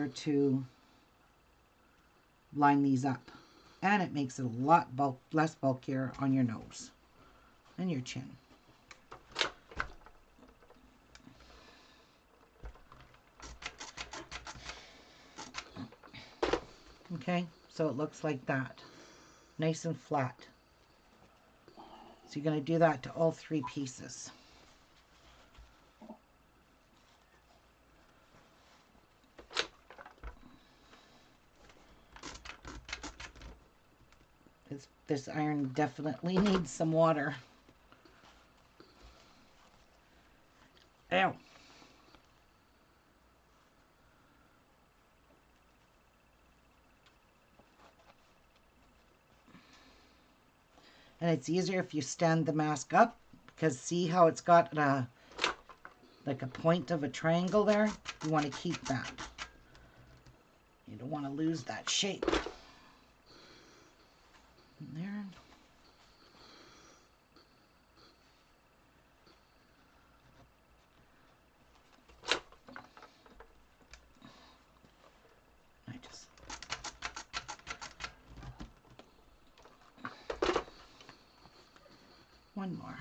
to line these up. And it makes it a lot less bulkier on your nose and your chin. Okay, so it looks like that. Nice and flat. So you're going to do that to all 3 pieces. This iron definitely needs some water. Ow. And it's easier if you stand the mask up, because see how it's got like a point of a triangle there? You want to keep that. You don't want to lose that shape. There. One more.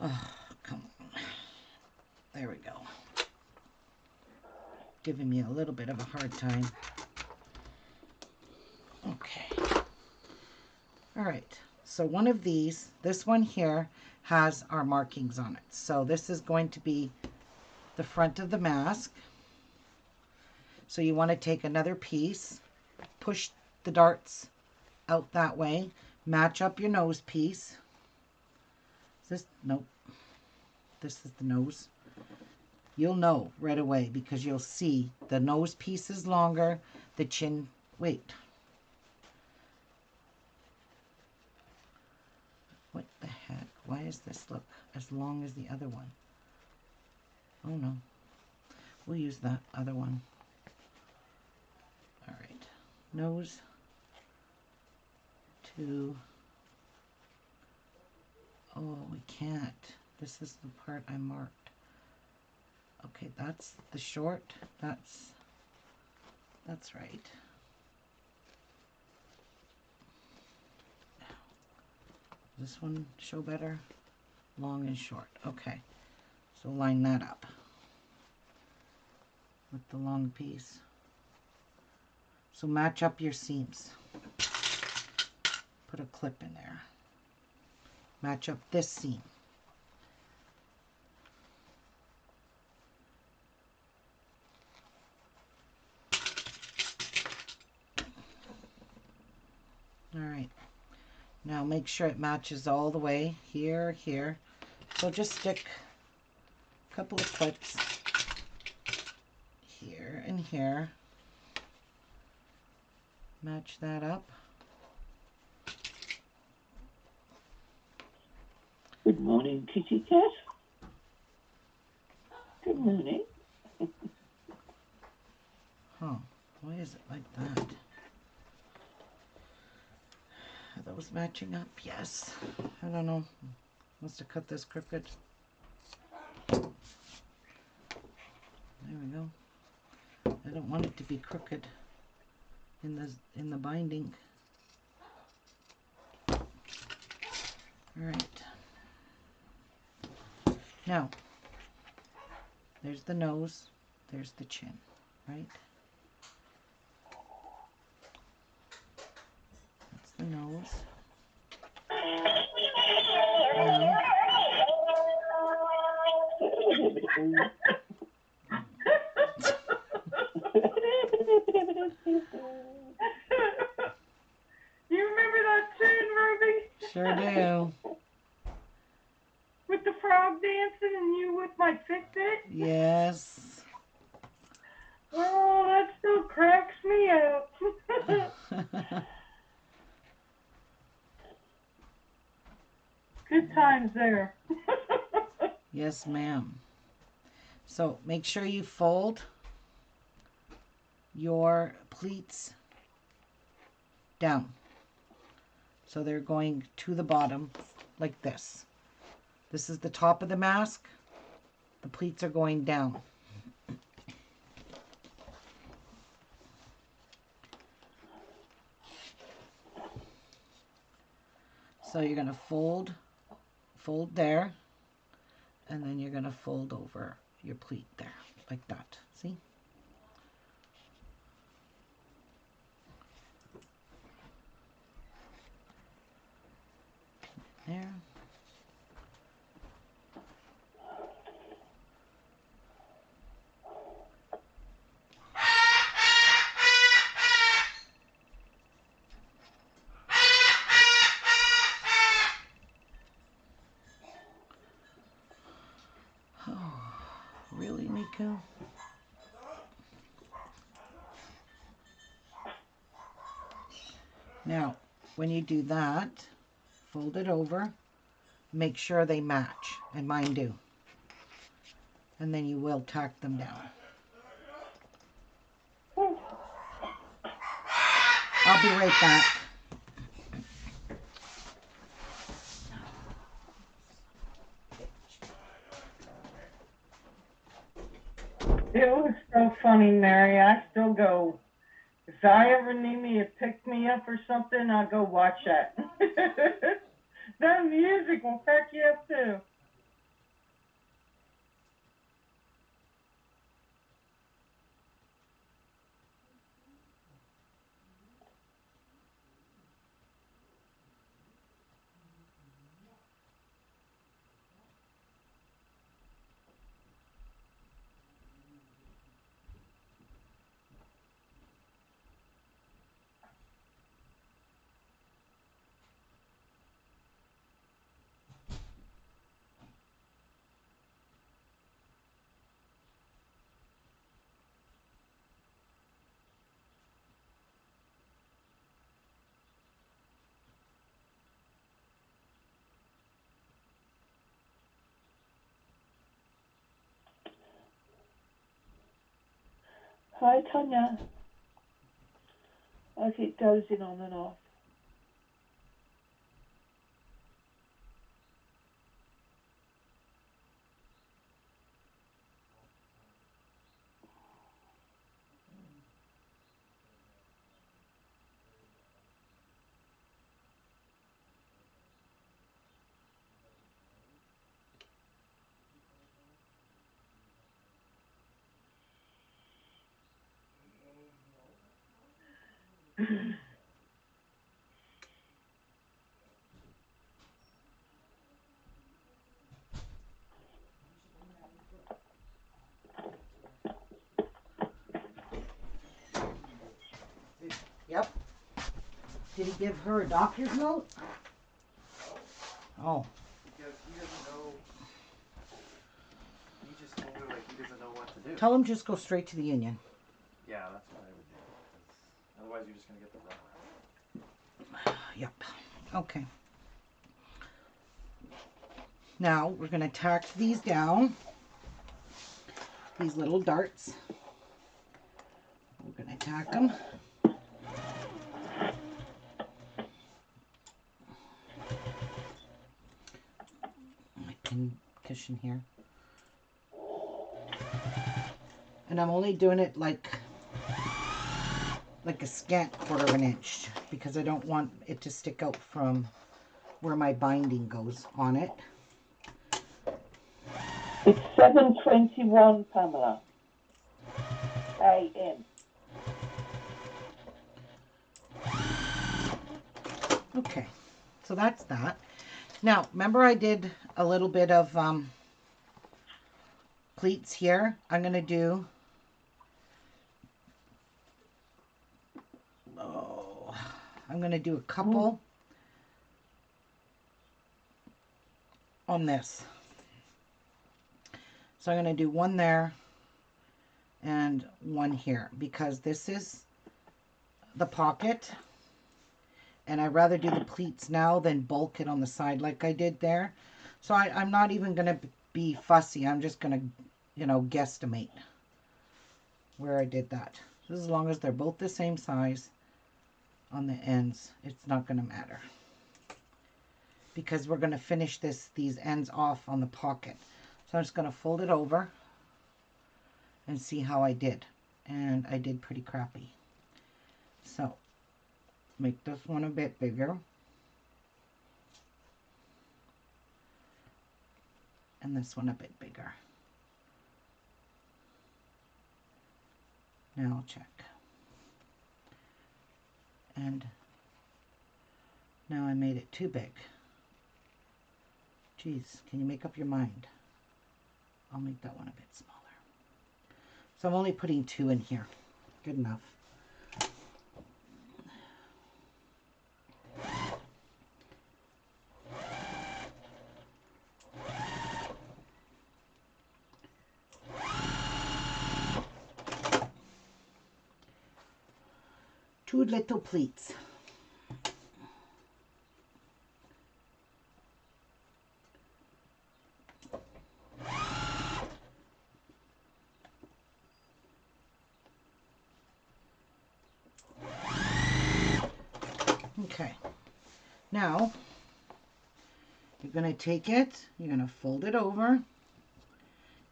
Oh, come on. There we go. giving me a little bit of a hard time. Okay. All right. So one of these, this one here, has our markings on it. So this is going to be the front of the mask. So you want to take another piece, push the darts out that way, match up your nose piece. Is this, nope, this is the nose. You'll know right away because you'll see the nose piece is longer, the chin, wait. What the heck? Why does this look as long as the other one? Oh no, we'll use that other one. All right, nose to, oh, we can't. This is the part I marked. Okay, that's the short, that's right. Does this one show better? Long and short, okay. So line that up with the long piece. So match up your seams. Put a clip in there. Match up this seam. All right. Now make sure it matches all the way here, here. So just stick a couple of clips here and here. Match that up. Good morning, kitty cat. Good morning. Huh, why is it like that? Are those matching up? Yes. I don't know. Must have cut this crooked. There we go. I don't want it to be crooked in the binding. All right. Now, there's the nose, there's the chin, right? That's the nose. Now, You remember that tune, Ruby? sure do. With the frog dancing and you with my Fitbit? Yes. Oh, that still cracks me up. Good times there. Yes, ma'am. So make sure you fold your pleats down. So they're going to the bottom like this. This is the top of the mask. The pleats are going down. So you're going to fold there, and then you're going to fold over your pleat there, like that. See? There. Oh, really, Nico? Now, when you do that, fold it over, make sure they match, and mine do. And then you will tack them down. I'll be right back. It was so funny, Mary. I still go, if I ever need me to pick me up or something, I'll go watch that. That music will crack you up too. Hi, Tanya. I keep dozing on and off. Yep. Did he give her a doctor's note? Oh. Because he doesn't know. He just told her like he doesn't know what to do. Tell him just go straight to the union. Yeah, that's what I would do. Otherwise, you're just gonna get the runaround. Yep. Okay. Now we're going to tack these down. These little darts. We're going to tack them. I can cushion here. And I'm only doing it like a scant 1/4 of an inch because I don't want it to stick out from where my binding goes on it. It's 7:21, Pamela. A.M. Okay, so that's that. Now, remember I did a little bit of pleats here. I'm going to do, a couple on this. So I'm going to do one there and one here because this is the pocket. And I'd rather do the pleats now than bulk it on the side like I did there. So I'm not even going to be fussy. I'm just going to, you know, guesstimate where I did that. As long as they're both the same size on the ends, it's not going to matter. Because we're going to finish these ends off on the pocket. So I'm just going to fold it over and see how I did. And I did pretty crappy. So make this one a bit bigger. And this one a bit bigger. Now I'll check. And now I made it too big. Geez, can you make up your mind? I'll make that one a bit smaller. So I'm only putting 2 in here. Good enough. Two little pleats. Okay, now you're going to take it, you're going to fold it over,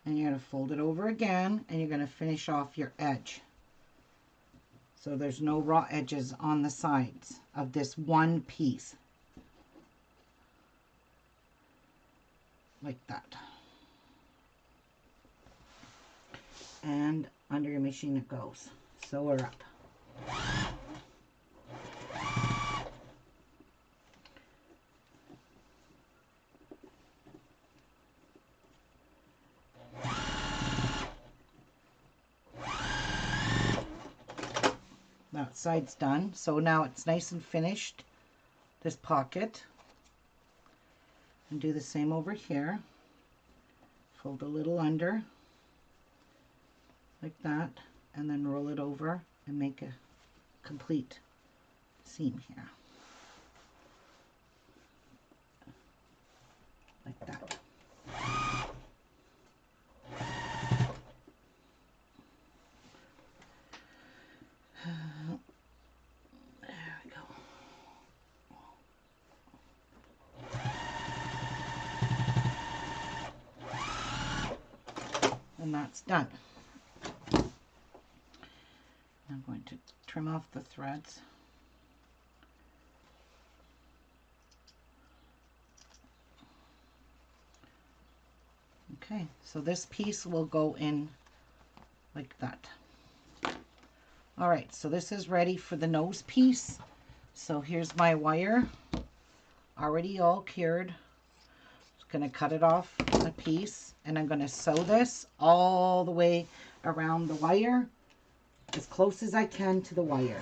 and you're going to fold it over again, and you're going to finish off your edge. So there's no raw edges on the sides of this one piece. Like that. And under your machine it goes. Sew her up. That side's done. So now it's nice and finished, this pocket. And do the same over here. Fold a little under, like that, and then roll it over and make a complete seam here. Like that. And that's done. I'm going to trim off the threads. Okay, so this piece will go in like that. All right, so this is ready for the nose piece. So here's my wire, already all cured. Just gonna cut it off a piece, and I'm gonna sew this all the way around the wire, as close as I can to the wire.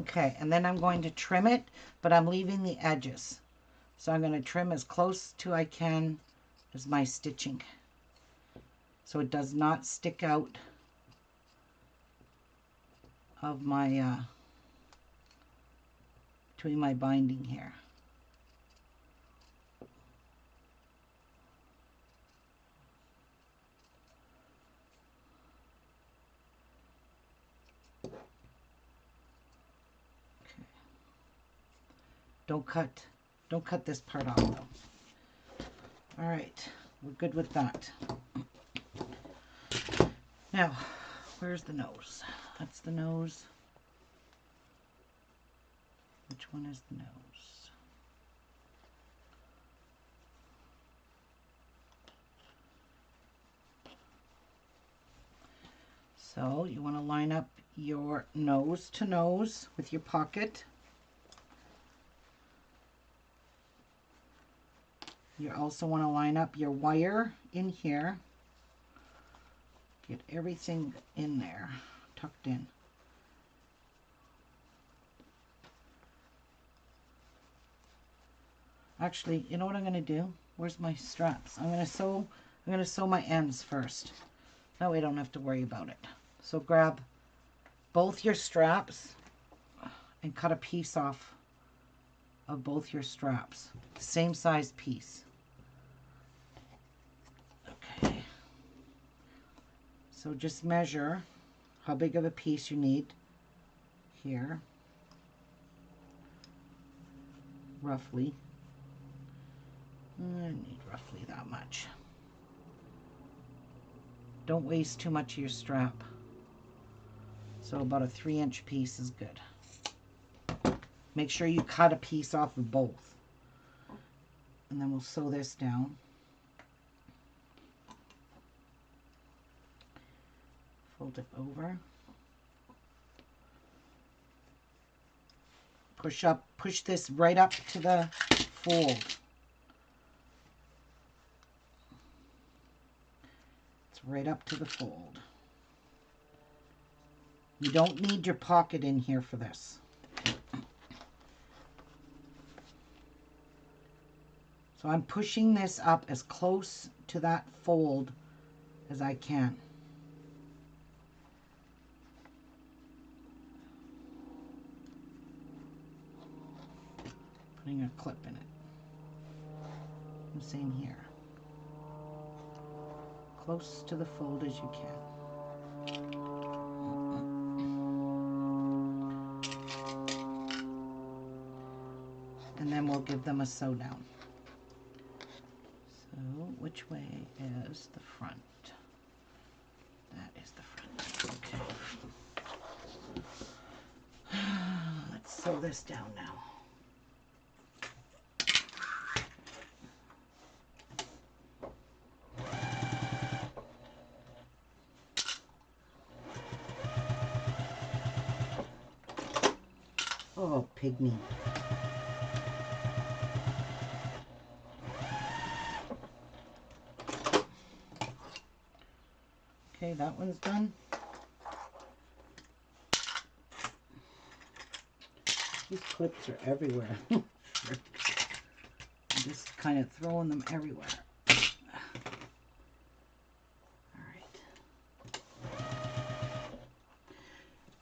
Okay, and then I'm going to trim it, but I'm leaving the edges. So I'm going to trim as close to I can as my stitching, so it does not stick out of my, between my binding here. Don't cut this part off though. All right, we're good with that. Now, where's the nose? That's the nose. Which one is the nose? So you want to line up your nose to nose with your pocket. You also want to line up your wire in here. Get everything in there, tucked in. Actually, you know what I'm going to do? Where's my straps? I'm going to sew my ends first. That way I don't have to worry about it. So grab both your straps and cut a piece off of both your straps. Same size piece. Okay. So just measure how big of a piece you need here. Roughly. I need roughly that much. Don't waste too much of your strap. So about a 3-inch piece is good. Make sure you cut a piece off of both. And then we'll sew this down. Fold it over. Push this right up to the fold. It's right up to the fold. You don't need your pocket in here for this. So I'm pushing this up as close to that fold as I can. Putting a clip in it. The same here. Close to the fold as you can. And then we'll give them a sew down. So which way is the front? That is the front. Okay. Let's sew this down now. Oh, pygmy. Okay, that one's done. These clips are everywhere. I'm just kind of throwing them everywhere. All right.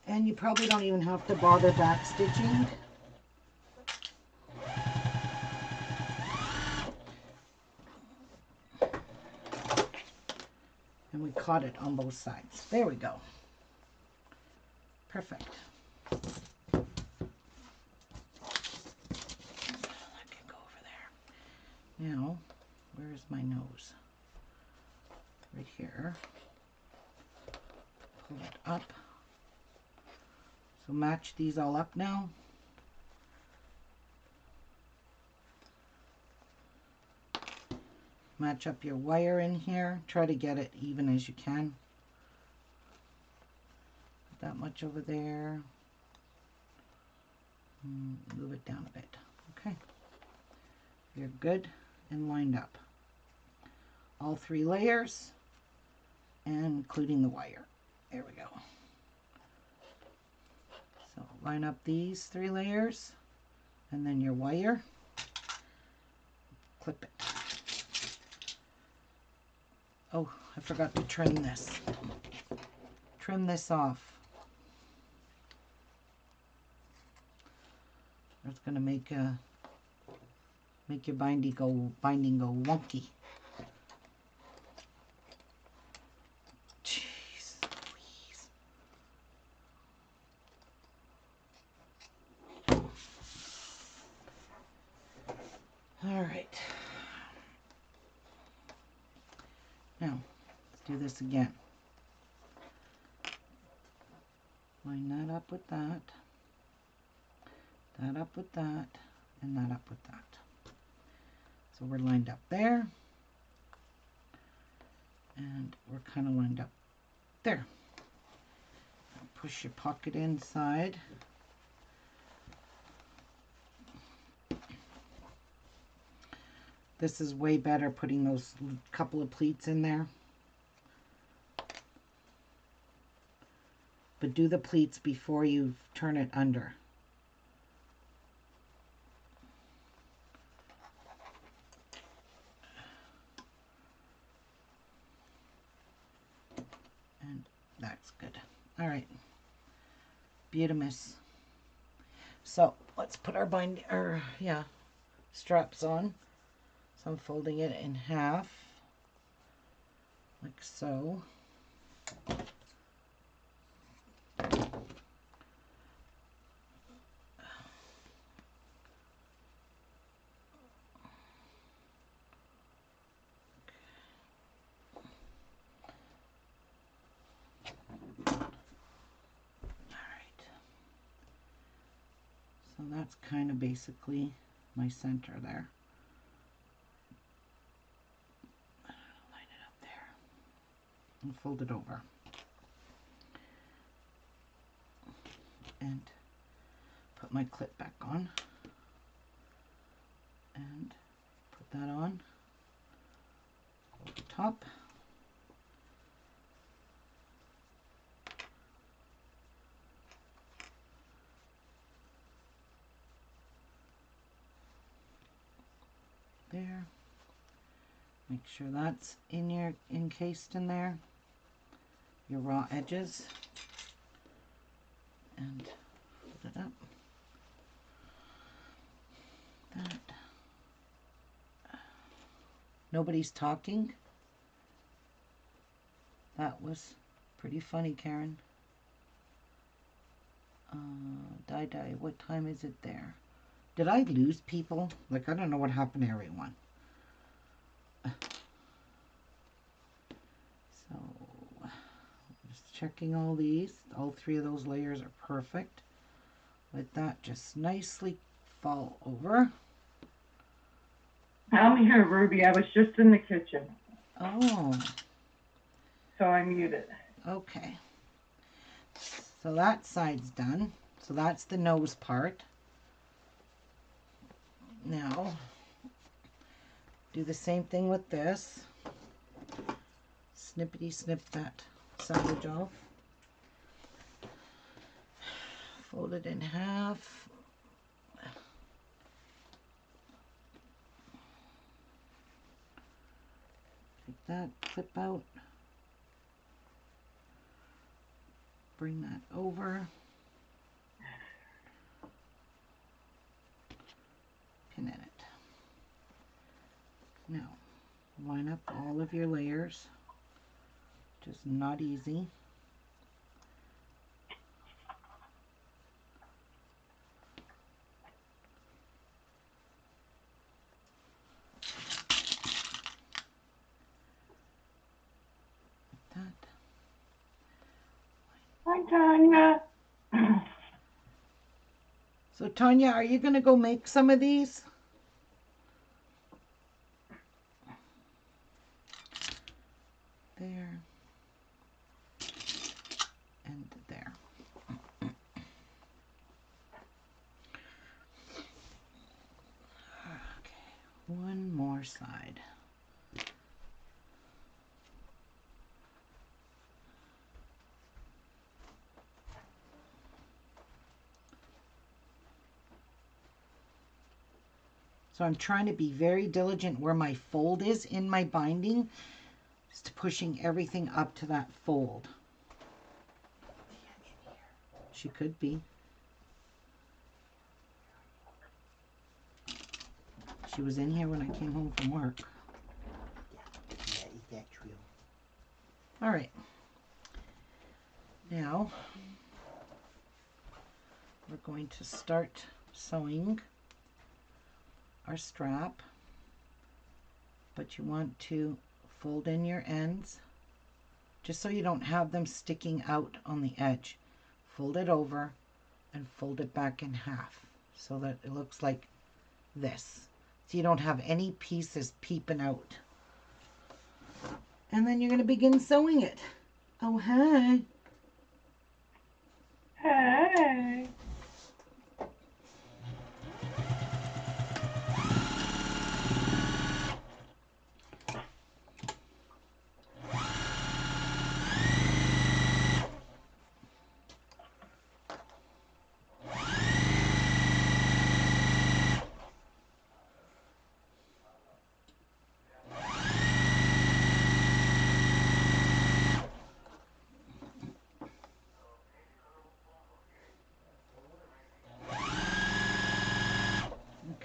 And you probably don't even have to bother back stitching. And we caught it on both sides. There we go. Perfect. That can go over there. Now, where's my nose? Right here. Pull it up. So match these all up now. Match up your wire in here. Try to get it even as you can. Put that much over there. Move it down a bit. Okay. You're good and lined up. All 3 layers, and including the wire. There we go. So line up these 3 layers, and then your wire. Clip it. Oh, I forgot to trim this. Trim this off. It's gonna make your binding go wonky. Jeez Louise. All right. Now, let's do this again. Line that up with that. That up with that. And that up with that. So we're lined up there. And we're kind of lined up there. Push your pocket inside. This is way better putting those couple of pleats in there. But do the pleats before you turn it under. And that's good. All right. Beautimus. So let's put our straps on. So I'm folding it in half, like so. So that's kind of basically my center there. Line it up there and fold it over. And put my clip back on. And put that on over top. There. Make sure that's encased in there. Your raw edges. And fold it up. That. Nobody's talking. That was pretty funny, Karen. Dye, what time is it there? Did I lose people? Like, I don't know what happened to everyone. So, just checking all these. All 3 of those layers are perfect. Let that just nicely fall over. I'm here, Ruby. I was just in the kitchen. Oh. So I muted. Okay. So that side's done. So that's the nose part. Now, do the same thing with this. Snippety snip that sandwich off. Fold it in half. Take that clip out. bring that over. Pin in it. Now, line up all of your layers. Just not easy. Like that. Hi, Tanya. So Tanya, are you gonna go make some of these? There. And there. Okay, one more side. So I'm trying to be very diligent where my fold is in my binding, just pushing everything up to that fold. She could be. She was in here when I came home from work. Yeah, that's real. All right. Now, we're going to start sewing our strap, but you want to fold in your ends just so you don't have them sticking out on the edge. Fold it over and fold it back in half so that it looks like this, so you don't have any pieces peeping out. And then you're going to begin sewing it. Oh, hey. Hey.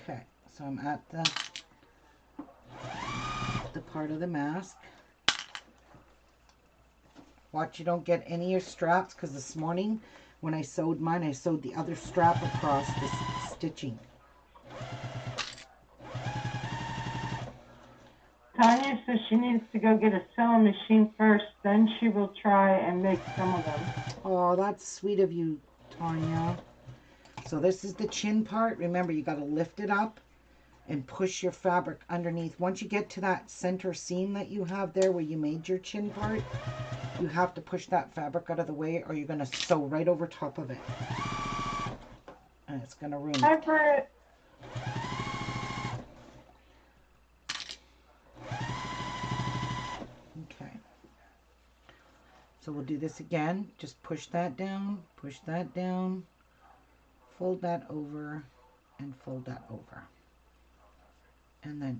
Okay, so I'm at the part of the mask. Watch you don't get any of your straps, because this morning when I sewed mine, I sewed the other strap across the stitching. Tanya says she needs to go get a sewing machine first, then she will try and make some of them. Oh, that's sweet of you, Tanya. So this is the chin part. Remember, you got to lift it up and push your fabric underneath. Once you get to that center seam that you have there where you made your chin part, you have to push that fabric out of the way or you're going to sew right over top of it. And it's going to ruin Hi, it. Britt. Okay. So we'll do this again. Just push that down, fold that over, and fold that over. And then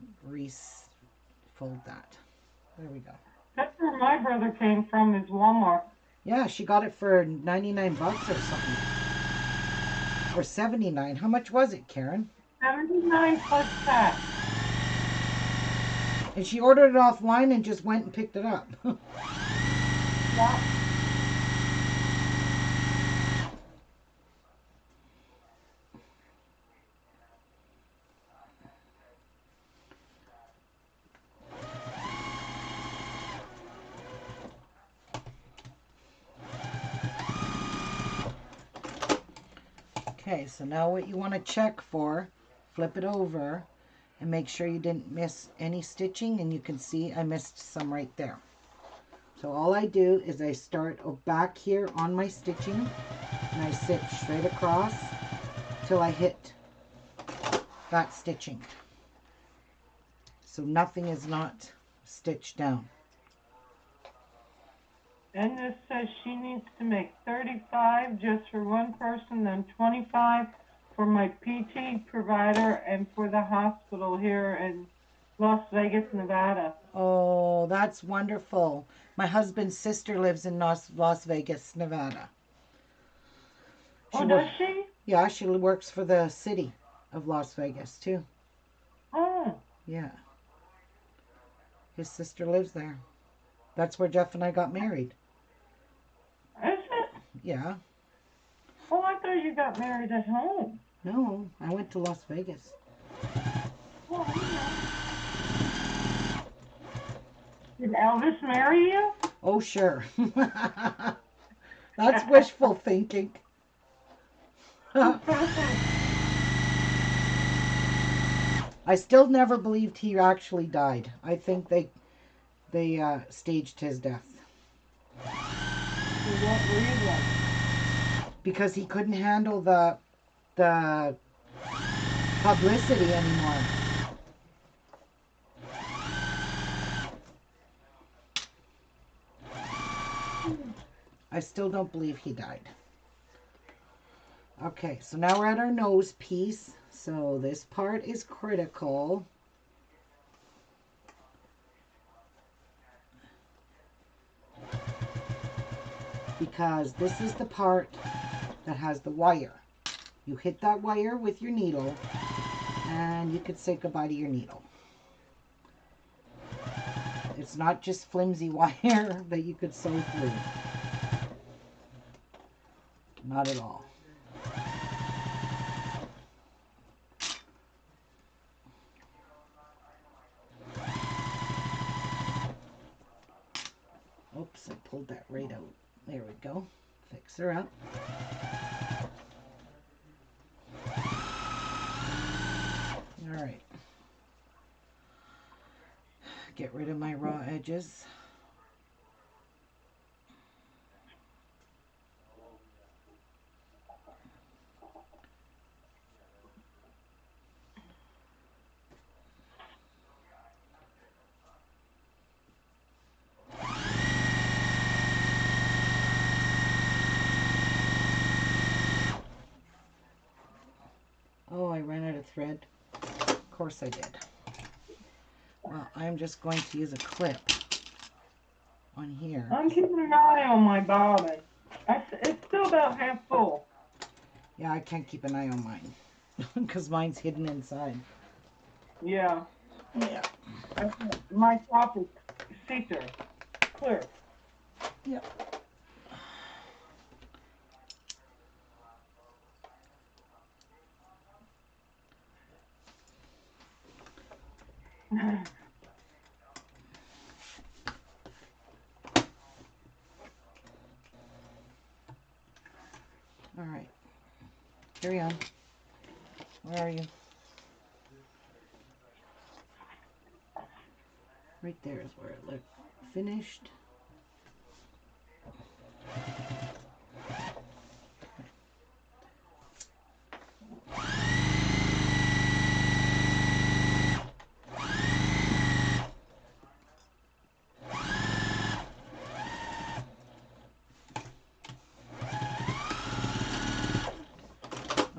fold that. There we go. That's where my brother came from, is Walmart. Yeah, she got it for 99 bucks or something. Or 79. How much was it, Karen? 79 plus tax. And she ordered it offline and just went and picked it up. Yeah. Okay, so now what you want to check for, flip it over and make sure you didn't miss any stitching, and you can see I missed some right there. So all I do is I start back here on my stitching and I sit straight across till I hit that stitching. So nothing is not stitched down. And this says she needs to make 35 just for one person, then 25 for my PT provider and for the hospital here in Las Vegas, Nevada. Oh, that's wonderful. My husband's sister lives in Las Vegas, Nevada. Oh, wor- does she? Yeah, she works for the city of Las Vegas too. Oh, Yeah. His sister lives there. That's where Jeff and I got married. is it? Yeah. Oh, I thought you got married at home. No, I went to Las Vegas. Oh, did Elvis marry you? Oh, sure. That's wishful thinking. I still never believed he actually died. I think they staged his death For what reason? because he couldn't handle the publicity anymore. I still don't believe he died. Okay, so now we're at our nose piece. So this part is critical. Because this is the part that has the wire. You hit that wire with your needle and you could say goodbye to your needle. It's not just flimsy wire that you could sew through. Not at all. Oops, I pulled that right out. There we go. Fix her up. All right. Get rid of my raw edges. Oh, I ran out of thread. Of course I did. Well, I'm just going to use a clip on here. I'm keeping an eye on my bobbin. It's still about half full. Yeah, I can't keep an eye on mine because mine's hidden inside. Yeah. Yeah. My top is see-through. Clear. Yep. All right. Carry on. Where are you? Right there is where it looked finished.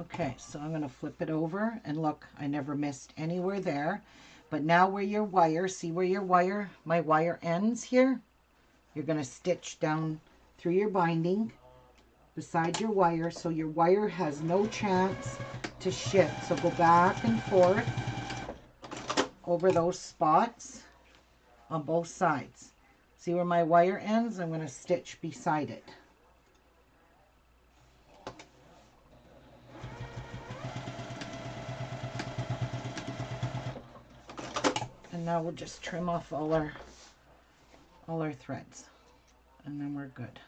Okay, so I'm going to flip it over and look, I never missed anywhere there. But now where your wire, see where your wire, my wire ends here? You're going to stitch down through your binding beside your wire so your wire has no chance to shift. So go back and forth over those spots on both sides. See where my wire ends? I'm going to stitch beside it. And now we'll just trim off all our threads, and then we're good.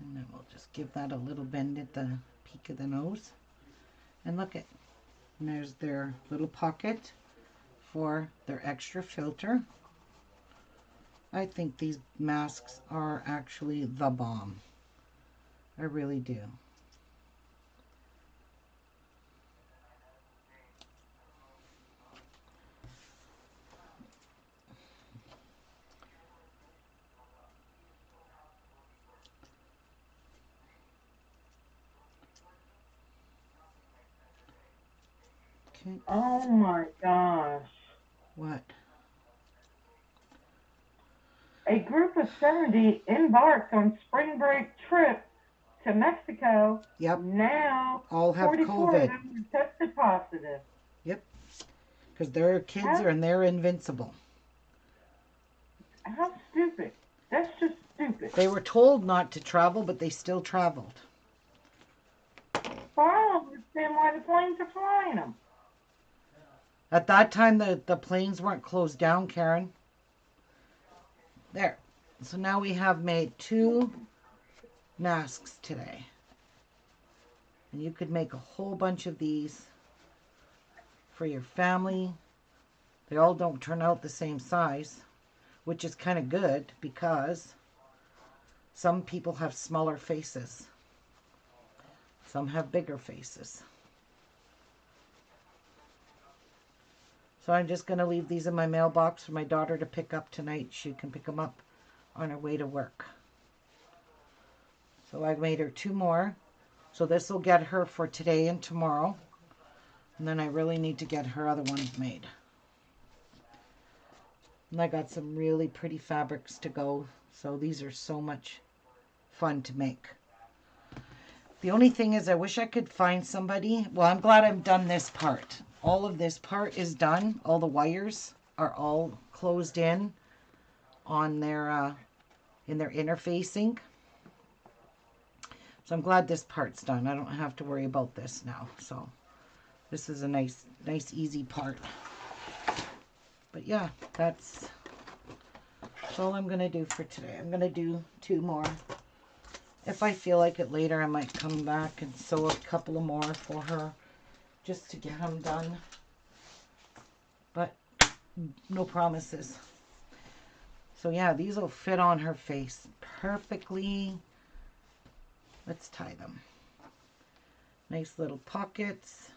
And then we'll just give that a little bend at the peak of the nose. And look at, and there's their little pocket for their extra filter. I think these masks are actually the bomb. I really do. Okay. Oh my gosh. What? A group of 70 embarked on spring break trip to Mexico. Yep. Now, All have 44 of COVID. them are tested positive. Yep. Because their kids are and they're invincible. How stupid. That's just stupid. They were told not to travel, but they still traveled. Well, I don't understand why the planes are flying them. At that time, the planes weren't closed down, Karen. There. So now we have made 2 masks today. And you could make a whole bunch of these for your family. They all don't turn out the same size, which is kind of good because some people have smaller faces. Some have bigger faces. So I'm just going to leave these in my mailbox for my daughter to pick up tonight. She can pick them up on her way to work. So I made her 2 more. So this will get her for today and tomorrow. And then I really need to get her other ones made. And I got some really pretty fabrics to go. So these are so much fun to make. The only thing is I wish I could find somebody. Well, I'm glad I've done this part. All of this part is done. All the wires are all closed in on their interfacing. So I'm glad this part's done. I don't have to worry about this now. So this is a nice easy part. But yeah, that's all I'm going to do for today. I'm going to do 2 more. If I feel like it later, I might come back and sew a couple of more for her just to get them done. But no promises. So yeah, these will fit on her face perfectly. Let's tie them. Nice little pockets.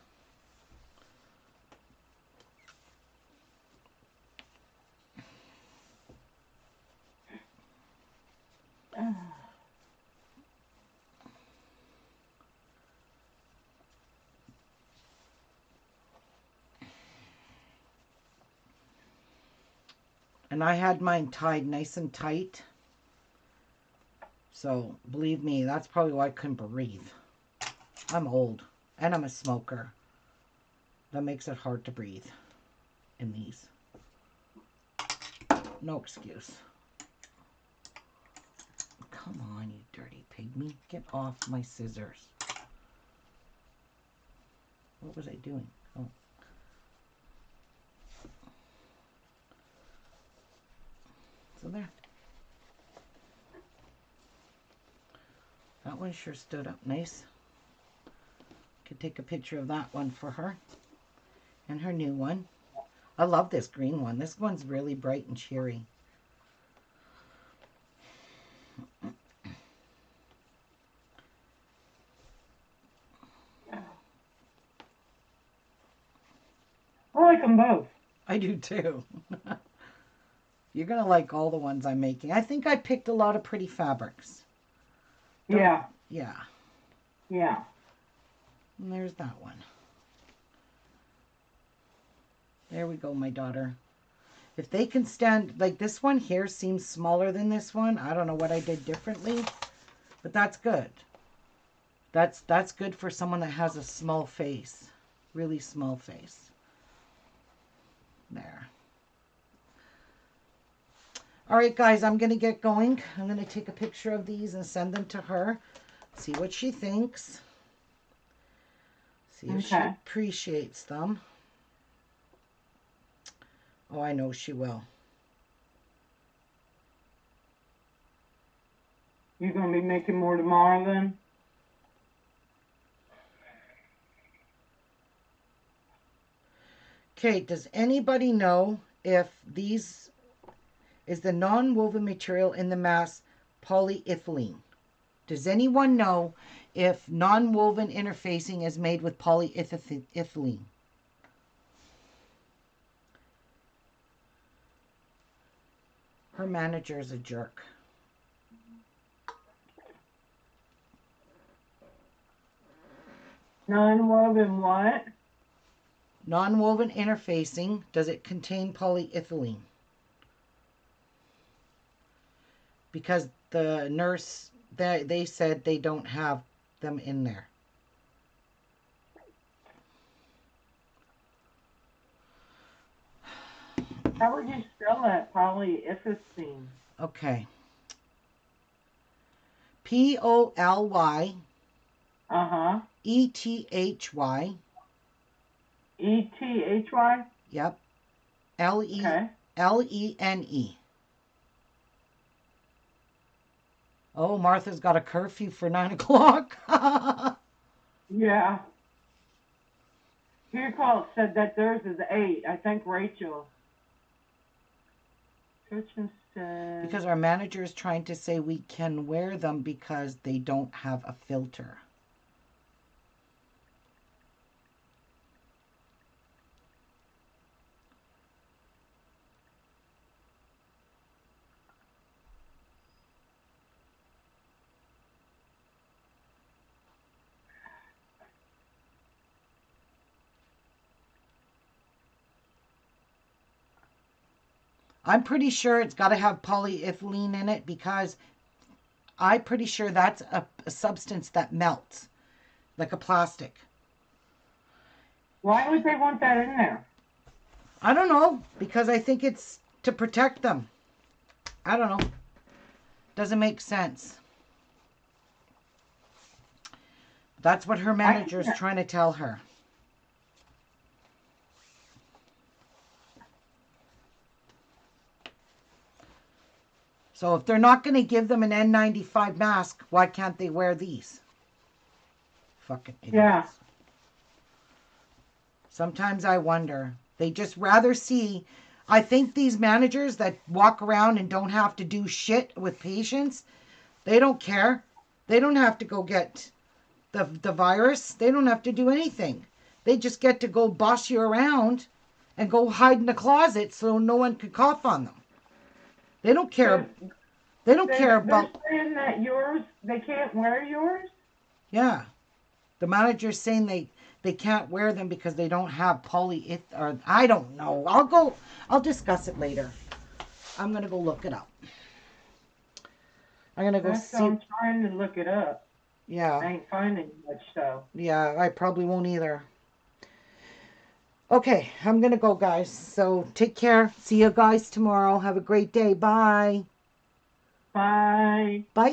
And I had mine tied nice and tight. So, believe me, that's probably why I couldn't breathe. I'm old, and I'm a smoker. That makes it hard to breathe in these. No excuse. Come on, you dirty pygmy. Get off my scissors. What was I doing? Oh. So there. That one sure stood up nice. Could take a picture of that one for her. And her new one. I love this green one. This one's really bright and cheery. I like them both. I do too. You're going to like all the ones I'm making. I think I picked a lot of pretty fabrics. Yeah. Yeah. Yeah. And there's that one. There we go, my daughter. If they can stand, like this one here seems smaller than this one. I don't know what I did differently, but that's good. That's good for someone that has a small face. Really small face. There. All right, guys, I'm going to get going. I'm going to take a picture of these and send them to her. See what she thinks. See if she appreciates them. Oh, I know she will. You going to be making more tomorrow then? Okay, does anybody know if these is the non-woven material in the mask polyethylene? Does anyone know if non-woven interfacing is made with polyethylene? Her manager is a jerk. Non-woven what? Non-woven interfacing. Does it contain polyethylene? Because the nurse, they said they don't have them in there. How would you spell that? Polyethylene. Okay. Poly. Uh-huh. ETHY. ETHY? Yep. Okay. LENE. Oh, Martha's got a curfew for 9 o'clock. Yeah. Your call said that theirs is 8. I think Rachel. Because our manager is trying to say we can wear them because they don't have a filter. I'm pretty sure it's got to have polyethylene in it because I'm pretty sure that's a substance that melts like a plastic. Why would they want that in there? I don't know, because I think it's to protect them. I don't know. Doesn't make sense. That's what her manager is trying to tell her. So if they're not going to give them an N95 mask, why can't they wear these? Fucking idiots. Yeah. Sometimes I wonder. They just rather see. I think these managers that walk around and don't have to do shit with patients, they don't care. They don't have to go get the virus. They don't have to do anything. They just get to go boss you around and go hide in a closet so no one can cough on them. They don't care. They don't care about. They're saying that yours, they can't wear yours? Yeah. The manager's saying they can't wear them because they don't have or I don't know. I'll discuss it later. I'm going to go look it up. I'm going to go see. I'm trying to look it up. Yeah. I ain't finding much, though. Yeah, I probably won't either. Okay, I'm going to go, guys. So take care. See you guys tomorrow. Have a great day. Bye. Bye. Bye.